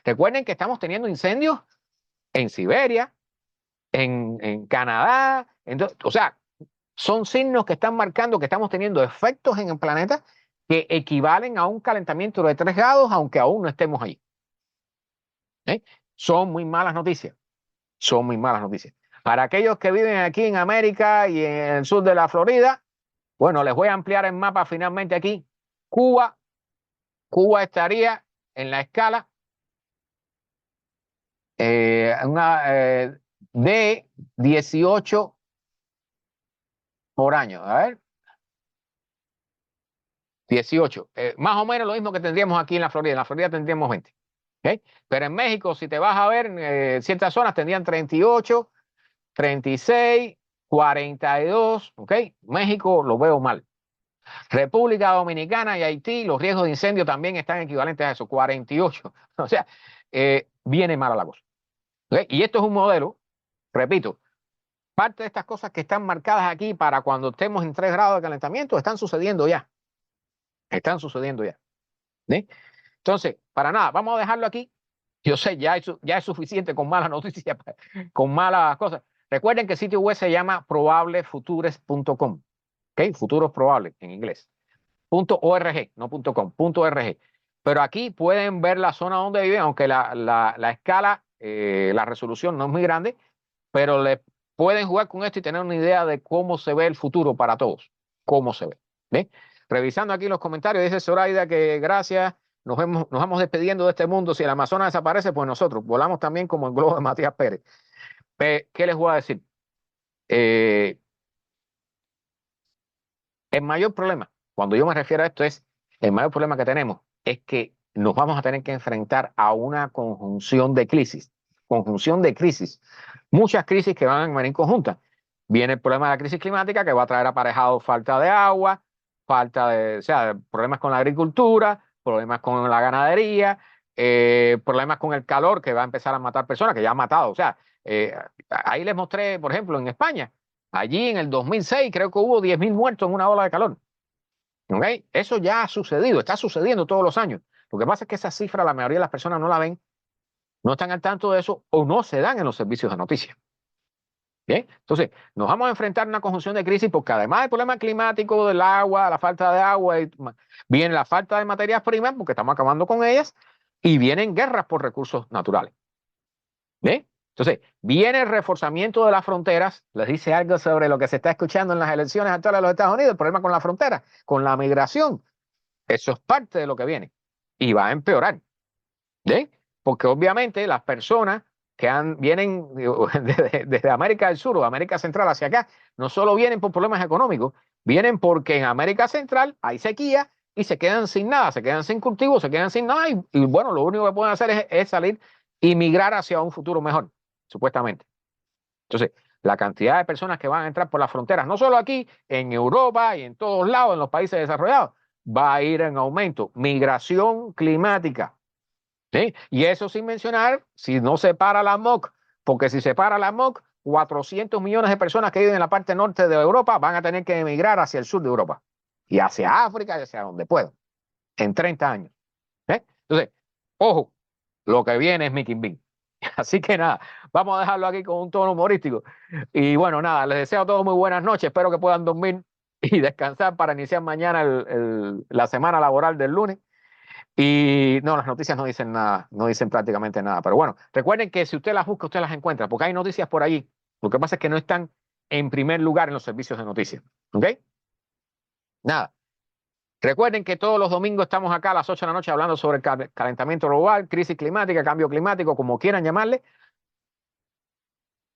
Recuerden que estamos teniendo incendios en Siberia, en Canadá, o sea, son signos que están marcando que estamos teniendo efectos en el planeta que equivalen a un calentamiento de 3 grados, aunque aún no estemos allí. Son muy malas noticias, son muy malas noticias. Para aquellos que viven aquí en América y en el sur de la Florida, bueno, les voy a ampliar el mapa finalmente aquí. Cuba estaría en la escala de 18 por año. A ver. 18. Más o menos lo mismo que tendríamos aquí en la Florida. En la Florida tendríamos 20. ¿Okay? Pero en México, si te vas a ver, ciertas zonas tendrían 38, 36, 42. ¿Ok? México lo veo mal. República Dominicana y Haití, los riesgos de incendio también están equivalentes a eso, 48. O sea, viene mala la cosa. ¿Okay? Y esto es un modelo, repito, parte de estas cosas que están marcadas aquí para cuando estemos en 3 grados de calentamiento están sucediendo ya. Están sucediendo ya. ¿Sí? Entonces, para nada, vamos a dejarlo aquí. Yo sé, ya es suficiente con malas noticias, con malas cosas. Recuerden que el sitio web se llama probablefutures.com. ¿Okay? Futuros probables en inglés. .org, no .com, .org. Pero aquí pueden ver la zona donde viven, aunque la escala, la resolución no es muy grande, pero le pueden jugar con esto y tener una idea de cómo se ve el futuro para todos. Cómo se ve. ¿Ve? Revisando aquí los comentarios, dice Zoraida que gracias, nos vamos despidiendo de este mundo. Si el Amazonas desaparece, pues nosotros volamos también como el globo de Matías Pérez. ¿Qué les voy a decir? El mayor problema, cuando yo me refiero a esto, el mayor problema que tenemos es que nos vamos a tener que enfrentar a una conjunción de crisis. Conjunción de crisis. Muchas crisis que van a venir conjuntas. Viene el problema de la crisis climática que va a traer aparejado falta de agua, o sea, problemas con la agricultura, problemas con la ganadería, problemas con el calor que va a empezar a matar personas, que ya ha matado. O sea, ahí les mostré, por ejemplo, en España, allí en el 2006 creo que hubo 10.000 muertos en una ola de calor. ¿Okay? Eso ya ha sucedido, está sucediendo todos los años. Lo que pasa es que esa cifra la mayoría de las personas no la ven, no están al tanto de eso o no se dan en los servicios de noticias. ¿Bien? Entonces, nos vamos a enfrentar a una conjunción de crisis porque además del problema climático, del agua, la falta de agua, viene la falta de materias primas porque estamos acabando con ellas y vienen guerras por recursos naturales. ¿Bien? Entonces, viene el reforzamiento de las fronteras. Les dice algo sobre lo que se está escuchando en las elecciones actuales de los Estados Unidos, el problema con la frontera, con la migración. Eso es parte de lo que viene y va a empeorar. ¿Bien? Porque obviamente las personas que vienen desde América del Sur o América Central hacia acá, no solo vienen por problemas económicos, vienen porque en América Central hay sequía y se quedan sin nada, se quedan sin cultivo, se quedan sin nada y bueno, lo único que pueden hacer es salir y migrar hacia un futuro mejor, supuestamente. Entonces, la cantidad de personas que van a entrar por las fronteras, no solo aquí, en Europa y en todos lados, en los países desarrollados, va a ir en aumento. Migración climática. ¿Sí? Y eso sin mencionar, si no se para la MOC, porque si se para la MOC, 400 millones de personas que viven en la parte norte de Europa van a tener que emigrar hacia el sur de Europa y hacia África y hacia donde puedan, en 30 años. ¿Eh? Entonces, ojo, lo que viene es Mickey Bean. Así que nada, vamos a dejarlo aquí con un tono humorístico. Y bueno, nada, les deseo a todos muy buenas noches. Espero que puedan dormir y descansar para iniciar mañana la semana laboral del lunes. Y no, las noticias no dicen nada, no dicen prácticamente nada. Pero bueno, recuerden que si usted las busca, usted las encuentra, porque hay noticias por allí. Lo que pasa es que no están en primer lugar en los servicios de noticias. ¿Ok? Nada. Recuerden que todos los domingos estamos acá a las 8 de la noche hablando sobre el calentamiento global, crisis climática, cambio climático, como quieran llamarle.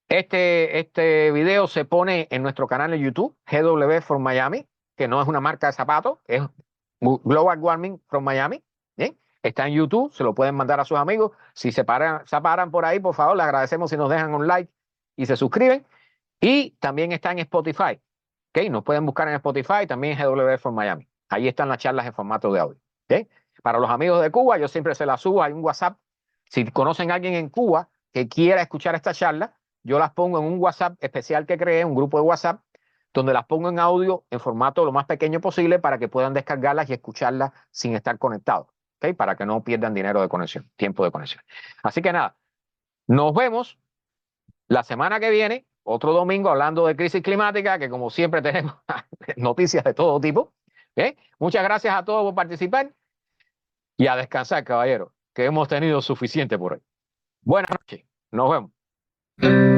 Este video se pone en nuestro canal de YouTube, GW from Miami, que no es una marca de zapatos, es Global Warming from Miami. ¿Bien? Está en YouTube, se lo pueden mandar a sus amigos. Si se paran por ahí, por favor, les agradecemos si nos dejan un like y se suscriben. Y también está en Spotify. ¿Okay? Nos pueden buscar en Spotify, también GW from Miami. Ahí están las charlas en formato de audio. ¿Okay? Para los amigos de Cuba, yo siempre se las subo, hay un WhatsApp. Si conocen a alguien en Cuba que quiera escuchar esta charla, yo las pongo en un WhatsApp especial que creé, un grupo de WhatsApp, donde las pongo en audio en formato lo más pequeño posible para que puedan descargarlas y escucharlas sin estar conectados, ¿okay? Para que no pierdan dinero de conexión, tiempo de conexión. Así que nada, nos vemos la semana que viene, otro domingo hablando de crisis climática, que como siempre tenemos noticias de todo tipo. ¿Okay? Muchas gracias a todos por participar y a descansar, caballero, que hemos tenido suficiente por hoy. Buenas noches, nos vemos.